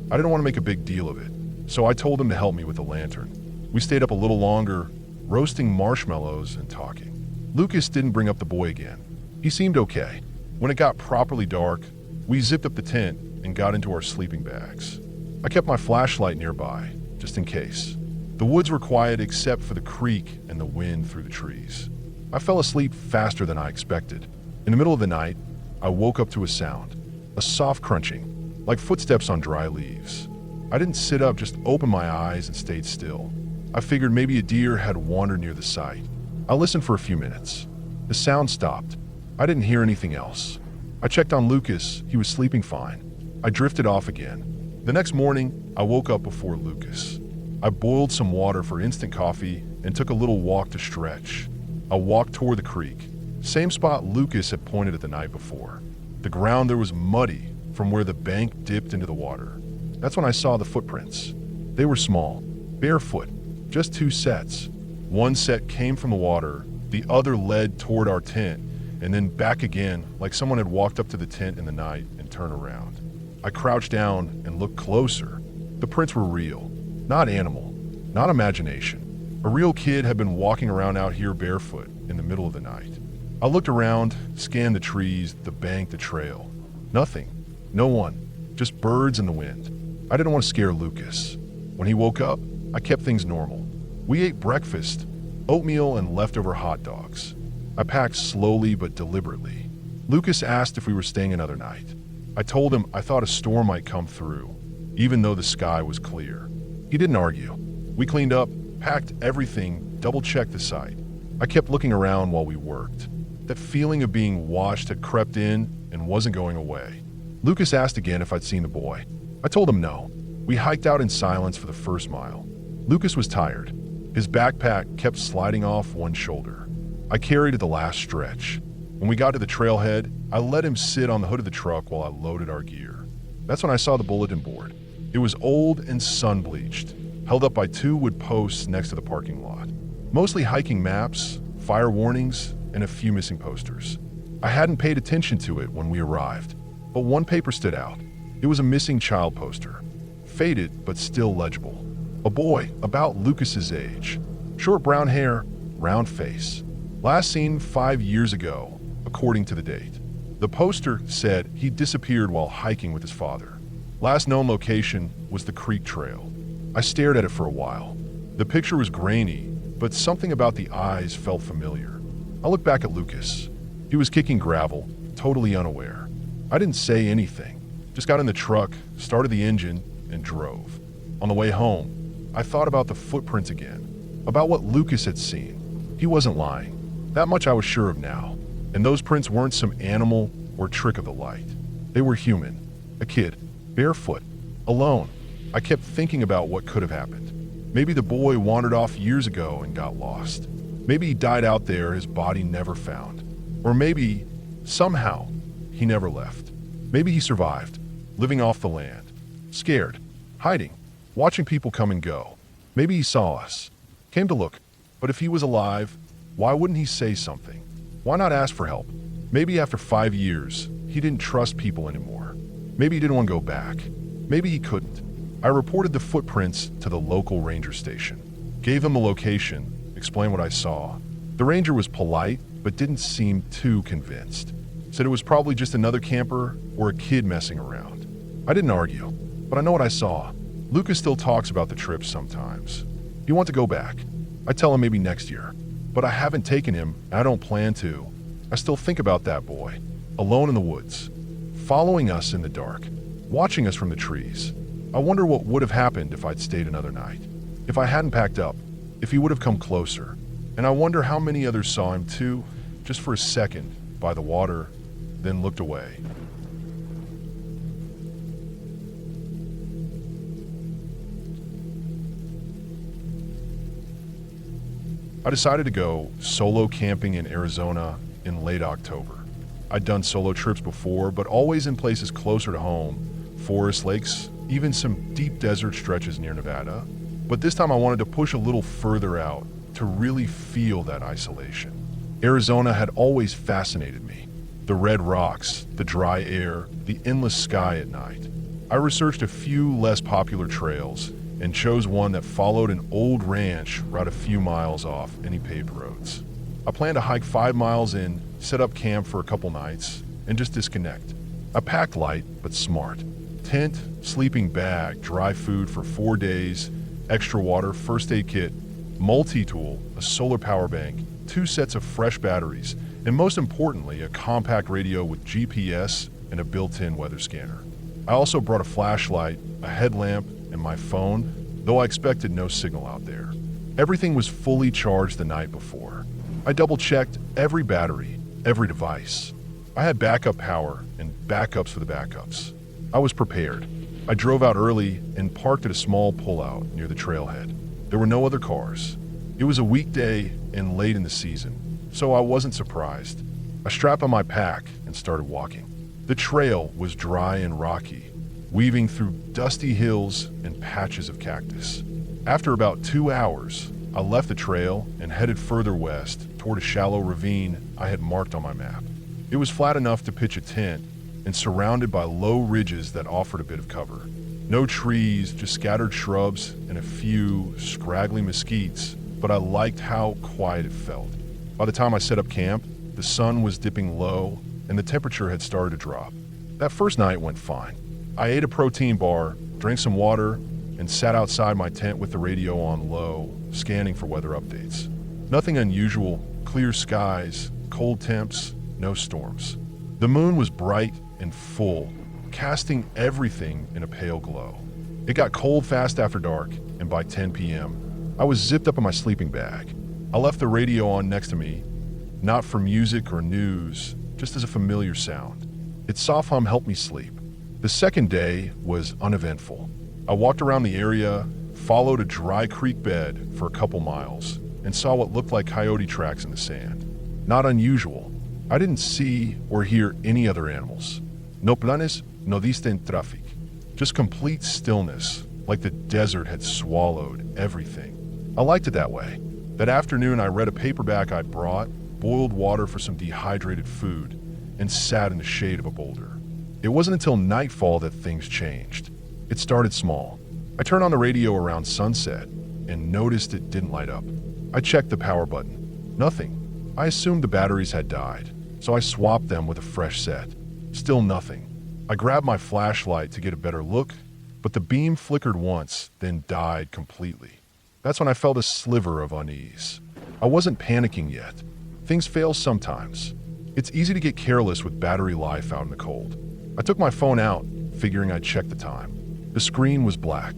Speaker 1: I didn't want to make a big deal of it, so I told him to help me with the lantern. We stayed up a little longer, roasting marshmallows and talking. Lucas didn't bring up the boy again. He seemed okay. When it got properly dark, we zipped up the tent and got into our sleeping bags. I kept my flashlight nearby, just in case. The woods were quiet except for the creek and the wind through the trees. I fell asleep faster than I expected. In the middle of the night, I woke up to a sound, a soft crunching, like footsteps on dry leaves. I didn't sit up, just opened my eyes and stayed still. I figured maybe a deer had wandered near the site. I listened for a few minutes. The sound stopped. I didn't hear anything else. I checked on Lucas. He was sleeping fine. I drifted off again. The next morning, I woke up before Lucas. I boiled some water for instant coffee and took a little walk to stretch. I walked toward the creek, same spot Lucas had pointed at the night before. The ground there was muddy from where the bank dipped into the water. That's when I saw the footprints. They were small, barefoot, just 2 sets. One set came from the water, the other led toward our tent, and then back again like someone had walked up to the tent in the night and turned around. I crouched down and looked closer. The prints were real, not animal, not imagination. A real kid had been walking around out here barefoot in the middle of the night. I looked around, scanned the trees, the bank, the trail. Nothing. No one. Just birds and the wind. I didn't want to scare Lucas. When he woke up, I kept things normal. We ate breakfast, oatmeal and leftover hot dogs. I packed slowly but deliberately. Lucas asked if we were staying another night. I told him I thought a storm might come through, even though the sky was clear. He didn't argue. We cleaned up, packed everything, double-checked the site. I kept looking around while we worked. That feeling of being watched had crept in and wasn't going away. Lucas asked again if I'd seen the boy. I told him no. We hiked out in silence for the first mile. Lucas was tired. His backpack kept sliding off one shoulder. I carried it the last stretch. When we got to the trailhead, I let him sit on the hood of the truck while I loaded our gear. That's when I saw the bulletin board. It was old and sun-bleached, held up by 2 wood posts next to the parking lot. Mostly hiking maps, fire warnings, and a few missing posters. I hadn't paid attention to it when we arrived, but one paper stood out. It was a missing child poster. Faded, but still legible. A boy about Lucas's age. Short brown hair, round face. Last seen 5 years ago, according to the date. The poster said he disappeared while hiking with his father. Last known location was the creek trail. I stared at it for a while. The picture was grainy, but something about the eyes felt familiar. I looked back at Lucas. He was kicking gravel, totally unaware. I didn't say anything, just got in the truck, started the engine, and drove. On the way home, I thought about the footprints again, about what Lucas had seen. He wasn't lying. That much I was sure of now. And those prints weren't some animal or trick of the light. They were human. A kid, barefoot, alone. I kept thinking about what could have happened. Maybe the boy wandered off years ago and got lost. Maybe he died out there, his body never found. Or maybe, somehow, he never left. Maybe he survived, living off the land. Scared, hiding, watching people come and go. Maybe he saw us, came to look. But if he was alive, why wouldn't he say something? Why not ask for help? Maybe after 5 years, he didn't trust people anymore. Maybe he didn't want to go back. Maybe he couldn't. I reported the footprints to the local ranger station. Gave him the location, explained what I saw. The ranger was polite, but didn't seem too convinced. Said it was probably just another camper or a kid messing around. I didn't argue, but I know what I saw. Lucas still talks about the trip sometimes. He wants to go back. I tell him maybe next year. But I haven't taken him, and I don't plan to. I still think about that boy, alone in the woods, following us in the dark, watching us from the trees. I wonder what would have happened if I'd stayed another night, if I hadn't packed up, if he would have come closer. And I wonder how many others saw him too, just for a second, by the water, then looked away. I decided to go solo camping in Arizona in late October. I'd done solo trips before, but always in places closer to home, forests, lakes, even some deep desert stretches near Nevada. But this time I wanted to push a little further out to really feel that isolation. Arizona had always fascinated me. The red rocks, the dry air, the endless sky at night. I researched a few less popular trails and chose one that followed an old ranch route a few miles off any paved roads. I planned to hike 5 miles in, set up camp for a couple nights, and just disconnect. I packed light, but smart. Tent, sleeping bag, dry food for 4 days, extra water, first aid kit, multi-tool, a solar power bank, 2 sets of fresh batteries, and most importantly, a compact radio with GPS and a built-in weather scanner. I also brought a flashlight, a headlamp, and my phone, though I expected no signal out there. Everything was fully charged the night before. I double-checked every battery, every device. I had backup power and backups for the backups. I was prepared. I drove out early and parked at a small pullout near the trailhead. There were no other cars. It was a weekday and late in the season, so I wasn't surprised. I strapped on my pack and started walking. The trail was dry and rocky, weaving through dusty hills and patches of cactus. After about 2 hours, I left the trail and headed further west toward a shallow ravine I had marked on my map. It was flat enough to pitch a tent and surrounded by low ridges that offered a bit of cover. No trees, just scattered shrubs and a few scraggly mesquites, but I liked how quiet it felt. By the time I set up camp, the sun was dipping low and the temperature had started to drop. That first night went fine. I ate a protein bar, drank some water, and sat outside my tent with the radio on low, scanning for weather updates. Nothing unusual, clear skies, cold temps, no storms. The moon was bright and full, casting everything in a pale glow. It got cold fast after dark, and by 10 p.m., I was zipped up in my sleeping bag. I left the radio on next to me, not for music or news, just as a familiar sound. Its soft hum helped me sleep. The second day was uneventful. I walked around the area, followed a dry creek bed for a couple miles, and saw what looked like coyote tracks in the sand. Not unusual. I didn't see or hear any other animals. No planes, no disten traffic. Just complete stillness, like the desert had swallowed everything. I liked it that way. That afternoon, I read a paperback I'd brought, boiled water for some dehydrated food, and sat in the shade of a boulder. It wasn't until nightfall that things changed. It started small. I turned on the radio around sunset and noticed it didn't light up. I checked the power button. Nothing. I assumed the batteries had died, so I swapped them with a fresh set. Still nothing. I grabbed my flashlight to get a better look, but the beam flickered once, then died completely. That's when I felt a sliver of unease. I wasn't panicking yet. Things fail sometimes. It's easy to get careless with battery life out in the cold. I took my phone out, figuring I'd check the time. The screen was black.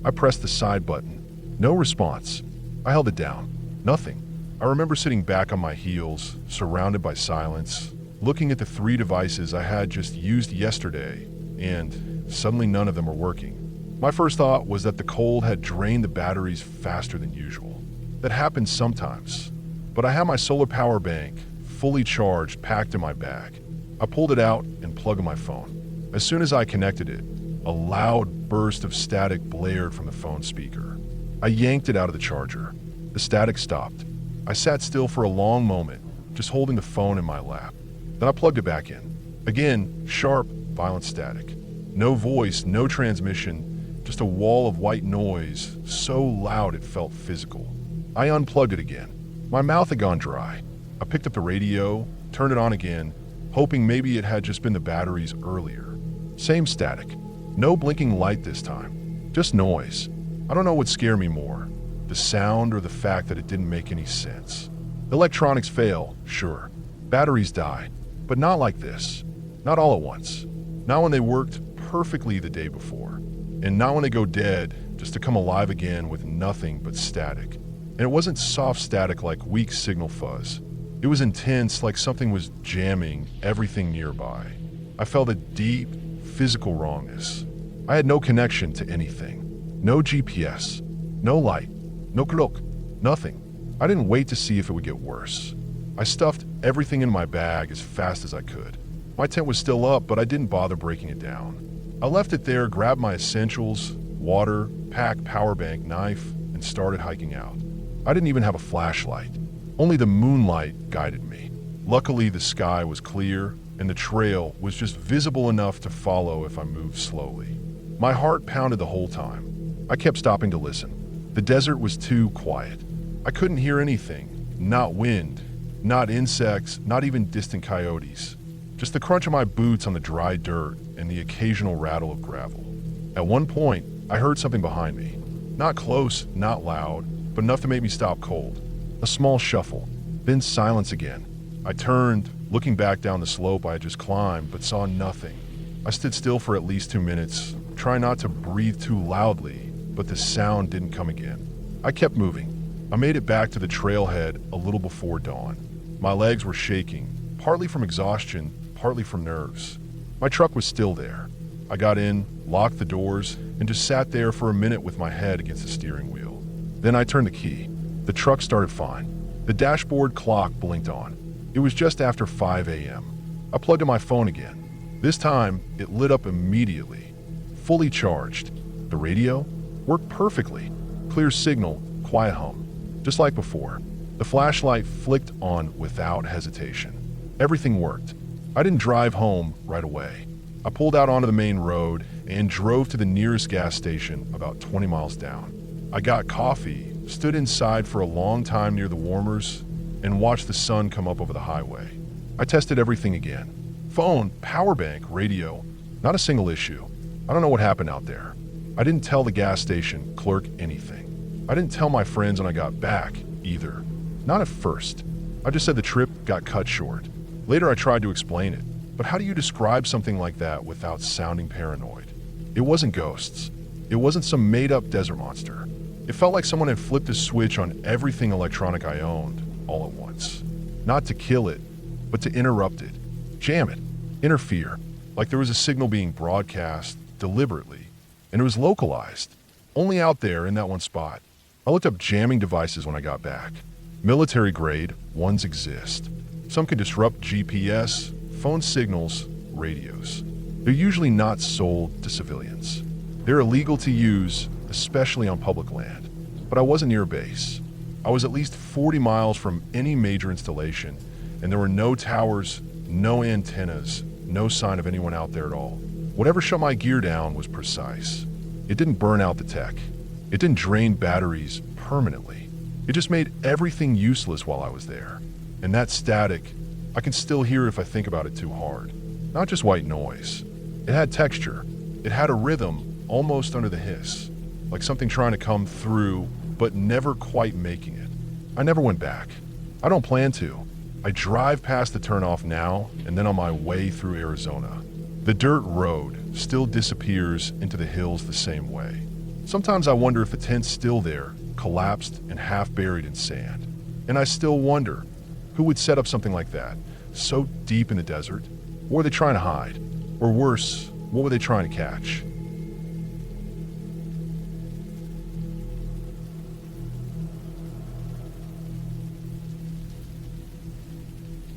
Speaker 1: I pressed the side button. No response. I held it down. Nothing. I remember sitting back on my heels, surrounded by silence, looking at the 3 devices I had just used yesterday, and suddenly none of them were working. My first thought was that the cold had drained the batteries faster than usual. That happens sometimes. But I had my solar power bank, fully charged, packed in my bag. I pulled it out and plugged in my phone. As soon as I connected it, a loud burst of static blared from the phone speaker. I yanked it out of the charger. The static stopped. I sat still for a long moment, just holding the phone in my lap. Then I plugged it back in. Again, sharp, violent static. No voice, no transmission, just a wall of white noise, so loud it felt physical. I unplugged it again. My mouth had gone dry. I picked up the radio, turned it on again, hoping maybe it had just been the batteries earlier. Same static. No blinking light this time. Just noise. I don't know what scared me more, the sound or the fact that it didn't make any sense. Electronics fail, sure. Batteries die. But not like this. Not all at once. Not when they worked perfectly the day before. And not when they go dead, just to come alive again with nothing but static. And it wasn't soft static like weak signal fuzz. It was intense, like something was jamming everything nearby. I felt a deep, physical wrongness. I had no connection to anything. No GPS. No light. No clock. Nothing. I didn't wait to see if it would get worse. I stuffed everything in my bag as fast as I could. My tent was still up, but I didn't bother breaking it down. I left it there, grabbed my essentials, water, pack, power bank, knife, and started hiking out. I didn't even have a flashlight. Only the moonlight guided me. Luckily, the sky was clear, and the trail was just visible enough to follow if I moved slowly. My heart pounded the whole time. I kept stopping to listen. The desert was too quiet. I couldn't hear anything. Not wind, not insects, not even distant coyotes. Just the crunch of my boots on the dry dirt and the occasional rattle of gravel. At one point, I heard something behind me. Not close, not loud, but enough to make me stop cold. A small shuffle, then silence again. I turned, looking back down the slope I had just climbed, but saw nothing. I stood still for at least 2 minutes, trying not to breathe too loudly, but the sound didn't come again. I kept moving. I made it back to the trailhead a little before dawn. My legs were shaking, partly from exhaustion, partly from nerves. My truck was still there. I got in, locked the doors, and just sat there for a minute with my head against the steering wheel. Then I turned the key. The truck started fine. The dashboard clock blinked on. It was just after 5 a.m. I plugged in my phone again. This time, it lit up immediately. Fully charged. The radio worked perfectly. Clear signal, quiet hum. Just like before. The flashlight flicked on without hesitation. Everything worked. I didn't drive home right away. I pulled out onto the main road and drove to the nearest gas station about 20 miles down. I got coffee, stood inside for a long time near the warmers, and watched the sun come up over the highway. I tested everything again. Phone, power bank, radio. Not a single issue. I don't know what happened out there. I didn't tell the gas station clerk anything. I didn't tell my friends when I got back either. Not at first. I just said the trip got cut short. Later I tried to explain it. But how do you describe something like that without sounding paranoid? It wasn't ghosts. It wasn't some made-up desert monster. It felt like someone had flipped a switch on everything electronic I owned all at once. Not to kill it, but to interrupt it, jam it, interfere, like there was a signal being broadcast deliberately, and it was localized, only out there in that one spot. I looked up jamming devices when I got back. Military grade ones exist. Some can disrupt GPS, phone signals, radios. They're usually not sold to civilians. They're illegal to use, especially on public land. But I wasn't near a base. I was at least 40 miles from any major installation, and there were no towers, no antennas, no sign of anyone out there at all. Whatever shut my gear down was precise. It didn't burn out the tech. It didn't drain batteries permanently. It just made everything useless while I was there. And that static, I can still hear if I think about it too hard. Not just white noise. It had texture. It had a rhythm almost under the hiss, like something trying to come through, but never quite making it. I never went back. I don't plan to. I drive past the turnoff now and then on my way through Arizona. The dirt road still disappears into the hills the same way. Sometimes I wonder if the tent's still there, collapsed and half buried in sand. And I still wonder, who would set up something like that, so deep in the desert? What were they trying to hide? Or worse, what were they trying to catch?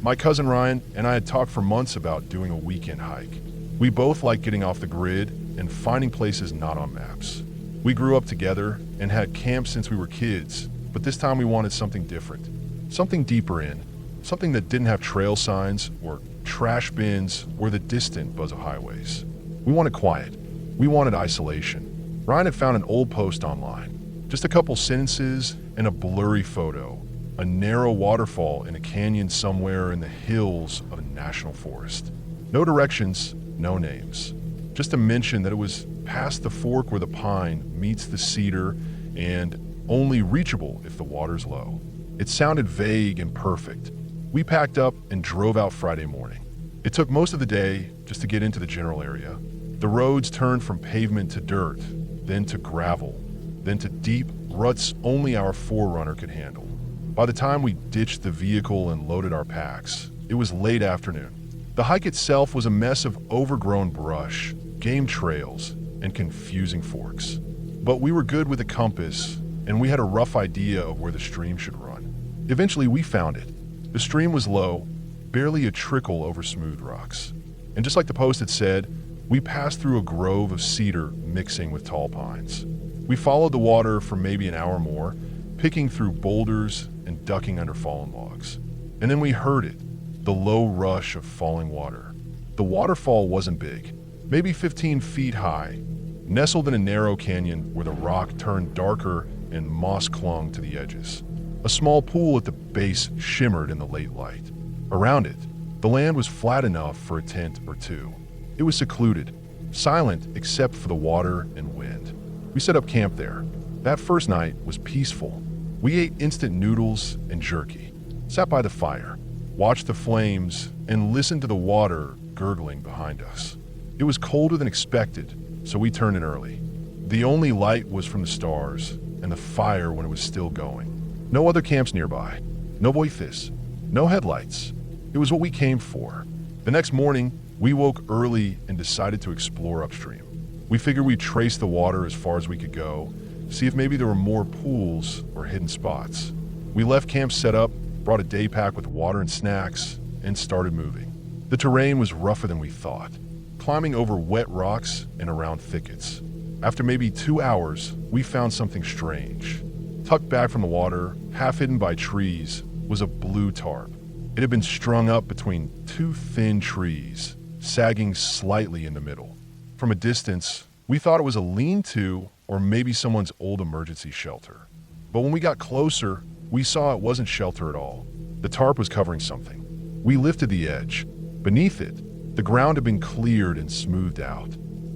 Speaker 1: My cousin Ryan and I had talked for months about doing a weekend hike. We both like getting off the grid and finding places not on maps. We grew up together and had camped since we were kids, but this time we wanted something different, something deeper in, something that didn't have trail signs or trash bins or the distant buzz of highways. We wanted quiet. We wanted isolation. Ryan had found an old post online, just a couple sentences and a blurry photo. A narrow waterfall in a canyon somewhere in the hills of a national forest. No directions, no names. Just a mention that it was past the fork where the pine meets the cedar and only reachable if the water's low. It sounded vague and perfect. We packed up and drove out Friday morning. It took most of the day just to get into the general area. The roads turned from pavement to dirt, then to gravel, then to deep ruts only our Forerunner could handle. By the time we ditched the vehicle and loaded our packs, it was late afternoon. The hike itself was a mess of overgrown brush, game trails, and confusing forks. But we were good with a compass, and we had a rough idea of where the stream should run. Eventually, we found it. The stream was low, barely a trickle over smooth rocks. And just like the post had said, we passed through a grove of cedar mixing with tall pines. We followed the water for maybe an hour more, picking through boulders and ducking under fallen logs. And then we heard it, the low rush of falling water. The waterfall wasn't big, maybe 15 feet high, nestled in a narrow canyon where the rock turned darker and moss clung to the edges. A small pool at the base shimmered in the late light. Around it, the land was flat enough for a tent or two. It was secluded, silent except for the water and wind. We set up camp there. That first night was peaceful. We ate instant noodles and jerky, sat by the fire, watched the flames, and listened to the water gurgling behind us. It was colder than expected, so we turned in early. The only light was from the stars and the fire when it was still going. No other camps nearby, no voices, no headlights. It was what we came for. The next morning, we woke early and decided to explore upstream. We figured we'd trace the water as far as we could go, see if maybe there were more pools or hidden spots. We left camp set up, brought a day pack with water and snacks, and started moving. The terrain was rougher than we thought, climbing over wet rocks and around thickets. After maybe 2 hours, we found something strange. Tucked back from the water, half hidden by trees, was a blue tarp. It had been strung up between two thin trees, sagging slightly in the middle. From a distance, we thought it was a lean-to or maybe someone's old emergency shelter. But when we got closer, we saw it wasn't shelter at all. The tarp was covering something. We lifted the edge. Beneath it, the ground had been cleared and smoothed out,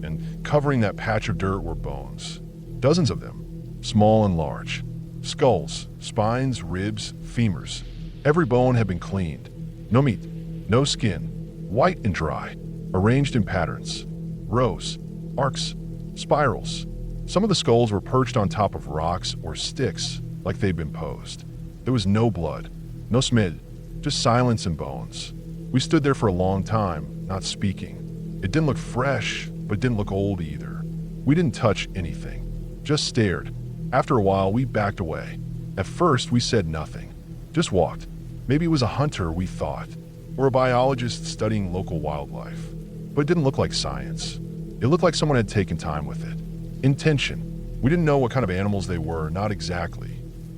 Speaker 1: and covering that patch of dirt were bones. Dozens of them, small and large. Skulls, spines, ribs, femurs. Every bone had been cleaned. No meat, no skin, white and dry, arranged in patterns, rows, arcs, spirals. Some of the skulls were perched on top of rocks or sticks like they'd been posed. There was no blood, no smid, just silence and bones. We stood there for a long time, not speaking. It didn't look fresh, but it didn't look old either. We didn't touch anything, just stared. After a while, we backed away. At first, we said nothing, just walked. Maybe it was a hunter, we thought, or a biologist studying local wildlife. But it didn't look like science. It looked like someone had taken time with it. Intention. We didn't know what kind of animals they were, not exactly.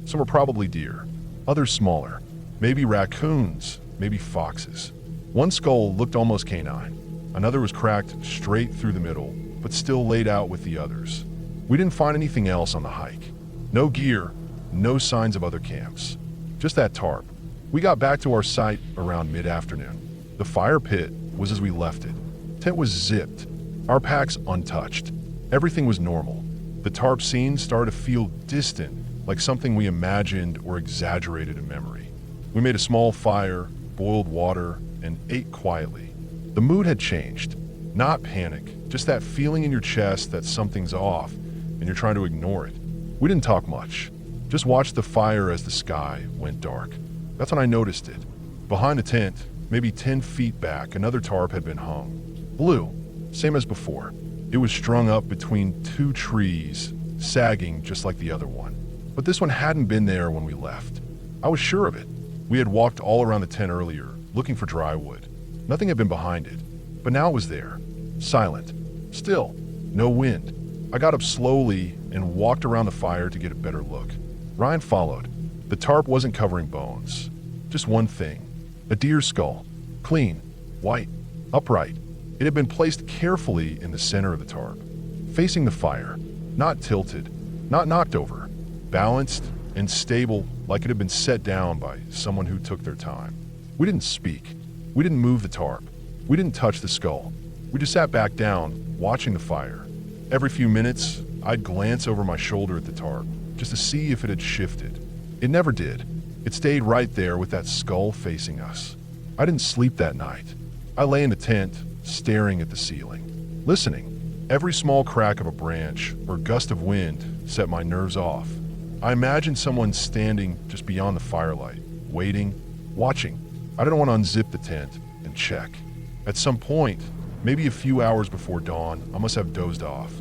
Speaker 1: Some were probably deer, others smaller. Maybe raccoons, maybe foxes. One skull looked almost canine. Another was cracked straight through the middle, but still laid out with the others. We didn't find anything else on the hike. No gear, no signs of other camps. Just that tarp. We got back to our site around mid-afternoon. The fire pit was as we left it. Tent was zipped, our packs untouched. Everything was normal. The tarp scene started to feel distant, like something we imagined or exaggerated in memory. We made a small fire, boiled water, and ate quietly. The mood had changed. Not panic, just that feeling in your chest that something's off and you're trying to ignore it. We didn't talk much, just watched the fire as the sky went dark. That's when I noticed it. Behind the tent, maybe 10 feet back, another tarp had been hung. Blue, same as before. It was strung up between two trees, sagging just like the other one. But this one hadn't been there when we left. I was sure of it. We had walked all around the tent earlier, looking for dry wood. Nothing had been behind it, but now it was there, silent, still, no wind. I got up slowly and walked around the fire to get a better look. Ryan followed. The tarp wasn't covering bones, just one thing, a deer skull, clean, white, upright. It had been placed carefully in the center of the tarp, facing the fire, not tilted, not knocked over, balanced and stable like it had been set down by someone who took their time. We didn't speak. We didn't move the tarp. We didn't touch the skull. We just sat back down, watching the fire. Every few minutes, I'd glance over my shoulder at the tarp, just to see if it had shifted. It never did. It stayed right there with that skull facing us. I didn't sleep that night. I lay in the tent, staring at the ceiling, listening. Every small crack of a branch or gust of wind set my nerves off. I imagined someone standing just beyond the firelight, waiting, watching. I didn't want to unzip the tent and check. At some point, maybe a few hours before dawn, I must have dozed off.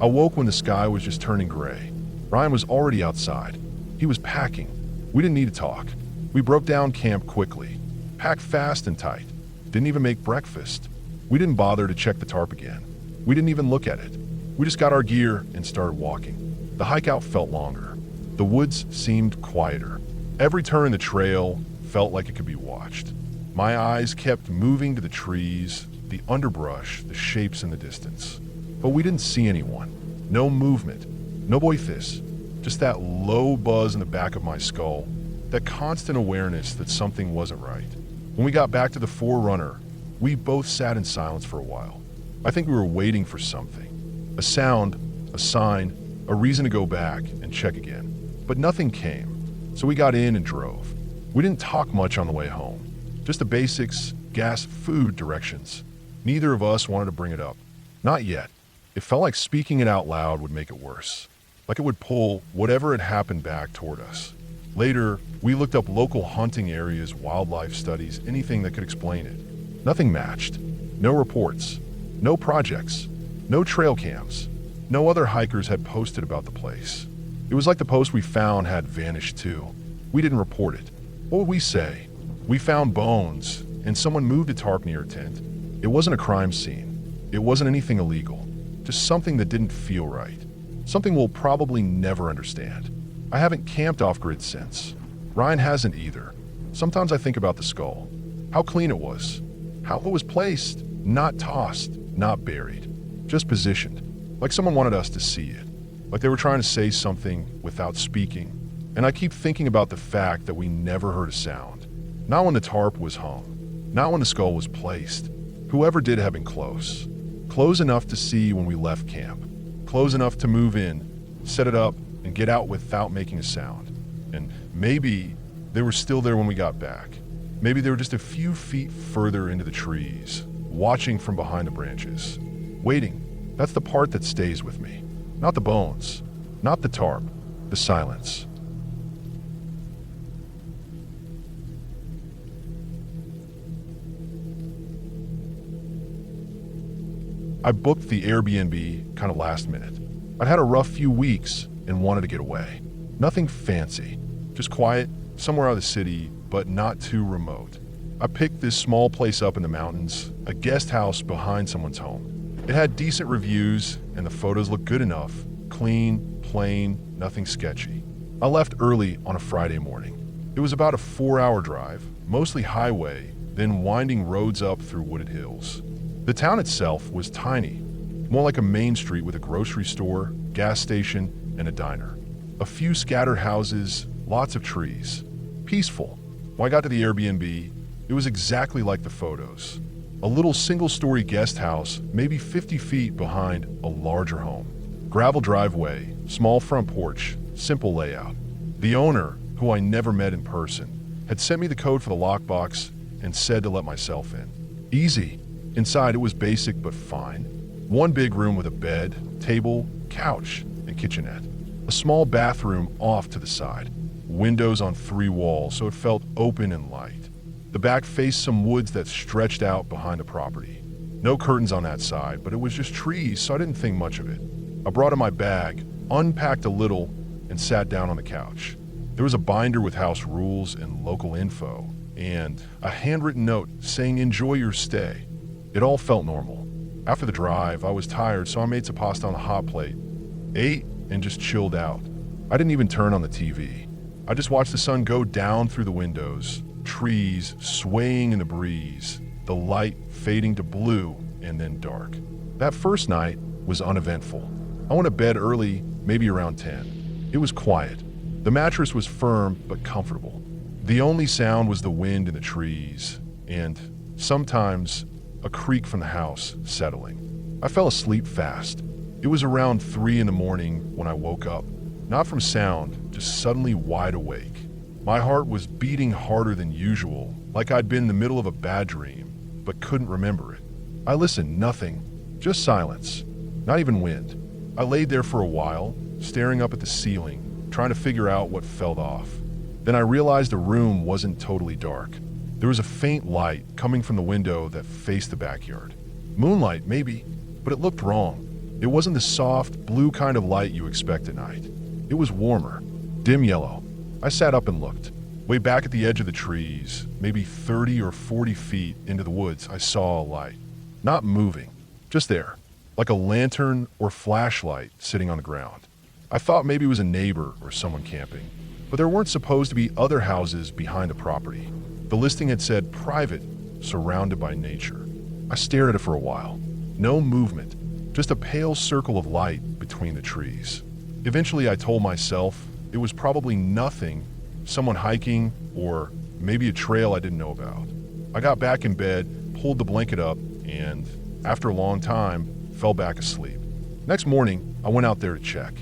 Speaker 1: I woke when the sky was just turning gray. Ryan was already outside. He was packing. We didn't need to talk. We broke down camp quickly, packed fast and tight. Didn't even make breakfast. We didn't bother to check the tarp again. We didn't even look at it. We just got our gear and started walking. The hike out felt longer. The woods seemed quieter. Every turn in the trail felt like it could be watched. My eyes kept moving to the trees, the underbrush, the shapes in the distance. But we didn't see anyone. No movement. No voices. Just that low buzz in the back of my skull. That constant awareness that something wasn't right. When we got back to the Forerunner, we both sat in silence for a while. I think we were waiting for something. A sound, a sign, a reason to go back and check again. But nothing came. So we got in and drove. We didn't talk much on the way home. Just the basics, gas, food directions. Neither of us wanted to bring it up. Not yet. It felt like speaking it out loud would make it worse. Like it would pull whatever had happened back toward us. Later, we looked up local hunting areas, wildlife studies, anything that could explain it. Nothing matched. No reports. No projects. No trail cams. No other hikers had posted about the place. It was like the post we found had vanished too. We didn't report it. What would we say? We found bones, and someone moved a tarp near a tent. It wasn't a crime scene. It wasn't anything illegal. Just something that didn't feel right. Something we'll probably never understand. I haven't camped off-grid since. Ryan hasn't either. Sometimes I think about the skull. How clean it was. How it was placed. Not tossed. Not buried. Just positioned. Like someone wanted us to see it. Like they were trying to say something without speaking. And I keep thinking about the fact that we never heard a sound. Not when the tarp was hung. Not when the skull was placed. Whoever did have been close. Close enough to see when we left camp. Close enough to move in, set it up, and get out without making a sound. And maybe they were still there when we got back. Maybe they were just a few feet further into the trees, watching from behind the branches. Waiting. That's the part that stays with me. Not the bones. Not the tarp. The silence. I booked the Airbnb kind of last minute. I'd had a rough few weeks and wanted to get away. Nothing fancy, just quiet, somewhere out of the city, but not too remote. I picked this small place up in the mountains, a guest house behind someone's home. It had decent reviews and the photos looked good enough. Clean, plain, nothing sketchy. I left early on a Friday morning. It was about a 4-hour drive, mostly highway, then winding roads up through wooded hills. The town itself was tiny, more like a main street with a grocery store, gas station, and a diner. A few scattered houses, lots of trees. Peaceful. When I got to the Airbnb, it was exactly like the photos. A little single-story guest house, maybe 50 feet behind a larger home. Gravel driveway, small front porch, simple layout. The owner, who I never met in person, had sent me the code for the lockbox and said to let myself in. Easy. Inside, it was basic but fine. One big room with a bed, table, couch, and kitchenette. A small bathroom off to the side. Windows on 3 walls, so it felt open and light. The back faced some woods that stretched out behind the property. No curtains on that side, but it was just trees, so I didn't think much of it. I brought in my bag, unpacked a little, and sat down on the couch. There was a binder with house rules and local info, and a handwritten note saying enjoy your stay. It all felt normal. After the drive, I was tired, so I made some pasta on a hot plate, ate, and just chilled out. I didn't even turn on the TV. I just watched the sun go down through the windows, trees swaying in the breeze, the light fading to blue and then dark. That first night was uneventful. I went to bed early, maybe around 10. It was quiet. The mattress was firm but comfortable. The only sound was the wind in the trees, and sometimes a creak from the house settling. I fell asleep fast. It was around 3 in the morning when I woke up, not from sound, just suddenly wide awake. My heart was beating harder than usual, like I'd been in the middle of a bad dream, but couldn't remember it. I listened, nothing, just silence, not even wind. I laid there for a while, staring up at the ceiling, trying to figure out what fell off. Then I realized the room wasn't totally dark. There was a faint light coming from the window that faced the backyard. Moonlight, maybe, but it looked wrong. It wasn't the soft, blue kind of light you expect at night. It was warmer, dim yellow. I sat up and looked. Way back at the edge of the trees, maybe 30 or 40 feet into the woods, I saw a light. Not moving, just there, like a lantern or flashlight sitting on the ground. I thought maybe it was a neighbor or someone camping, but there weren't supposed to be other houses behind the property. The listing had said private, surrounded by nature. I stared at it for a while. No movement, just a pale circle of light between the trees. Eventually, I told myself it was probably nothing, someone hiking, or maybe a trail I didn't know about. I got back in bed, pulled the blanket up, and after a long time, fell back asleep. Next morning, I went out there to check.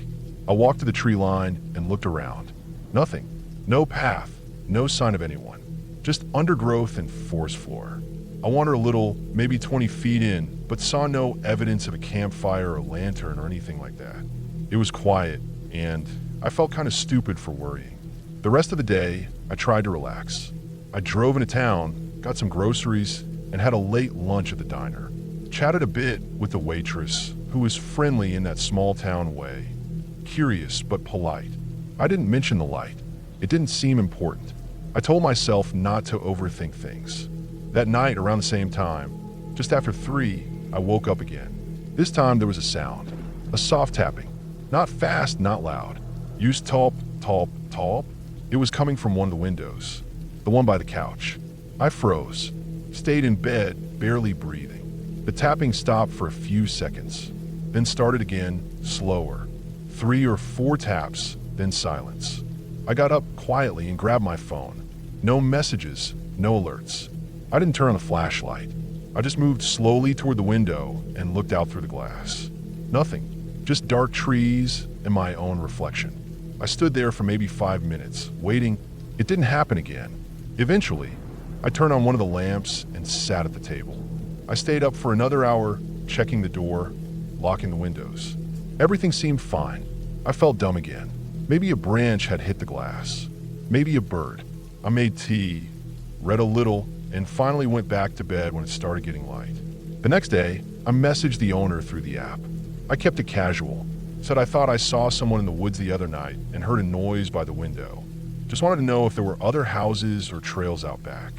Speaker 1: I walked to the tree line and looked around. Nothing. No path. No sign of anyone. Just undergrowth and forest floor. I wandered a little, maybe 20 feet in, but saw no evidence of a campfire or lantern or anything like that. It was quiet, and I felt kind of stupid for worrying. The rest of the day, I tried to relax. I drove into town, got some groceries, and had a late lunch at the diner. Chatted a bit with the waitress, who was friendly in that small town way. Curious but polite. I didn't mention the light. It didn't seem important. I told myself not to overthink things. That night, around the same time, just after 3, I woke up again. This time there was a sound. A soft tapping. Not fast, not loud. Used talp, talp, talp. It was coming from one of the windows. The one by the couch. I froze. Stayed in bed, barely breathing. The tapping stopped for a few seconds. Then started again, slower. 3 or 4 taps, then silence. I got up quietly and grabbed my phone. No messages, no alerts. I didn't turn on the flashlight. I just moved slowly toward the window and looked out through the glass. Nothing, just dark trees and my own reflection. I stood there for maybe 5 minutes, waiting. It didn't happen again. Eventually, I turned on one of the lamps and sat at the table. I stayed up for another hour, checking the door, locking the windows. Everything seemed fine. I felt dumb again. Maybe a branch had hit the glass. Maybe a bird. I made tea, read a little, and finally went back to bed when it started getting light. The next day, I messaged the owner through the app. I kept it casual, said I thought I saw someone in the woods the other night and heard a noise by the window. Just wanted to know if there were other houses or trails out back.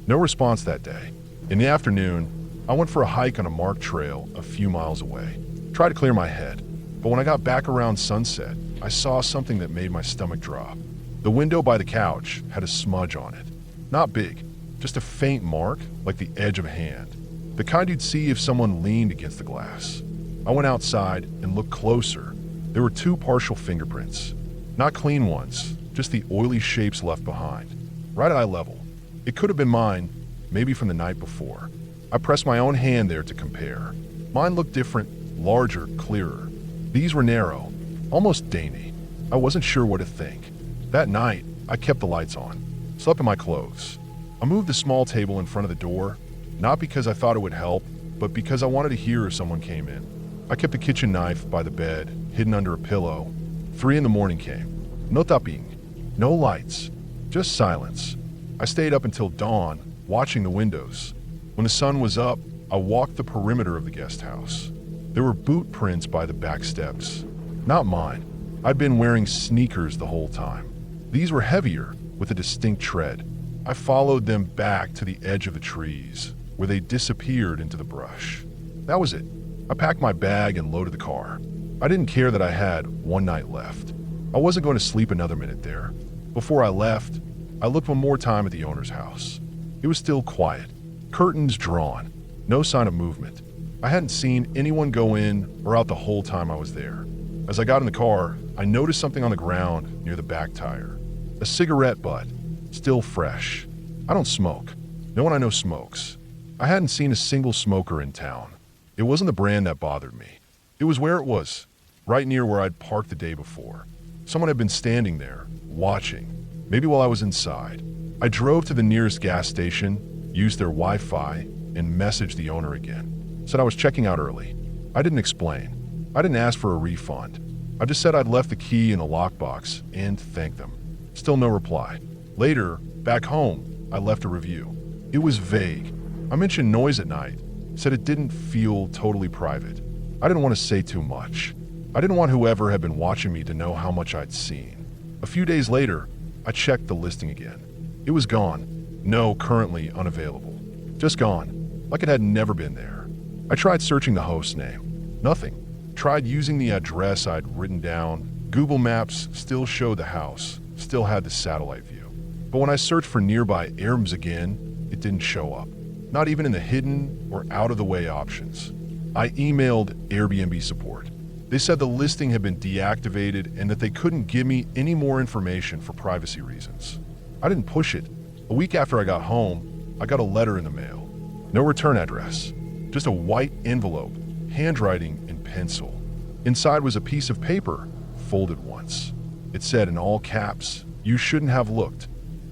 Speaker 1: No response that day. In the afternoon, I went for a hike on a marked trail a few miles away. Tried to clear my head, but when I got back around sunset, I saw something that made my stomach drop. The window by the couch had a smudge on it. Not big, just a faint mark like the edge of a hand. The kind you'd see if someone leaned against the glass. I went outside and looked closer. There were 2 partial fingerprints. Not clean ones, just the oily shapes left behind. Right at eye level. It could have been mine, maybe from the night before. I pressed my own hand there to compare. Mine looked different, larger, clearer. These were narrow, almost dainty. I wasn't sure what to think. That night, I kept the lights on, slept in my clothes. I moved the small table in front of the door, not because I thought it would help, but because I wanted to hear if someone came in. I kept the kitchen knife by the bed, hidden under a pillow. 3 a.m. came. No tapping, no lights, just silence. I stayed up until dawn, watching the windows. When the sun was up, I walked the perimeter of the guest house. There were boot prints by the back steps. Not mine. I'd been wearing sneakers the whole time. These were heavier, with a distinct tread. I followed them back to the edge of the trees, where they disappeared into the brush. That was it. I packed my bag and loaded the car. I didn't care that I had one night left. I wasn't going to sleep another minute there. Before I left, I looked one more time at the owner's house. It was still quiet. Curtains drawn. No sign of movement. I hadn't seen anyone go in or out the whole time I was there. As I got in the car, I noticed something on the ground near the back tire. A cigarette butt, still fresh. I don't smoke. No one I know smokes. I hadn't seen a single smoker in town. It wasn't the brand that bothered me. It was where it was, right near where I'd parked the day before. Someone had been standing there, watching, maybe while I was inside. I drove to the nearest gas station, used their Wi-Fi, and messaged the owner again. Said I was checking out early. I didn't explain. I didn't ask for a refund. I just said I'd left the key in a lockbox and thanked them. Still no reply. Later, back home, I left a review. It was vague. I mentioned noise at night, said it didn't feel totally private. I didn't want to say too much. I didn't want whoever had been watching me to know how much I'd seen. A few days later, I checked the listing again. It was gone. No, currently unavailable. Just gone, like it had never been there. I tried searching the host's name. Nothing. Tried using the address I'd written down. Google Maps still showed the house, still had the satellite view. But when I searched for nearby areas again, it didn't show up. Not even in the hidden or out-of-the-way options. I emailed Airbnb support. They said the listing had been deactivated and that they couldn't give me any more information for privacy reasons. I didn't push it. A week after I got home, I got a letter in the mail. No return address. Just a white envelope, handwriting in pencil. Inside was a piece of paper, folded once. It said in all caps, "You shouldn't have looked."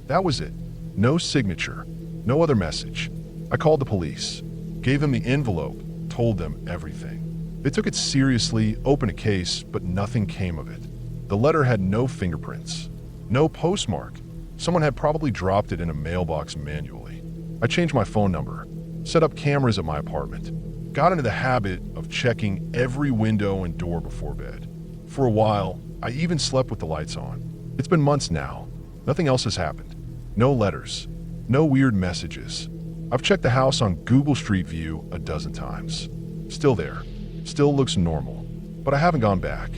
Speaker 1: That was it. No signature. No other message. I called the police. Gave them the envelope. Told them everything. They took it seriously, opened a case, but nothing came of it. The letter had no fingerprints. No postmark. Someone had probably dropped it in a mailbox manually. I changed my phone number. Set up cameras at my apartment. Got into the habit of checking every window and door before bed. For a while, I even slept with the lights on. It's been months now. Nothing else has happened. No letters. No weird messages. I've checked the house on Google Street View a dozen times. Still there. Still looks normal. But I haven't gone back.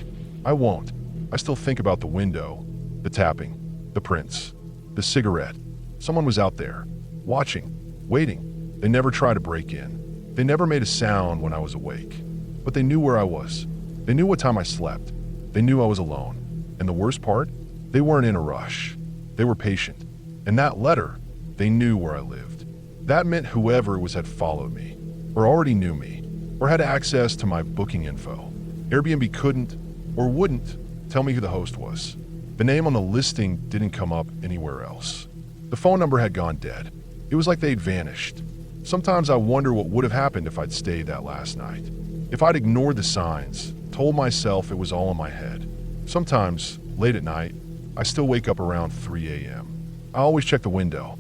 Speaker 1: I won't. I still think about the window, the tapping, the prints, the cigarette. Someone was out there, watching, waiting. They never tried to break in. They never made a sound when I was awake. But they knew where I was. They knew what time I slept. They knew I was alone. And the worst part? They weren't in a rush. They were patient. And that letter, they knew where I lived. That meant whoever was had followed me, or already knew me, or had access to my booking info. Airbnb couldn't, or wouldn't, tell me who the host was. The name on the listing didn't come up anywhere else. The phone number had gone dead. It was like they'd vanished. Sometimes I wonder what would have happened if I'd stayed that last night. If I'd ignored the signs, told myself it was all in my head. Sometimes, late at night, I still wake up around 3 a.m. I always check the window.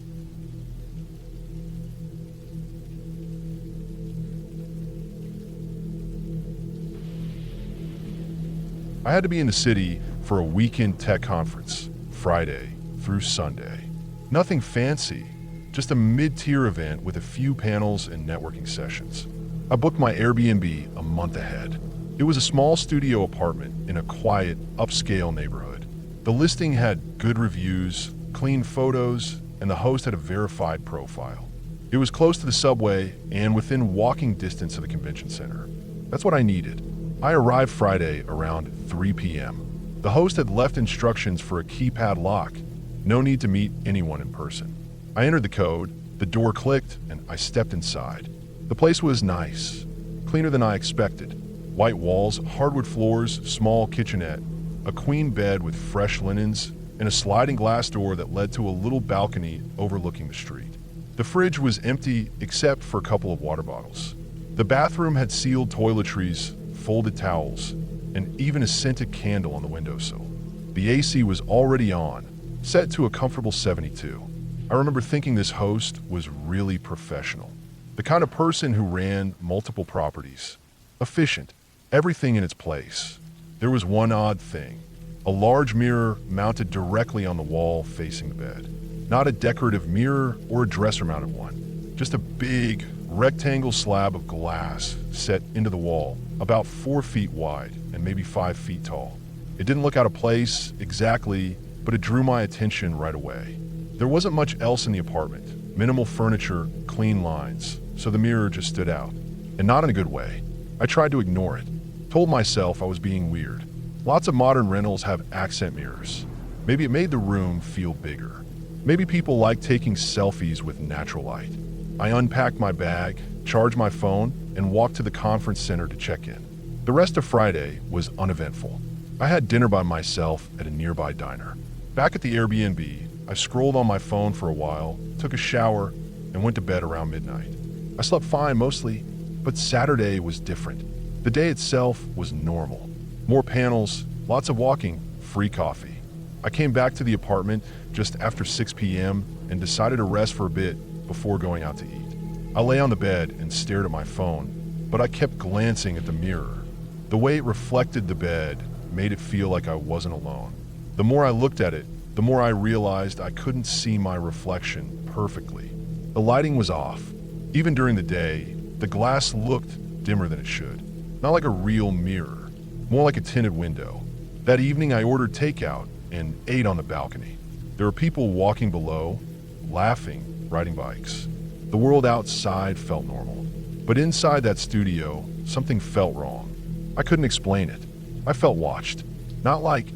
Speaker 1: I had to be in the city for a weekend tech conference, Friday through Sunday. Nothing fancy, just a mid-tier event with a few panels and networking sessions. I booked my Airbnb a month ahead. It was a small studio apartment in a quiet, upscale neighborhood. The listing had good reviews, clean photos, and the host had a verified profile. It was close to the subway and within walking distance of the convention center. That's what I needed. I arrived Friday around 3 p.m. The host had left instructions for a keypad lock. No need to meet anyone in person. I entered the code, the door clicked, and I stepped inside. The place was nice, cleaner than I expected. White walls, hardwood floors, small kitchenette, a queen bed with fresh linens, and a sliding glass door that led to a little balcony overlooking the street. The fridge was empty except for a couple of water bottles. The bathroom had sealed toiletries, folded towels, and even a scented candle on the windowsill. The AC was already on, set to a comfortable 72. I remember thinking this host was really professional. The kind of person who ran multiple properties. Efficient, everything in its place. There was one odd thing. A large mirror mounted directly on the wall facing the bed. Not a decorative mirror or a dresser-mounted one. Just a big, rectangle slab of glass set into the wall, about 4 feet wide and maybe 5 feet tall. It didn't look out of place exactly, but it drew my attention right away. There wasn't much else in the apartment. Minimal furniture, clean lines, so the mirror just stood out. And not in a good way. I tried to ignore it. Told myself I was being weird. Lots of modern rentals have accent mirrors. Maybe it made the room feel bigger. Maybe people like taking selfies with natural light. I unpacked my bag, charged my phone, and walked to the conference center to check in. The rest of Friday was uneventful. I had dinner by myself at a nearby diner. Back at the Airbnb, I scrolled on my phone for a while, took a shower, and went to bed around midnight. I slept fine mostly, but Saturday was different. The day itself was normal. More panels, lots of walking, free coffee. I came back to the apartment just after 6 p.m. and decided to rest for a bit before going out to eat. I lay on the bed and stared at my phone, but I kept glancing at the mirror. The way it reflected the bed made it feel like I wasn't alone. The more I looked at it, the more I realized I couldn't see my reflection perfectly. The lighting was off. Even during the day, the glass looked dimmer than it should. Not like a real mirror, more like a tinted window. That evening I ordered takeout and ate on the balcony. There were people walking below, laughing, riding bikes. The world outside felt normal. But inside that studio, something felt wrong. I couldn't explain it. I felt watched. Not like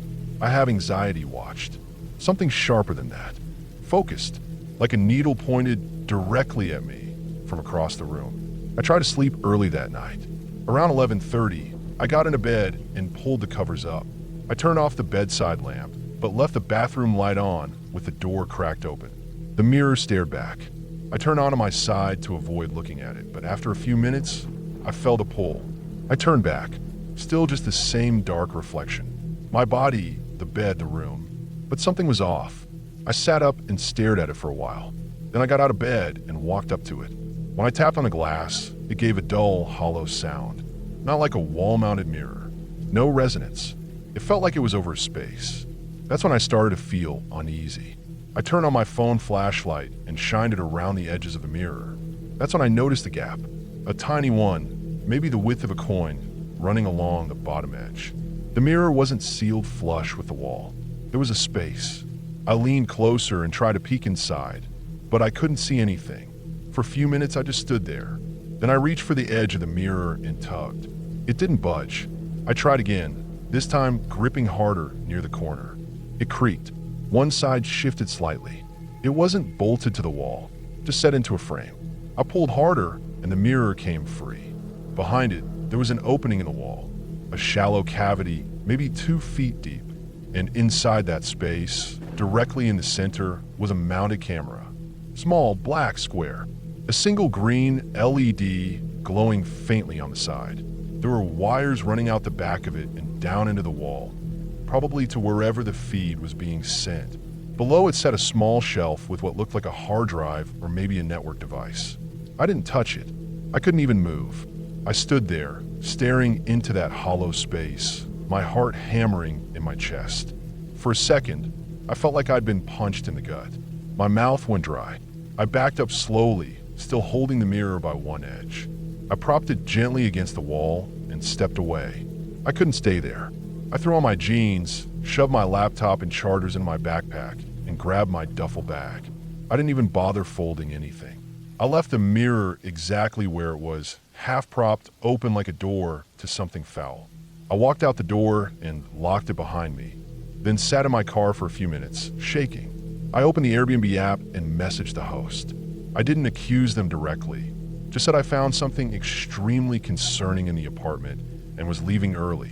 Speaker 1: I have anxiety watched. Something sharper than that. Focused, like a needle pointed directly at me from across the room. I tried to sleep early that night. Around 11:30, I got into bed and pulled the covers up. I turned off the bedside lamp, but left the bathroom light on with the door cracked open. The mirror stared back. I turned onto my side to avoid looking at it, but after a few minutes, I felt a pull. I turned back, still just the same dark reflection. My body, the bed, the room. But something was off. I sat up and stared at it for a while. Then I got out of bed and walked up to it. When I tapped on the glass, it gave a dull, hollow sound. Not like a wall-mounted mirror. No resonance. It felt like it was over space. That's when I started to feel uneasy. I turned on my phone flashlight and shined it around the edges of the mirror. That's when I noticed a gap. A tiny one, maybe the width of a coin, running along the bottom edge. The mirror wasn't sealed flush with the wall. There was a space. I leaned closer and tried to peek inside, but I couldn't see anything. For a few minutes, I just stood there. Then I reached for the edge of the mirror and tugged. It didn't budge. I tried again, this time gripping harder near the corner. It creaked. One side shifted slightly. It wasn't bolted to the wall, just set into a frame. I pulled harder, and the mirror came free. Behind it, there was an opening in the wall, a shallow cavity, maybe 2 feet deep. And inside that space, directly in the center, was a mounted camera. Small, black square. A single green LED glowing faintly on the side. There were wires running out the back of it and down into the wall, probably to wherever the feed was being sent. Below it sat a small shelf with what looked like a hard drive or maybe a network device. I didn't touch it. I couldn't even move. I stood there, staring into that hollow space, my heart hammering in my chest. For a second, I felt like I'd been punched in the gut. My mouth went dry. I backed up slowly, still holding the mirror by one edge. I propped it gently against the wall and stepped away. I couldn't stay there. I threw on my jeans, shoved my laptop and chargers in my backpack, and grabbed my duffel bag. I didn't even bother folding anything. I left the mirror exactly where it was, half propped open like a door to something foul. I walked out the door and locked it behind me, then sat in my car for a few minutes, shaking. I opened the Airbnb app and messaged the host. I didn't accuse them directly, just said I found something extremely concerning in the apartment and was leaving early.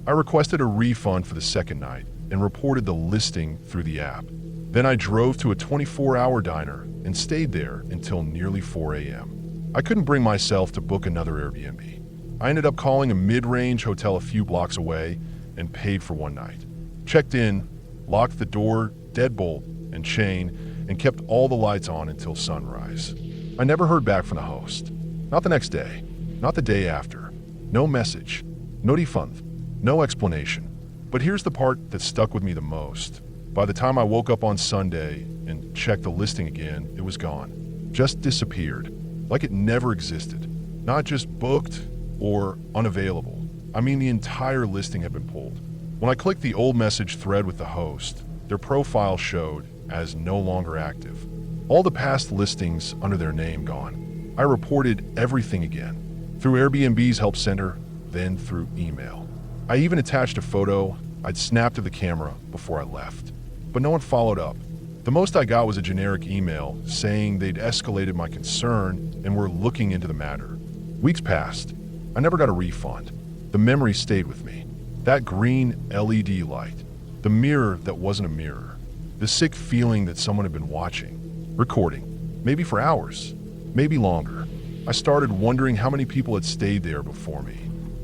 Speaker 1: I requested a refund for the second night and reported the listing through the app. Then I drove to a 24-hour diner and stayed there until nearly 4 a.m. I couldn't bring myself to book another Airbnb. I ended up calling a mid-range hotel a few blocks away and paid for one night. Checked in, locked the door, deadbolt, and chain, and kept all the lights on until sunrise. I never heard back from the host. Not the next day, not the day after. No message, no refund, no explanation. But here's the part that stuck with me the most. By the time I woke up on Sunday and checked the listing again, it was gone. Just disappeared, like it never existed. Not just booked or unavailable. I mean, the entire listing had been pulled. When I clicked the old message thread with the host, their profile showed as no longer active. All the past listings under their name gone. I reported everything again, through Airbnb's help center, then through email. I even attached a photo I'd snapped of the camera before I left. But no one followed up. The most I got was a generic email saying they'd escalated my concern and were looking into the matter. Weeks passed. I never got a refund. The memory stayed with me. That green LED light. The mirror that wasn't a mirror. The sick feeling that someone had been watching, recording, maybe for hours, maybe longer. I started wondering how many people had stayed there before me.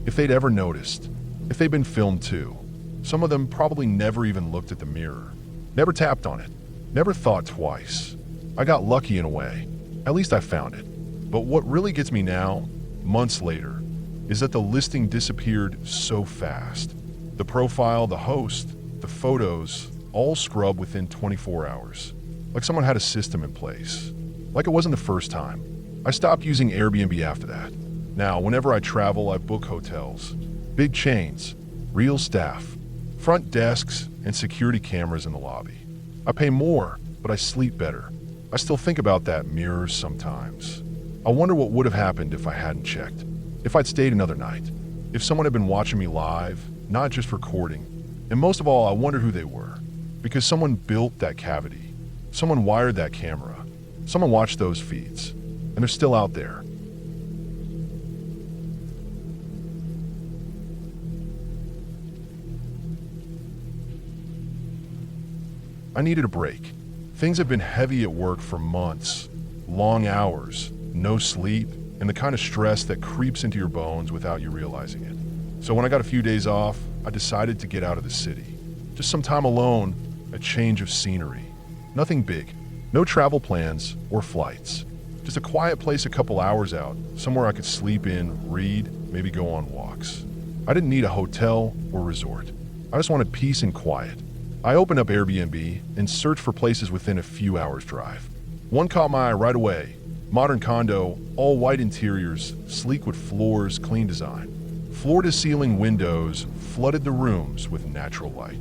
Speaker 1: If they'd ever noticed. If they'd been filmed too. Some of them probably never even looked at the mirror. Never tapped on it. Never thought twice. I got lucky in a way. At least I found it. But what really gets me now, months later, is that the listing disappeared so fast. The profile, the host, the photos, all scrubbed within 24 hours. Like someone had a system in place. Like it wasn't the first time. I stopped using Airbnb after that. Now, whenever I travel, I book hotels. Big chains, real staff, front desks, and security cameras in the lobby. I pay more, but I sleep better. I still think about that mirror sometimes. I wonder what would have happened if I hadn't checked. If I'd stayed another night. If someone had been watching me live, not just recording. And most of all, I wonder who they were. Because someone built that cavity. Someone wired that camera. Someone watched those feeds. And they're still out there. I needed a break. Things have been heavy at work for months. Long hours, no sleep, and the kind of stress that creeps into your bones without you realizing it. So when I got a few days off, I decided to get out of the city. Just some time alone, a change of scenery. Nothing big. No travel plans or flights. Just a quiet place a couple hours out, somewhere I could sleep in, read, maybe go on walks. I didn't need a hotel or resort. I just wanted peace and quiet. I opened up Airbnb and searched for places within a few hours' drive. One caught my eye right away. Modern condo, all white interiors, sleek wood floors, clean design. Floor-to-ceiling windows flooded the rooms with natural light.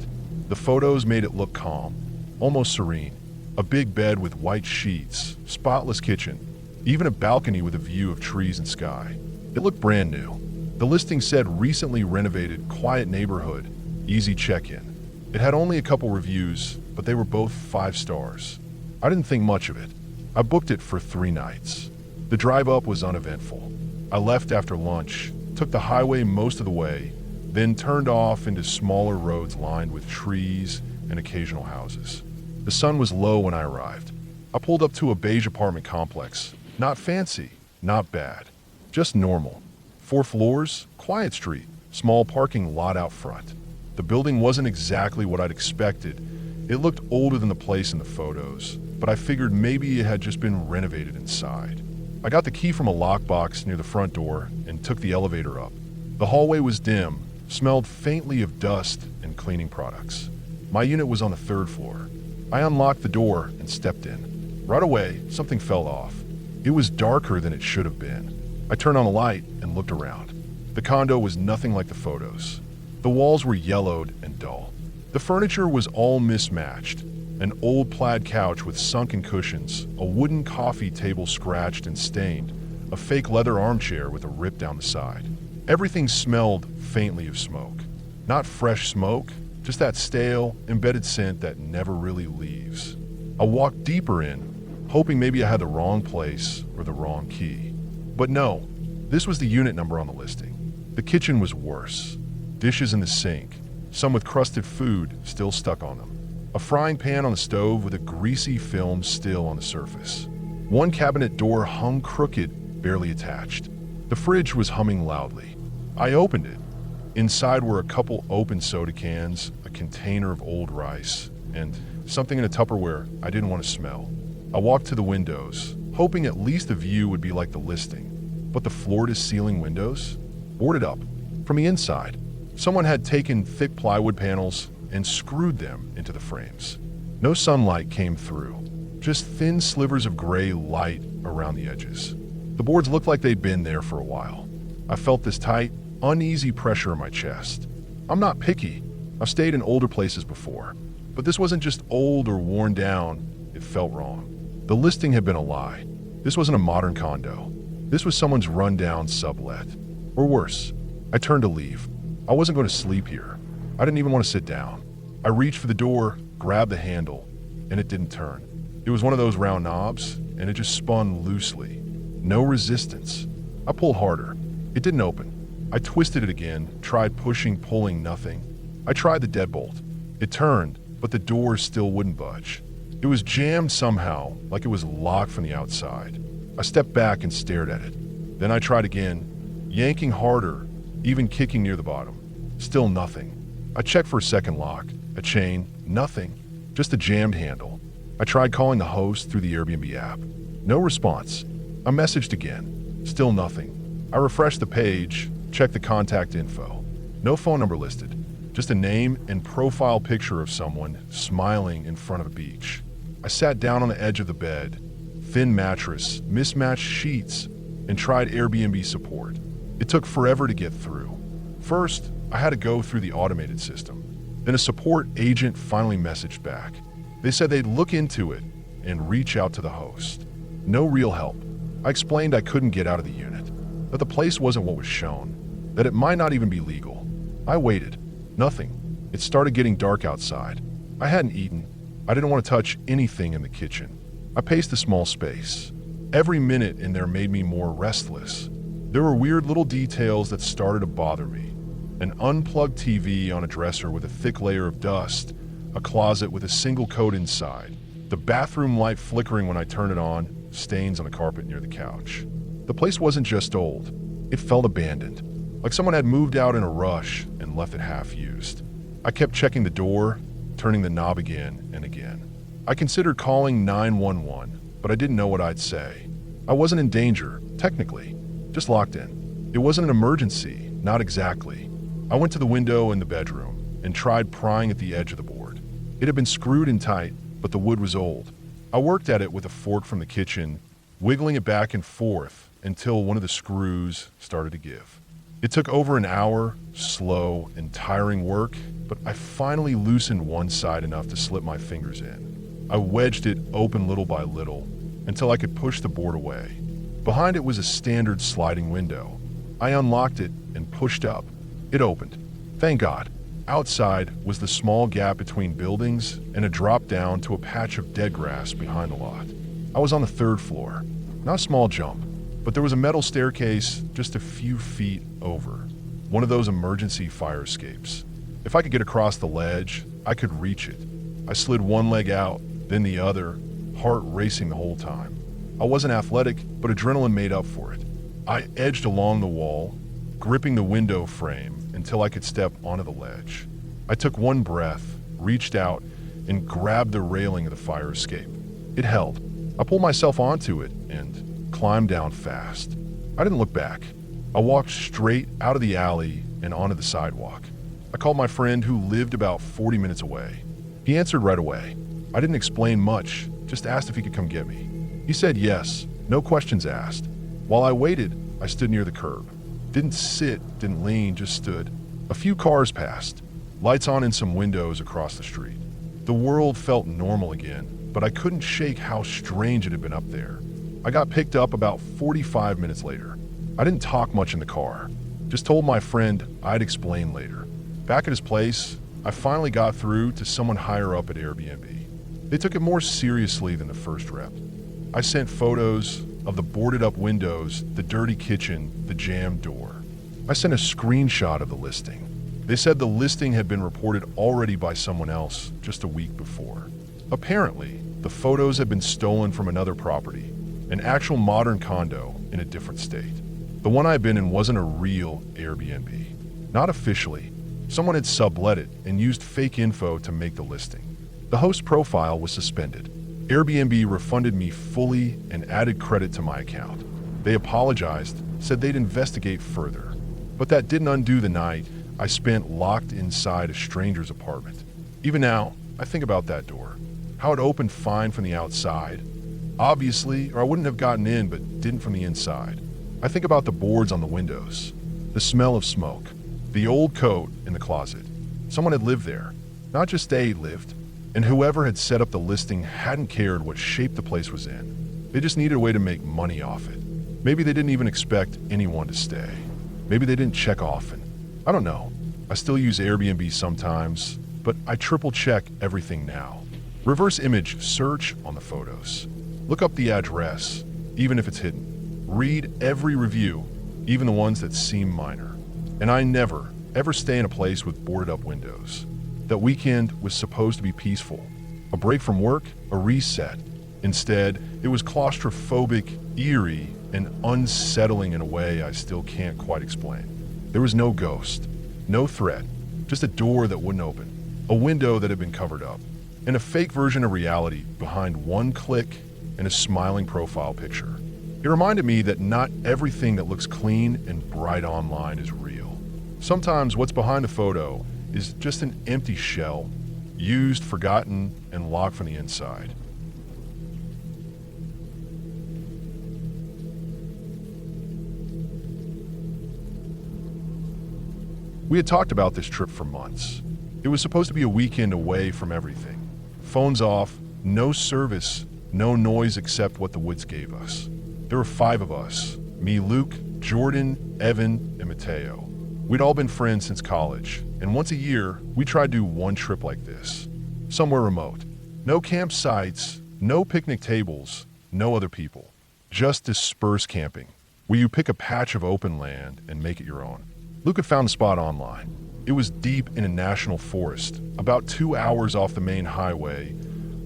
Speaker 1: The photos made it look calm, almost serene. A big bed with white sheets, spotless kitchen, even a balcony with a view of trees and sky. It looked brand new. The listing said recently renovated, quiet neighborhood, easy check-in. It had only a couple reviews, but they were both 5 stars. I didn't think much of it. I booked it for 3 nights. The drive up was uneventful. I left after lunch, took the highway most of the way, then turned off into smaller roads lined with trees and occasional houses. The sun was low when I arrived. I pulled up to a beige apartment complex. Not fancy, not bad, just normal. 4 floors, quiet street, small parking lot out front. The building wasn't exactly what I'd expected. It looked older than the place in the photos, but I figured maybe it had just been renovated inside. I got the key from a lockbox near the front door and took the elevator up. The hallway was dim, smelled faintly of dust and cleaning products. My unit was on the third floor. I unlocked the door and stepped in. Right away, something fell off. It was darker than it should have been. I turned on a light and looked around. The condo was nothing like the photos. The walls were yellowed and dull. The furniture was all mismatched. An old plaid couch with sunken cushions, a wooden coffee table scratched and stained, a fake leather armchair with a rip down the side. Everything smelled faintly of smoke. Not fresh smoke, just that stale, embedded scent that never really leaves. I walked deeper in, hoping maybe I had the wrong place or the wrong key. But no, this was the unit number on the listing. The kitchen was worse. Dishes in the sink, some with crusted food still stuck on them. A frying pan on the stove with a greasy film still on the surface. One cabinet door hung crooked, barely attached. The fridge was humming loudly. I opened it. Inside were a couple open soda cans, a container of old rice, and something in a Tupperware I didn't want to smell. I walked to the windows, hoping at least the view would be like the listing. But the floor-to-ceiling windows? Boarded up. From the inside, someone had taken thick plywood panels and screwed them into the frames. No sunlight came through, just thin slivers of gray light around the edges. The boards looked like they'd been there for a while. I felt this tight, uneasy pressure in my chest. I'm not picky. I've stayed in older places before. But this wasn't just old or worn down, it felt wrong. The listing had been a lie. This wasn't a modern condo. This was someone's rundown sublet. Or worse, I turned to leave. I wasn't going to sleep here. I didn't even want to sit down. I reached for the door, grabbed the handle, and it didn't turn. It was one of those round knobs, and it just spun loosely. No resistance. I pulled harder. It didn't open. I twisted it again, tried pushing, pulling, nothing. I tried the deadbolt. It turned, but the door still wouldn't budge. It was jammed somehow, like it was locked from the outside. I stepped back and stared at it. Then I tried again, yanking harder, even kicking near the bottom. Still nothing. I checked for a second lock, a chain, nothing, just a jammed handle. I tried calling the host through the Airbnb app. No response. I messaged again. Still nothing. I refreshed the page, checked the contact info. No phone number listed, just a name and profile picture of someone smiling in front of a beach. I sat down on the edge of the bed, thin mattress, mismatched sheets, and tried Airbnb support. It took forever to get through. First, I had to go through the automated system. Then a support agent finally messaged back. They said they'd look into it and reach out to the host. No real help. I explained I couldn't get out of the unit, that the place wasn't what was shown, that it might not even be legal. I waited. Nothing. It started getting dark outside. I hadn't eaten. I didn't want to touch anything in the kitchen. I paced the small space. Every minute in there made me more restless. There were weird little details that started to bother me. An unplugged TV on a dresser with a thick layer of dust, a closet with a single coat inside, the bathroom light flickering when I turned it on, stains on the carpet near the couch. The place wasn't just old. It felt abandoned, like someone had moved out in a rush and left it half-used. I kept checking the door, turning the knob again and again. I considered calling 911, but I didn't know what I'd say. I wasn't in danger, technically, just locked in. It wasn't an emergency, not exactly. I went to the window in the bedroom and tried prying at the edge of the board. It had been screwed in tight, but the wood was old. I worked at it with a fork from the kitchen, wiggling it back and forth until one of the screws started to give. It took over an hour, slow and tiring work, but I finally loosened one side enough to slip my fingers in. I wedged it open little by little until I could push the board away. Behind it was a standard sliding window. I unlocked it and pushed up. It opened. Thank God. Outside was the small gap between buildings and a drop down to a patch of dead grass behind the lot. I was on the third floor. Not a small jump, but there was a metal staircase just a few feet over. One of those emergency fire escapes. If I could get across the ledge, I could reach it. I slid one leg out, then the other, heart racing the whole time. I wasn't athletic, but adrenaline made up for it. I edged along the wall, gripping the window frame until I could step onto the ledge. I took one breath, reached out, and grabbed the railing of the fire escape. It held. I pulled myself onto it and climbed down fast. I didn't look back. I walked straight out of the alley and onto the sidewalk. I called my friend who lived about 40 minutes away. He answered right away. I didn't explain much, just asked if he could come get me. He said yes, no questions asked. While I waited, I stood near the curb. Didn't sit, didn't lean, just stood. A few cars passed, lights on in some windows across the street. The world felt normal again, but I couldn't shake how strange it had been up there. I got picked up about 45 minutes later. I didn't talk much in the car, just told my friend I'd explain later. Back at his place, I finally got through to someone higher up at Airbnb. They took it more seriously than the first rep. I sent photos of the boarded up windows, the dirty kitchen, the jammed door. I sent a screenshot of the listing. They said the listing had been reported already by someone else just a week before. Apparently, the photos had been stolen from another property, an actual modern condo in a different state. The one I had been in wasn't a real Airbnb. Not officially. Someone had sublet it and used fake info to make the listing. The host profile was suspended. Airbnb refunded me fully and added credit to my account. They apologized, said they'd investigate further. But that didn't undo the night I spent locked inside a stranger's apartment. Even now, I think about that door. How it opened fine from the outside. Obviously, or I wouldn't have gotten in, but didn't from the inside. I think about the boards on the windows, the smell of smoke, the old coat in the closet. Someone had lived there. Not just they lived. And whoever had set up the listing hadn't cared what shape the place was in. They just needed a way to make money off it. Maybe they didn't even expect anyone to stay. Maybe they didn't check often. I don't know. I still use Airbnb sometimes, but I triple check everything now. Reverse image search on the photos. Look up the address, even if it's hidden. Read every review, even the ones that seem minor. And I never, ever stay in a place with boarded up windows. That weekend was supposed to be peaceful. A break from work, a reset. Instead, it was claustrophobic, eerie, and unsettling in a way I still can't quite explain. There was no ghost, no threat, just a door that wouldn't open, a window that had been covered up, and a fake version of reality behind one click and a smiling profile picture. It reminded me that not everything that looks clean and bright online is real. Sometimes what's behind a photo is just an empty shell, used, forgotten, and locked from the inside. We had talked about this trip for months. It was supposed to be a weekend away from everything. Phones off, no service, no noise except what the woods gave us. There were 5 of us, me, Luke, Jordan, Evan, and Mateo. We'd all been friends since college, and once a year, we tried to do one trip like this. Somewhere remote. No campsites, no picnic tables, no other people. Just dispersed camping, where you pick a patch of open land and make it your own. Luke had found the spot online. It was deep in a national forest, about 2 hours off the main highway,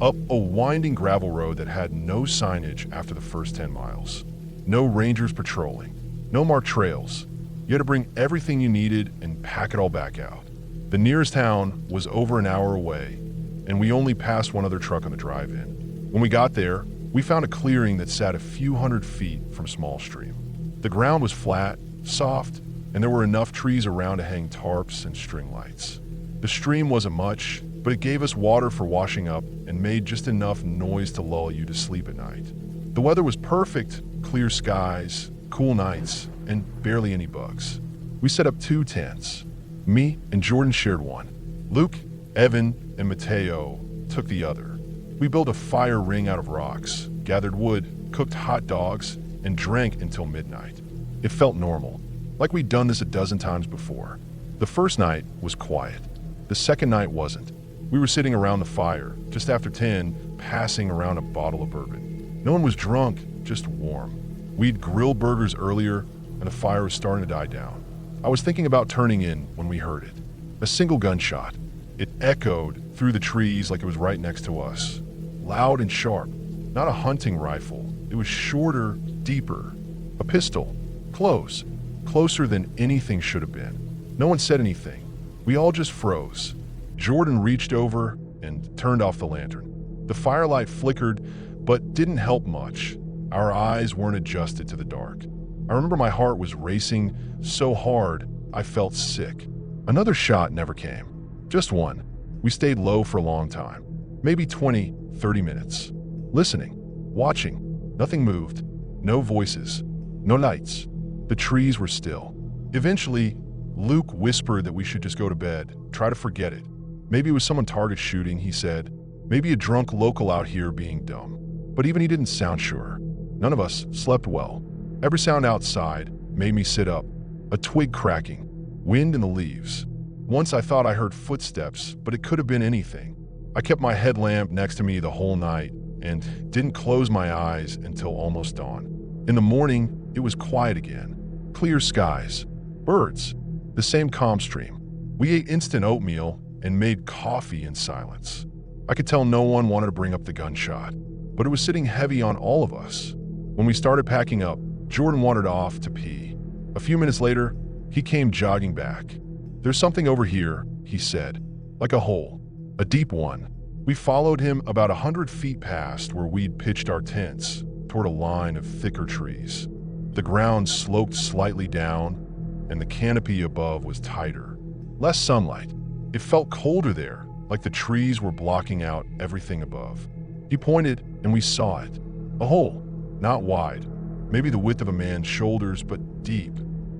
Speaker 1: up a winding gravel road that had no signage after the first 10 miles. No rangers patrolling, no marked trails. You had to bring everything you needed and pack it all back out. The nearest town was over an hour away, and we only passed one other truck on the drive-in. When we got there, we found a clearing that sat a few hundred feet from a small stream. The ground was flat, soft, and there were enough trees around to hang tarps and string lights. The stream wasn't much, but it gave us water for washing up and made just enough noise to lull you to sleep at night. The weather was perfect, clear skies, cool nights, and barely any bugs. We set up 2 tents. Me and Jordan shared one. Luke, Evan, and Mateo took the other. We built a fire ring out of rocks, gathered wood, cooked hot dogs, and drank until midnight. It felt normal, like we'd done this a dozen times before. The first night was quiet. The second night wasn't. We were sitting around the fire, just after 10, passing around a bottle of bourbon. No one was drunk, just warm. We'd grilled burgers earlier, and the fire was starting to die down. I was thinking about turning in when we heard it. A single gunshot. It echoed through the trees like it was right next to us. Loud and sharp. Not a hunting rifle. It was shorter, deeper. A pistol. Close. Closer than anything should have been. No one said anything. We all just froze. Jordan reached over and turned off the lantern. The firelight flickered, but didn't help much. Our eyes weren't adjusted to the dark. I remember my heart was racing so hard I felt sick. Another shot never came. Just one. We stayed low for a long time. Maybe 20, 30 minutes. Listening. Watching. Nothing moved. No voices. No lights. The trees were still. Eventually, Luke whispered that we should just go to bed, try to forget it. Maybe it was someone target shooting, he said. Maybe a drunk local out here being dumb. But even he didn't sound sure. None of us slept well. Every sound outside made me sit up. A twig cracking. Wind in the leaves. Once I thought I heard footsteps, but it could have been anything. I kept my headlamp next to me the whole night and didn't close my eyes until almost dawn. In the morning, it was quiet again. Clear skies. Birds. The same calm stream. We ate instant oatmeal and made coffee in silence. I could tell no one wanted to bring up the gunshot, but it was sitting heavy on all of us. When we started packing up, Jordan wandered off to pee. A few minutes later, he came jogging back. "There's something over here," he said, "like a hole, a deep one." We followed him about 100 feet past where we'd pitched our tents toward a line of thicker trees. The ground sloped slightly down, and the canopy above was tighter. Less sunlight. It felt colder there, like the trees were blocking out everything above. He pointed, and we saw it. A hole. Not wide. Maybe the width of a man's shoulders, but deep.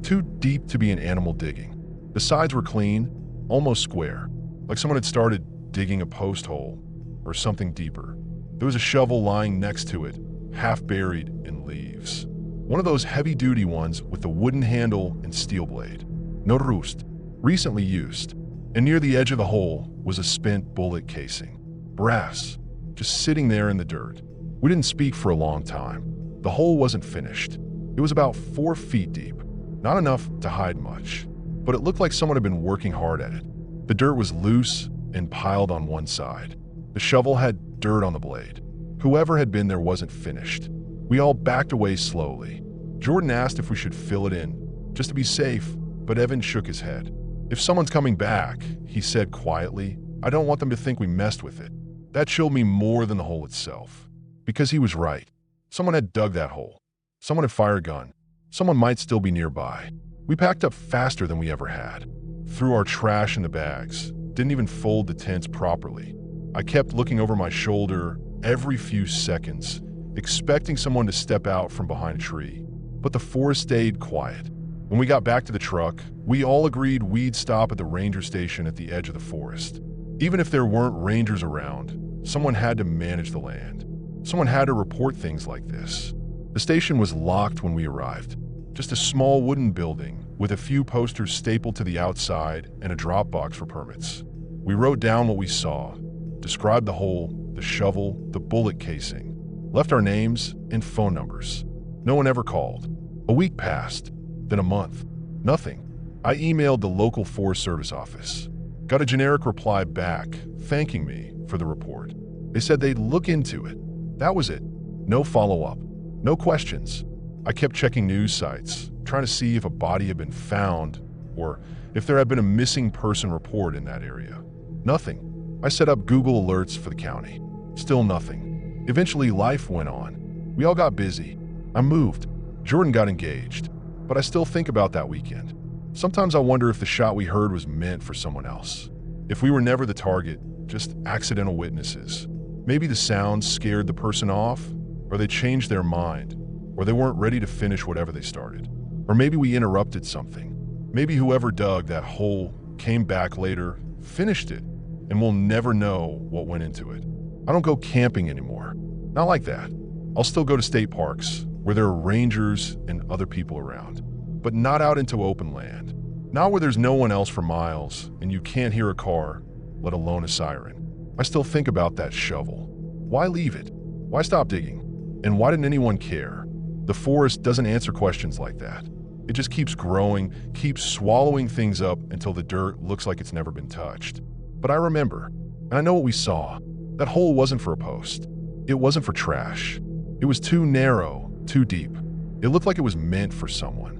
Speaker 1: Too deep to be an animal digging. The sides were clean, almost square, like someone had started digging a post hole or something deeper. There was a shovel lying next to it, half buried in leaves. One of those heavy-duty ones with the wooden handle and steel blade. No rust. Recently used. And near the edge of the hole was a spent bullet casing. Brass. Just sitting there in the dirt. We didn't speak for a long time. The hole wasn't finished. It was about 4 feet deep. Not enough to hide much, but it looked like someone had been working hard at it. The dirt was loose and piled on one side. The shovel had dirt on the blade. Whoever had been there wasn't finished. We all backed away slowly. Jordan asked if we should fill it in, just to be safe, but Evan shook his head. "If someone's coming back," he said quietly, "I don't want them to think we messed with it." That chilled me more than the hole itself. Because he was right. Someone had dug that hole. Someone had fired a gun. Someone might still be nearby. We packed up faster than we ever had. Threw our trash in the bags. Didn't even fold the tents properly. I kept looking over my shoulder every few seconds, expecting someone to step out from behind a tree. But the forest stayed quiet. When we got back to the truck, we all agreed we'd stop at the ranger station at the edge of the forest. Even if there weren't rangers around, someone had to manage the land. Someone had to report things like this. The station was locked when we arrived. Just a small wooden building with a few posters stapled to the outside and a drop box for permits. We wrote down what we saw, described the hole, the shovel, the bullet casing, left our names and phone numbers. No one ever called. A week passed, then a month. Nothing. I emailed the local Forest Service office. Got a generic reply back, thanking me for the report. They said they'd look into it. That was it. No follow-up. No questions. I kept checking news sites, trying to see if a body had been found or if there had been a missing person report in that area. Nothing. I set up Google alerts for the county. Still nothing. Eventually, life went on. We all got busy. I moved. Jordan got engaged. But I still think about that weekend. Sometimes I wonder if the shot we heard was meant for someone else. If we were never the target, just accidental witnesses. Maybe the sounds scared the person off, or they changed their mind, or they weren't ready to finish whatever they started. Or maybe we interrupted something. Maybe whoever dug that hole came back later, finished it, and we'll never know what went into it. I don't go camping anymore. Not like that. I'll still go to state parks, where there are rangers and other people around, but not out into open land. Not where there's no one else for miles and you can't hear a car, let alone a siren. I still think about that shovel. Why leave it? Why stop digging? And why didn't anyone care? The forest doesn't answer questions like that. It just keeps growing, keeps swallowing things up until the dirt looks like it's never been touched. But I remember, and I know what we saw. That hole wasn't for a post. It wasn't for trash. It was too narrow, too deep. It looked like it was meant for someone.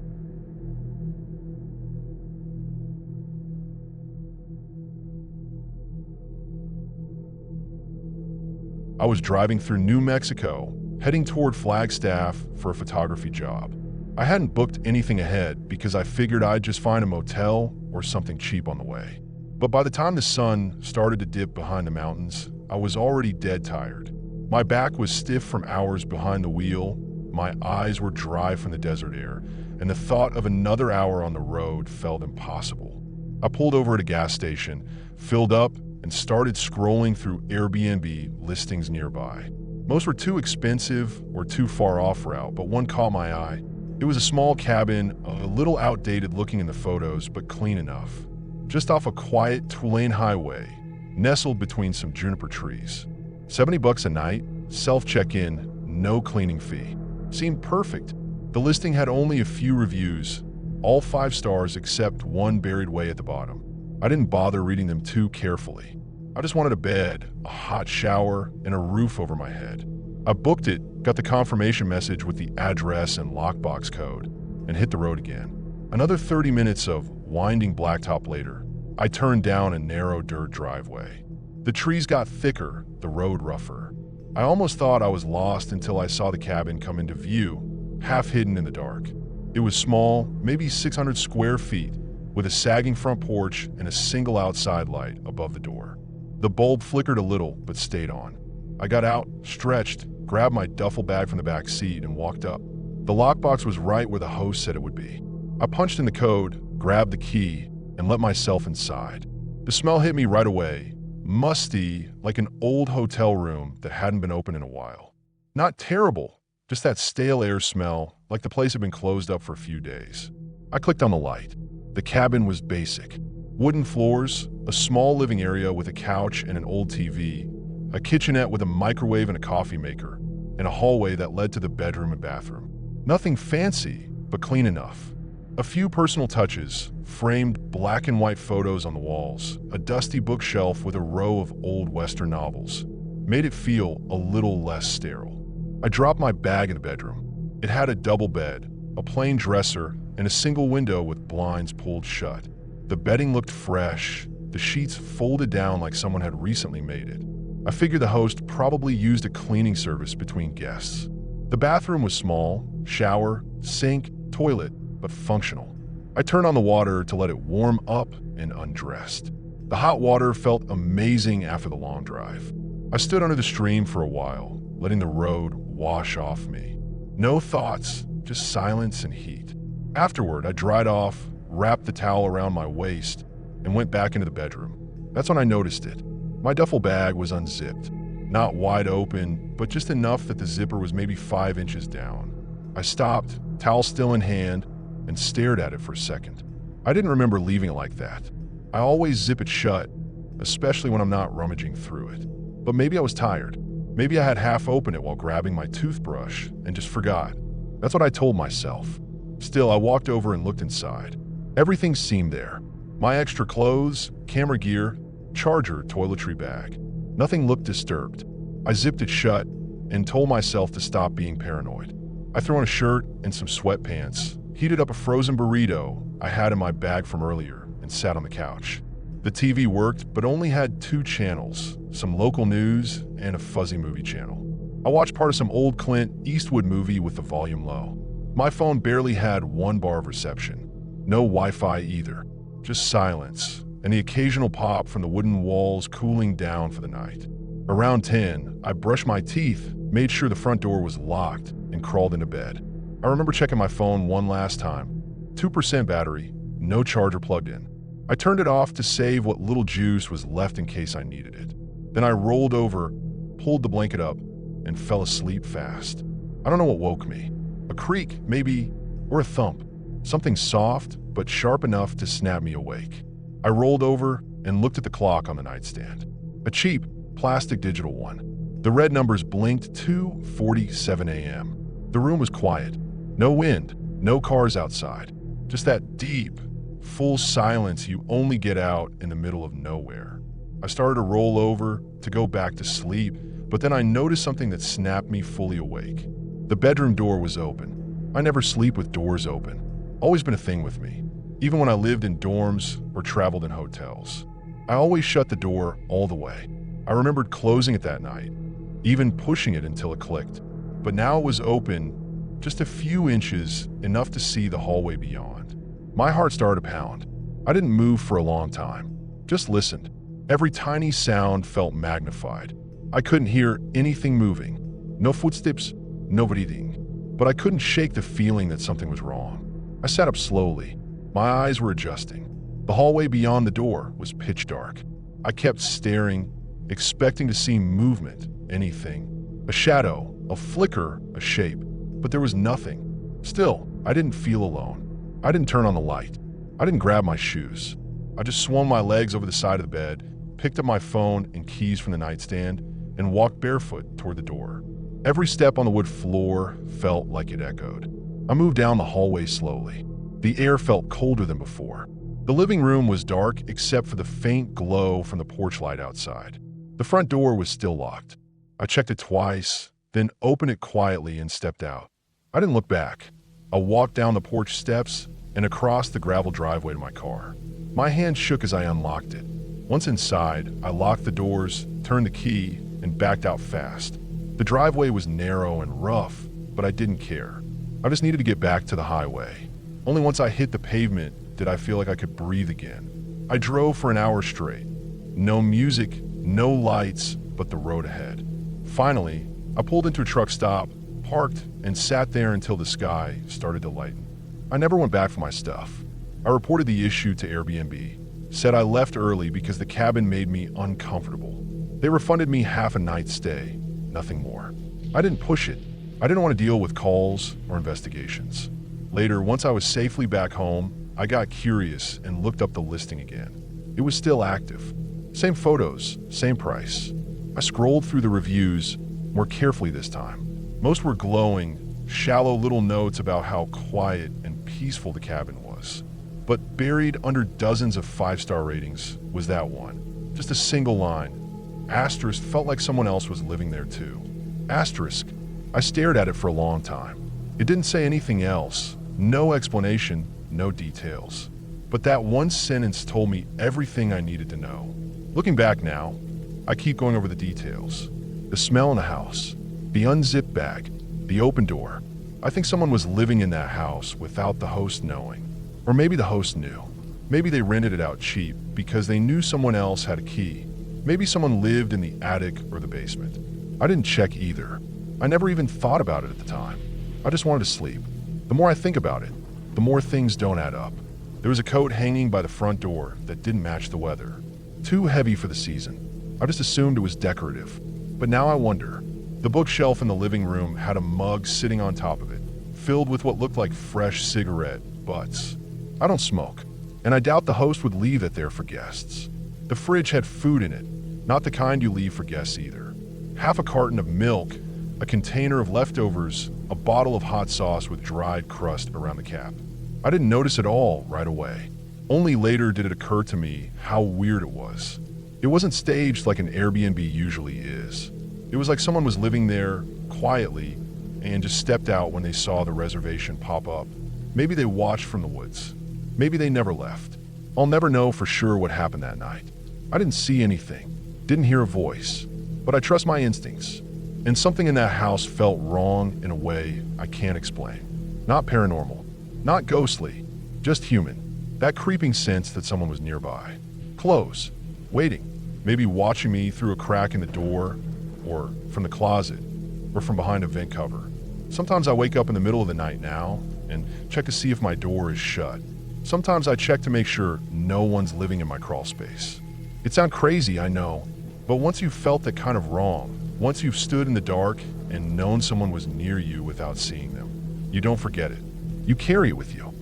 Speaker 1: I was driving through New Mexico, heading toward Flagstaff for a photography job. I hadn't booked anything ahead because I figured I'd just find a motel or something cheap on the way. But by the time the sun started to dip behind the mountains, I was already dead tired. My back was stiff from hours behind the wheel, my eyes were dry from the desert air, and the thought of another hour on the road felt impossible. I pulled over at a gas station, filled up, and started scrolling through Airbnb listings nearby. Most were too expensive or too far off route, but one caught my eye. It was a small cabin, a little outdated looking in the photos, but clean enough. Just off a quiet two-lane highway, nestled between some juniper trees. $70 a night, self-check-in, no cleaning fee. Seemed perfect. The listing had only a few reviews, all 5 stars except one buried way at the bottom. I didn't bother reading them too carefully. I just wanted a bed, a hot shower, and a roof over my head. I booked it, got the confirmation message with the address and lockbox code, and hit the road again. Another 30 minutes of winding blacktop later, I turned down a narrow dirt driveway. The trees got thicker, the road rougher. I almost thought I was lost until I saw the cabin come into view, half hidden in the dark. It was small, maybe 600 square feet, with a sagging front porch and a single outside light above the door. The bulb flickered a little, but stayed on. I got out, stretched, grabbed my duffel bag from the back seat, and walked up. The lockbox was right where the host said it would be. I punched in the code, grabbed the key, and let myself inside. The smell hit me right away, musty, like an old hotel room that hadn't been open in a while. Not terrible, just that stale air smell, like the place had been closed up for a few days. I clicked on the light. The cabin was basic. Wooden floors, a small living area with a couch and an old TV, a kitchenette with a microwave and a coffee maker, and a hallway that led to the bedroom and bathroom. Nothing fancy, but clean enough. A few personal touches, framed black and white photos on the walls, a dusty bookshelf with a row of old Western novels, made it feel a little less sterile. I dropped my bag in the bedroom. It had a double bed, a plain dresser, and a single window with blinds pulled shut. The bedding looked fresh, the sheets folded down like someone had recently made it. I figured the host probably used a cleaning service between guests. The bathroom was small, shower, sink, toilet, but functional. I turned on the water to let it warm up and undressed. The hot water felt amazing after the long drive. I stood under the stream for a while, letting the road wash off me. No thoughts, just silence and heat. Afterward, I dried off, wrapped the towel around my waist, and went back into the bedroom. That's when I noticed it. My duffel bag was unzipped. Not wide open, but just enough that the zipper was maybe 5 inches down. I stopped, towel still in hand, and stared at it for a second. I didn't remember leaving it like that. I always zip it shut, especially when I'm not rummaging through it. But maybe I was tired. Maybe I had half opened it while grabbing my toothbrush and just forgot. That's what I told myself. Still, I walked over and looked inside. Everything seemed there. My extra clothes, camera gear, charger, toiletry bag. Nothing looked disturbed. I zipped it shut and told myself to stop being paranoid. I threw on a shirt and some sweatpants, heated up a frozen burrito I had in my bag from earlier, and sat on the couch. The TV worked, but only had 2 channels, some local news and a fuzzy movie channel. I watched part of some old Clint Eastwood movie with the volume low. My phone barely had 1 bar of reception. No Wi-Fi either, just silence, and the occasional pop from the wooden walls cooling down for the night. Around 10, I brushed my teeth, made sure the front door was locked, and crawled into bed. I remember checking my phone one last time. 2% battery, no charger plugged in. I turned it off to save what little juice was left in case I needed it. Then I rolled over, pulled the blanket up, and fell asleep fast. I don't know what woke me. A creak, maybe, or a thump. Something soft, but sharp enough to snap me awake. I rolled over and looked at the clock on the nightstand. A cheap, plastic digital one. The red numbers blinked 2:47 a.m. The room was quiet. No wind, no cars outside. Just that deep, full silence you only get out in the middle of nowhere. I started to roll over to go back to sleep, but then I noticed something that snapped me fully awake. The bedroom door was open. I never sleep with doors open. Always been a thing with me, even when I lived in dorms or traveled in hotels. I always shut the door all the way. I remembered closing it that night, even pushing it until it clicked. But now it was open, Just a few inches, enough to see the hallway beyond. My heart started to pound. I didn't move for a long time, just listened. Every tiny sound felt magnified. I couldn't hear anything moving. No footsteps, no breathing. But I couldn't shake the feeling that something was wrong. I sat up slowly. My eyes were adjusting. The hallway beyond the door was pitch dark. I kept staring, expecting to see movement, anything. A shadow, a flicker, a shape. But there was nothing. Still, I didn't feel alone. I didn't turn on the light. I didn't grab my shoes. I just swung my legs over the side of the bed, picked up my phone and keys from the nightstand, and walked barefoot toward the door. Every step on the wood floor felt like it echoed. I moved down the hallway slowly. The air felt colder than before. The living room was dark except for the faint glow from the porch light outside. The front door was still locked. I checked it twice, then opened it quietly and stepped out. I didn't look back. I walked down the porch steps and across the gravel driveway to my car. My hand shook as I unlocked it. Once inside, I locked the doors, turned the key, and backed out fast. The driveway was narrow and rough, but I didn't care. I just needed to get back to the highway. Only once I hit the pavement did I feel like I could breathe again. I drove for an hour straight. No music, no lights, but the road ahead. Finally, I pulled into a truck stop, parked, and sat there until the sky started to lighten. I never went back for my stuff. I reported the issue to Airbnb, said I left early because the cabin made me uncomfortable. They refunded me half a night's stay, nothing more. I didn't push it. I didn't want to deal with calls or investigations. Later, once I was safely back home, I got curious and looked up the listing again. It was still active. Same photos, same price. I scrolled through the reviews more carefully this time. Most were glowing, shallow little notes about how quiet and peaceful the cabin was. But buried under dozens of 5-star ratings was that one. Just a single line. Asterisk felt like someone else was living there too. Asterisk. I stared at it for a long time. It didn't say anything else. No explanation, no details. But that one sentence told me everything I needed to know. Looking back now, I keep going over the details. The smell in the house, the unzipped bag, the open door. I think someone was living in that house without the host knowing. Or maybe the host knew. Maybe they rented it out cheap because they knew someone else had a key. Maybe someone lived in the attic or the basement. I didn't check either. I never even thought about it at the time. I just wanted to sleep. The more I think about it, the more things don't add up. There was a coat hanging by the front door that didn't match the weather. Too heavy for the season. I just assumed it was decorative. But now I wonder. The bookshelf in the living room had a mug sitting on top of it, filled with what looked like fresh cigarette butts. I don't smoke, and I doubt the host would leave it there for guests. The fridge had food in it, not the kind you leave for guests either. Half a carton of milk, a container of leftovers, a bottle of hot sauce with dried crust around the cap. I didn't notice it all right away. Only later did it occur to me how weird it was. It wasn't staged like an Airbnb usually is. It was like someone was living there quietly and just stepped out when they saw the reservation pop up. Maybe they watched from the woods. Maybe they never left. I'll never know for sure what happened that night. I didn't see anything, didn't hear a voice, but I trust my instincts. And something in that house felt wrong in a way I can't explain. Not paranormal, not ghostly, just human. That creeping sense that someone was nearby. Close, waiting, maybe watching me through a crack in the door, or from the closet, or from behind a vent cover. Sometimes I wake up in the middle of the night now and check to see if my door is shut. Sometimes I check to make sure no one's living in my crawl space. It sounds crazy, I know, but once you've felt that kind of wrong, once you've stood in the dark and known someone was near you without seeing them, you don't forget it. You carry it with you.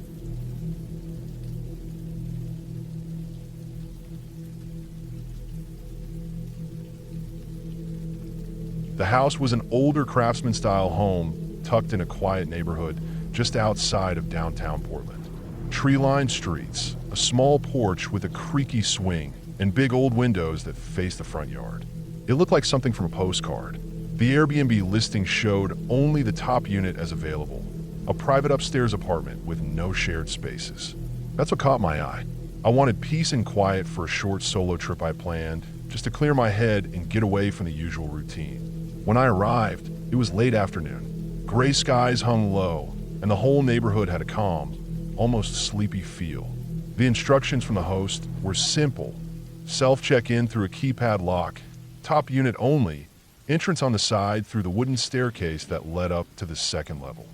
Speaker 1: The house was an older craftsman-style home tucked in a quiet neighborhood just outside of downtown Portland. Tree-lined streets, a small porch with a creaky swing, and big old windows that face the front yard. It looked like something from a postcard. The Airbnb listing showed only the top unit as available, a private upstairs apartment with no shared spaces. That's what caught my eye. I wanted peace and quiet for a short solo trip I planned, just to clear my head and get away from the usual routine. When I arrived, it was late afternoon. Gray skies hung low, and the whole neighborhood had a calm, almost sleepy feel. The instructions from the host were simple. Self-check-in through a keypad lock, top unit only, entrance on the side through the wooden staircase that led up to the second level.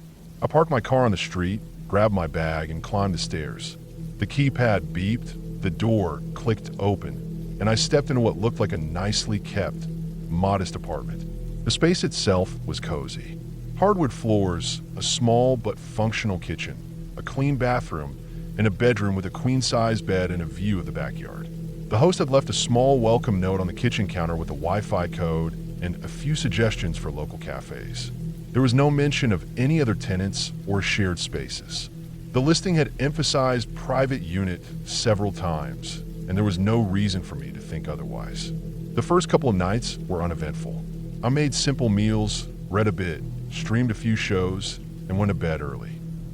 Speaker 1: I parked my car on the street, grabbed my bag, and climbed the stairs. The keypad beeped, the door clicked open, and I stepped into what looked like a nicely kept, modest apartment. The space itself was cozy. Hardwood floors, a small but functional kitchen, a clean bathroom, and a bedroom with a queen-size bed and a view of the backyard. The host had left a small welcome note on the kitchen counter with a Wi-Fi code and a few suggestions for local cafes. There was no mention of any other tenants or shared spaces. The listing had emphasized private unit several times, and there was no reason for me to think otherwise. The first couple of nights were uneventful. I made simple meals, read a bit, streamed a few shows, and went to bed early.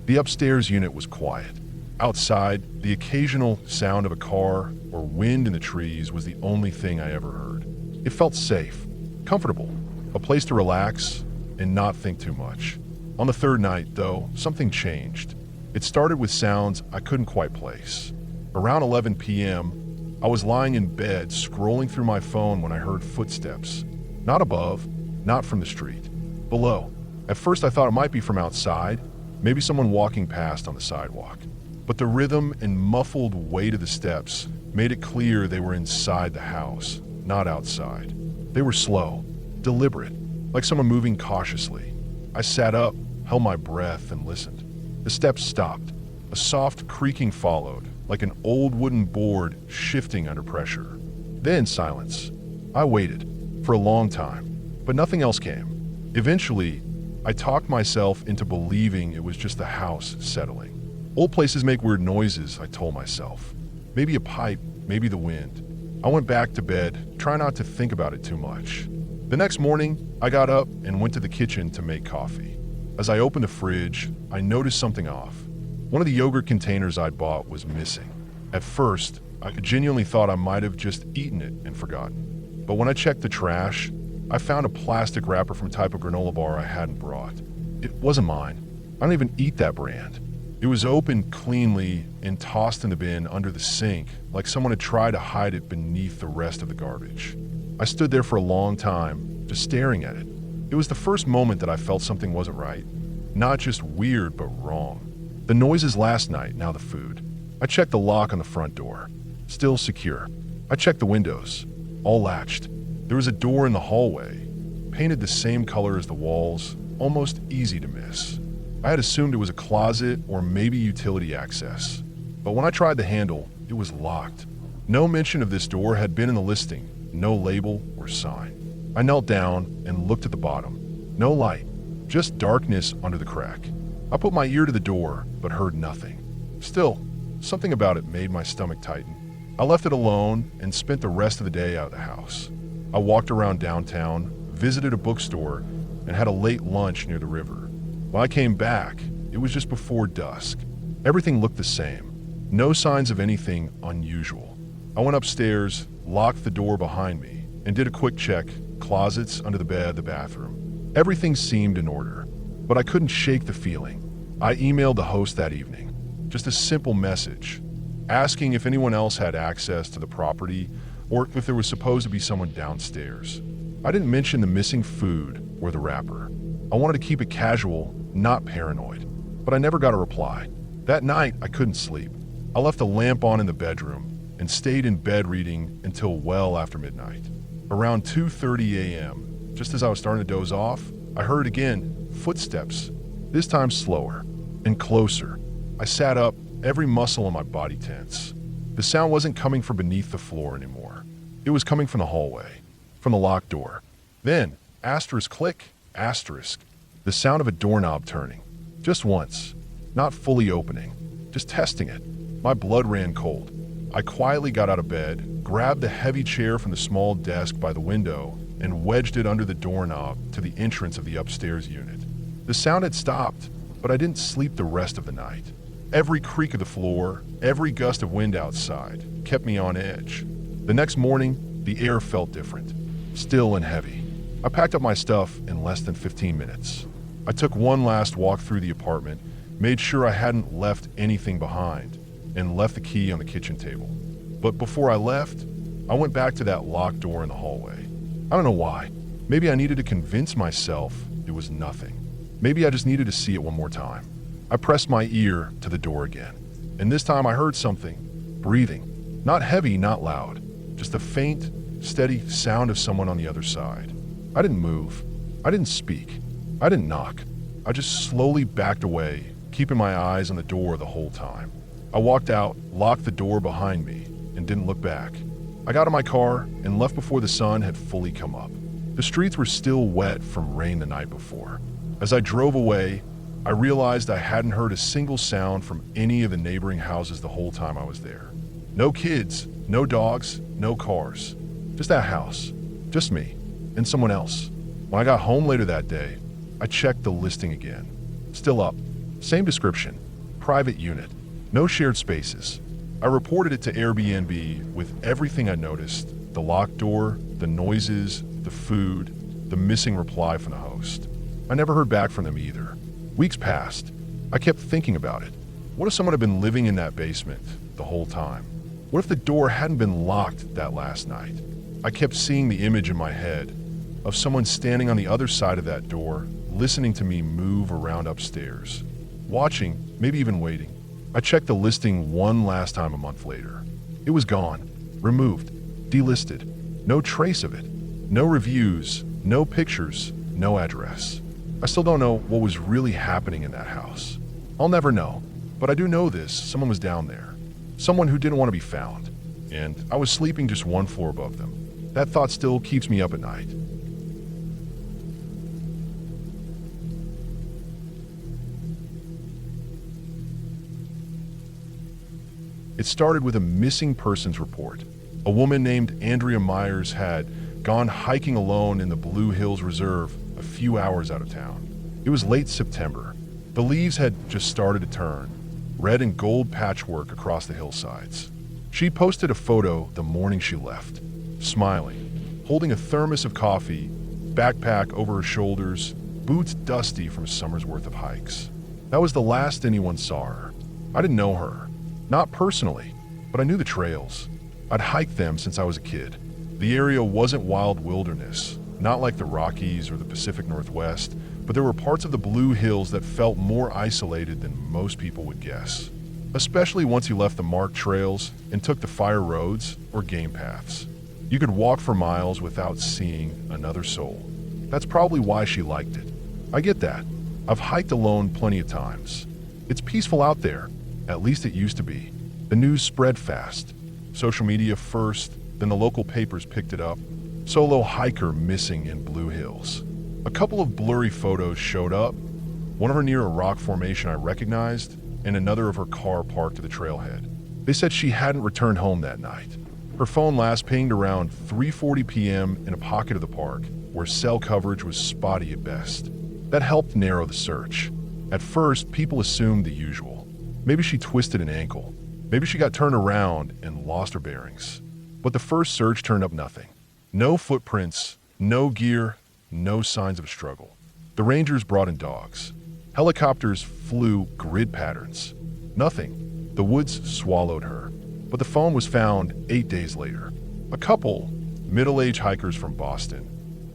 Speaker 1: The upstairs unit was quiet. Outside, the occasional sound of a car or wind in the trees was the only thing I ever heard. It felt safe, comfortable, a place to relax and not think too much. On the third night, though, something changed. It started with sounds I couldn't quite place. Around 11 p.m., I was lying in bed scrolling through my phone when I heard footsteps. Not above, not from the street. Below. At first I thought it might be from outside, maybe someone walking past on the sidewalk. But the rhythm and muffled weight of the steps made it clear they were inside the house, not outside. They were slow, deliberate, like someone moving cautiously. I sat up, held my breath, and listened. The steps stopped. A soft creaking followed, like an old wooden board shifting under pressure. Then silence. I waited, for a long time, but nothing else came. Eventually, I talked myself into believing it was just the house settling. Old places make weird noises, I told myself. Maybe a pipe, maybe the wind. I went back to bed, trying not to think about it too much. The next morning, I got up and went to the kitchen to make coffee. As I opened the fridge, I noticed something off. One of the yogurt containers I'd bought was missing. At first, I genuinely thought I might have just eaten it and forgotten. But when I checked the trash, I found a plastic wrapper from a type of granola bar I hadn't brought. It wasn't mine. I don't even eat that brand. It was opened cleanly and tossed in the bin under the sink, like someone had tried to hide it beneath the rest of the garbage. I stood there for a long time, just staring at it. It was the first moment that I felt something wasn't right. Not just weird, but wrong. The noises last night, now the food. I checked the lock on the front door. Still secure. I checked the windows. All latched. There was a door in the hallway, painted the same color as the walls, almost easy to miss. I had assumed it was a closet or maybe utility access. But when I tried the handle, it was locked. No mention of this door had been in the listing, no label or sign. I knelt down and looked at the bottom. No light, just darkness under the crack. I put my ear to the door, but heard nothing. Still, something about it made my stomach tighten. I left it alone and spent the rest of the day out of the house. I walked around downtown, visited a bookstore, and had a late lunch near the river. When I came back, it was just before dusk. Everything looked the same. No signs of anything unusual. I went upstairs, locked the door behind me, and did a quick check, closets, under the bed, the bathroom. Everything seemed in order, but I couldn't shake the feeling. I emailed the host that evening. Just a simple message, asking if anyone else had access to the property or if there was supposed to be someone downstairs. I didn't mention the missing food or the wrapper. I wanted to keep it casual, not paranoid, but I never got a reply. That night, I couldn't sleep. I left a lamp on in the bedroom and stayed in bed reading until well after midnight. Around 2:30 a.m., just as I was starting to doze off, I heard again, footsteps, this time slower and closer. I sat up, every muscle in my body tense. The sound wasn't coming from beneath the floor anymore. It was coming from the hallway, from the locked door. Then, asterisk click, asterisk, the sound of a doorknob turning. Just once, not fully opening, just testing it. My blood ran cold. I quietly got out of bed, grabbed the heavy chair from the small desk by the window, and wedged it under the doorknob to the entrance of the upstairs unit. The sound had stopped, but I didn't sleep the rest of the night. Every creak of the floor, every gust of wind outside, kept me on edge. The next morning, the air felt different, still and heavy. I packed up my stuff in less than 15 minutes. I took one last walk through the apartment, made sure I hadn't left anything behind, and left the key on the kitchen table. But before I left, I went back to that locked door in the hallway. I don't know why. Maybe I needed to convince myself it was nothing. Maybe I just needed to see it one more time. I pressed my ear to the door again, and this time I heard something, breathing. Not heavy, not loud, just a faint, steady sound of someone on the other side. I didn't move. I didn't speak. I didn't knock. I just slowly backed away, keeping my eyes on the door the whole time. I walked out, locked the door behind me, and didn't look back. I got in my car and left before the sun had fully come up. The streets were still wet from rain the night before. As I drove away, I realized I hadn't heard a single sound from any of the neighboring houses the whole time I was there. No kids, no dogs, no cars. Just that house. Just me. And someone else. When I got home later that day, I checked the listing again. Still up. Same description. Private unit. No shared spaces. I reported it to Airbnb with everything I noticed. The locked door, the noises, the food, the missing reply from the host. I never heard back from them either. Weeks passed. I kept thinking about it. What if someone had been living in that basement the whole time? What if the door hadn't been locked that last night? I kept seeing the image in my head of someone standing on the other side of that door, listening to me move around upstairs. Watching, maybe even waiting. I checked the listing one last time a month later. It was gone, removed, delisted. No trace of it. No reviews, no pictures, no address. I still don't know what was really happening in that house. I'll never know, but I do know this: someone was down there. Someone who didn't want to be found. And I was sleeping just one floor above them. That thought still keeps me up at night. It started with a missing persons report. A woman named Andrea Myers had gone hiking alone in the Blue Hills Reserve a few hours out of town. It was late September. The leaves had just started to turn, red and gold patchwork across the hillsides. She posted a photo the morning she left, smiling, holding a thermos of coffee, backpack over her shoulders, boots dusty from a summer's worth of hikes. That was the last anyone saw her. I didn't know her. Not personally, but I knew the trails. I'd hiked them since I was a kid. The area wasn't wild wilderness, not like the Rockies or the Pacific Northwest, but there were parts of the Blue Hills that felt more isolated than most people would guess, especially once you left the marked trails and took the fire roads or game paths. You could walk for miles without seeing another soul. That's probably why she liked it. I get that. I've hiked alone plenty of times. It's peaceful out there. At least it used to be. The news spread fast. Social media first, then the local papers picked it up. Solo hiker missing in Blue Hills. A couple of blurry photos showed up. One of her near a rock formation I recognized, and another of her car parked at the trailhead. They said she hadn't returned home that night. Her phone last pinged around 3:40 p.m. in a pocket of the park, where cell coverage was spotty at best. That helped narrow the search. At first, people assumed the usual. Maybe she twisted an ankle. Maybe she got turned around and lost her bearings. But the first search turned up nothing. No footprints, no gear, no signs of a struggle. The rangers brought in dogs. Helicopters flew grid patterns. Nothing. The woods swallowed her. But the phone was found 8 days later. A couple, middle-aged hikers from Boston,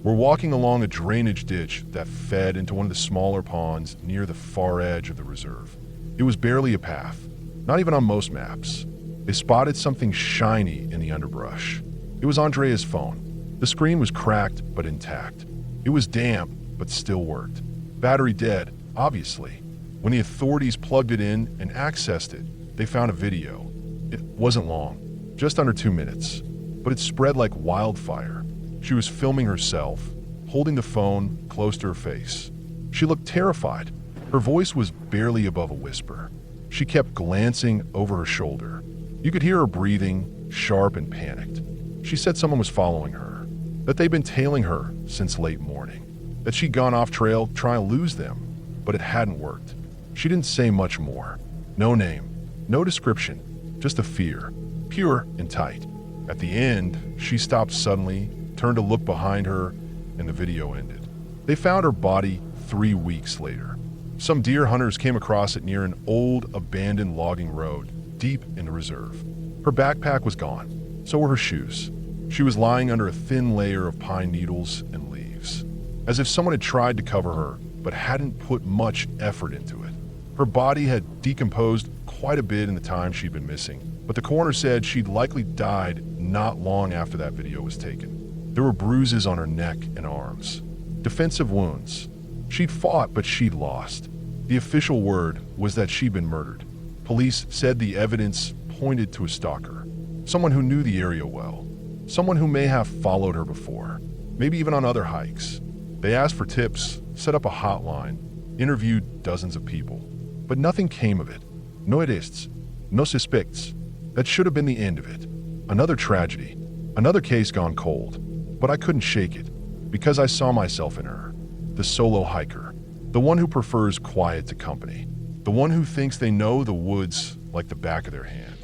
Speaker 1: were walking along a drainage ditch that fed into one of the smaller ponds near the far edge of the reserve. It was barely a path, not even on most maps. They spotted something shiny in the underbrush. It was Andrea's phone. The screen was cracked but intact. It was damp but still worked. Battery dead, obviously. When the authorities plugged it in and accessed it, they found a video. It wasn't long, just under 2 minutes, but it spread like wildfire. She was filming herself, holding the phone close to her face. She looked terrified. Her voice was barely above a whisper. She kept glancing over her shoulder. You could hear her breathing, sharp and panicked. She said someone was following her, that they'd been tailing her since late morning, that she'd gone off trail trying to lose them, but it hadn't worked. She didn't say much more. No name, no description, just a fear, pure and tight. At the end, she stopped suddenly, turned to look behind her, and the video ended. They found her body 3 weeks later. Some deer hunters came across it near an old, abandoned logging road deep in the reserve. Her backpack was gone, so were her shoes. She was lying under a thin layer of pine needles and leaves, as if someone had tried to cover her but hadn't put much effort into it. Her body had decomposed quite a bit in the time she'd been missing, but the coroner said she'd likely died not long after that video was taken. There were bruises on her neck and arms, defensive wounds. She'd fought, but she'd lost. The official word was that she'd been murdered. Police said the evidence pointed to a stalker, someone who knew the area well, someone who may have followed her before, maybe even on other hikes. They asked for tips, set up a hotline, interviewed dozens of people, but nothing came of it. No arrests, no suspects. That should have been the end of it. Another tragedy, another case gone cold. But I couldn't shake it, because I saw myself in her, the solo hiker, the one who prefers quiet to company, the one who thinks they know the woods like the back of their hand.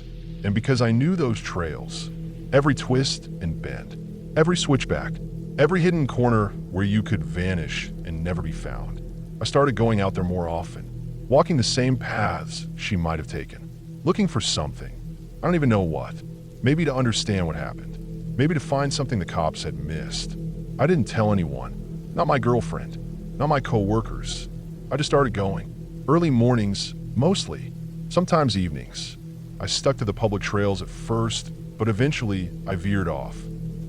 Speaker 1: And because I knew those trails, every twist and bend, every switchback, every hidden corner where you could vanish and never be found, I started going out there more often, walking the same paths she might have taken, looking for something. I don't even know what. Maybe to understand what happened. Maybe to find something the cops had missed. I didn't tell anyone. Not my girlfriend. Not my co-workers. I just started going. Early mornings, mostly. Sometimes evenings. I stuck to the public trails at first, but eventually I veered off.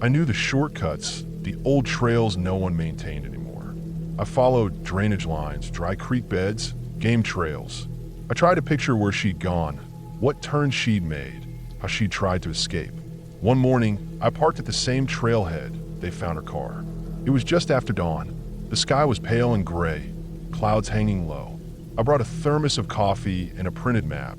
Speaker 1: I knew the shortcuts, the old trails no one maintained anymore. I followed drainage lines, dry creek beds, game trails. I tried to picture where she'd gone, what turns she'd made, how she'd tried to escape. One morning, I parked at the same trailhead they found her car. It was just after dawn. The sky was pale and gray, clouds hanging low. I brought a thermos of coffee and a printed map,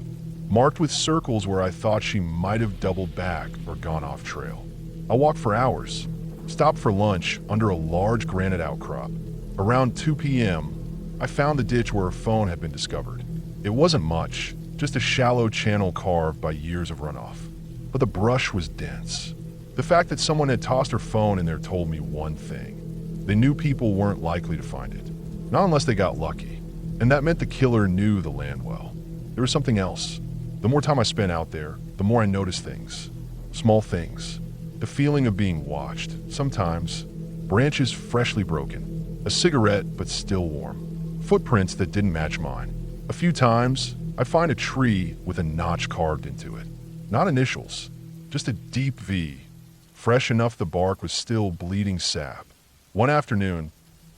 Speaker 1: marked with circles where I thought she might have doubled back or gone off trail. I walked for hours, stopped for lunch under a large granite outcrop. Around 2 p.m., I found the ditch where her phone had been discovered. It wasn't much, just a shallow channel carved by years of runoff. But the brush was dense. The fact that someone had tossed her phone in there told me one thing. They knew people weren't likely to find it. Not unless they got lucky. And that meant the killer knew the land well. There was something else. The more time I spent out there, the more I noticed things. Small things. The feeling of being watched. Sometimes, branches freshly broken. A cigarette, but still warm. Footprints that didn't match mine. A few times, I'd find a tree with a notch carved into it. Not initials, just a deep V, fresh enough the bark was still bleeding sap. One afternoon,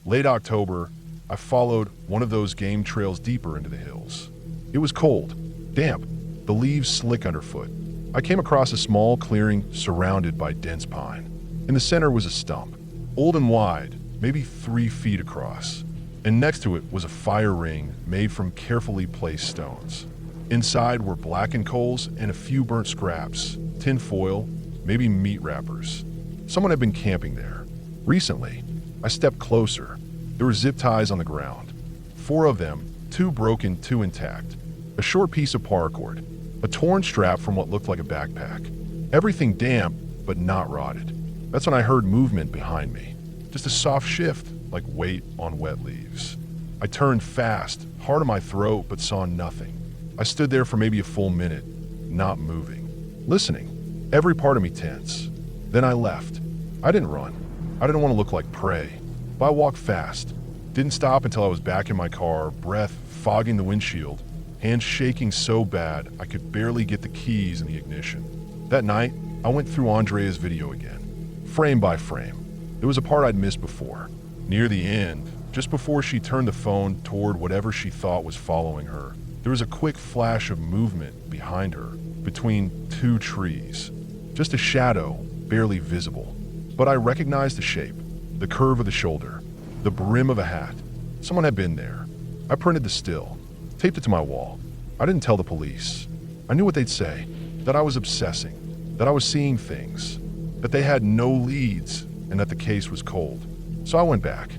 Speaker 1: late October, I followed one of those game trails deeper into the hills. It was cold, damp, the leaves slick underfoot. I came across a small clearing surrounded by dense pine. In the center was a stump, old and wide, maybe 3 feet across. And next to it was a fire ring made from carefully placed stones. Inside were blackened coals and a few burnt scraps, tin foil, maybe meat wrappers. Someone had been camping there. Recently, I stepped closer. There were zip ties on the ground. 4 of them, 2 broken, 2 intact. A short piece of paracord, a torn strap from what looked like a backpack. Everything damp, but not rotted. That's when I heard movement behind me. Just a soft shift, like weight on wet leaves. I turned fast, hard on my throat, but saw nothing. I stood there for maybe a full minute, not moving, listening, every part of me tense. Then I left. I didn't run. I didn't want to look like prey, but I walked fast. Didn't stop until I was back in my car, breath fogging the windshield, hands shaking so bad I could barely get the keys in the ignition. That night, I went through Andrea's video again, frame by frame. There was a part I'd missed before. Near the end, just before she turned the phone toward whatever she thought was following her, there was a quick flash of movement behind her, between 2 trees. Just a shadow, barely visible. But I recognized the shape, the curve of the shoulder, the brim of a hat. Someone had been there. I printed the still, taped it to my wall. I didn't tell the police. I knew what they'd say, that I was obsessing, that I was seeing things, that they had no leads, and that the case was cold. So I went back.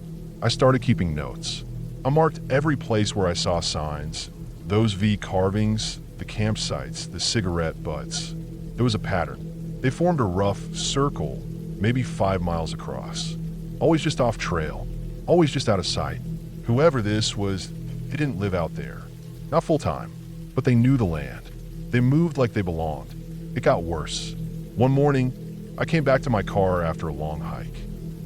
Speaker 1: I started keeping notes. I marked every place where I saw signs, those V carvings, the campsites, the cigarette butts. There was a pattern. They formed a rough circle, maybe 5 miles across. Always just off trail, always just out of sight. Whoever this was, they didn't live out there. Not full-time, but they knew the land. They moved like they belonged. It got worse. One morning, I came back to my car after a long hike.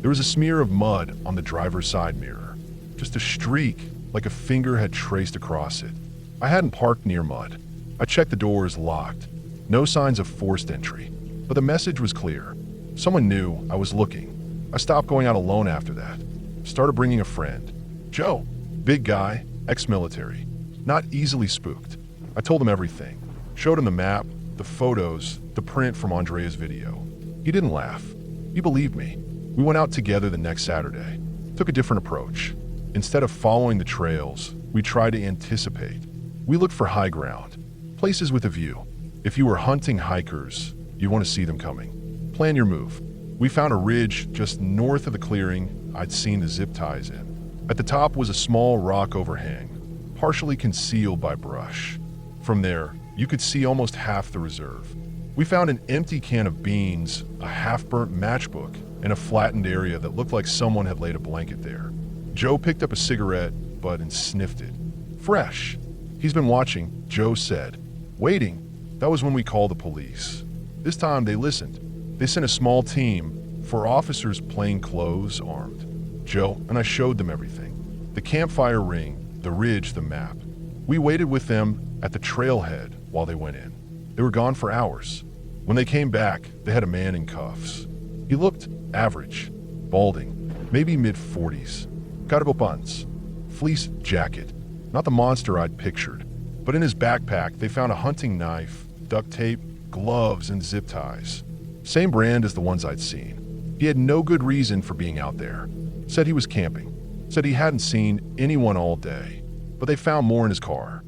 Speaker 1: There was a smear of mud on the driver's side mirror. Just a streak, like a finger had traced across it. I hadn't parked near mud. I checked the doors locked. No signs of forced entry. But the message was clear. Someone knew I was looking. I stopped going out alone after that. Started bringing a friend. Joe, big guy, ex-military. Not easily spooked. I told him everything. Showed him the map, the photos, the print from Andrea's video. He didn't laugh. He believed me. We went out together the next Saturday. Took a different approach. Instead of following the trails, we tried to anticipate. We looked for high ground, places with a view. If you were hunting hikers, you want to see them coming. Plan your move. We found a ridge just north of the clearing I'd seen the zip ties in. At the top was a small rock overhang, partially concealed by brush. From there, you could see almost half the reserve. We found an empty can of beans, a half-burnt matchbook, and a flattened area that looked like someone had laid a blanket there. Joe picked up a cigarette, butt and sniffed it. Fresh. He's been watching, Joe said. Waiting. That was when we called the police. This time they listened. They sent a small team, 4 officers plain clothes, armed. Joe and I showed them everything. The campfire ring, the ridge, the map. We waited with them at the trailhead while they went in. They were gone for hours. When they came back, they had a man in cuffs. He looked average, balding, maybe mid-40s. Cargo pants, fleece jacket, not the monster I'd pictured. But in his backpack, they found a hunting knife, duct tape, gloves, and zip ties. Same brand as the ones I'd seen. He had no good reason for being out there. Said he was camping. Said he hadn't seen anyone all day. But they found more in his car.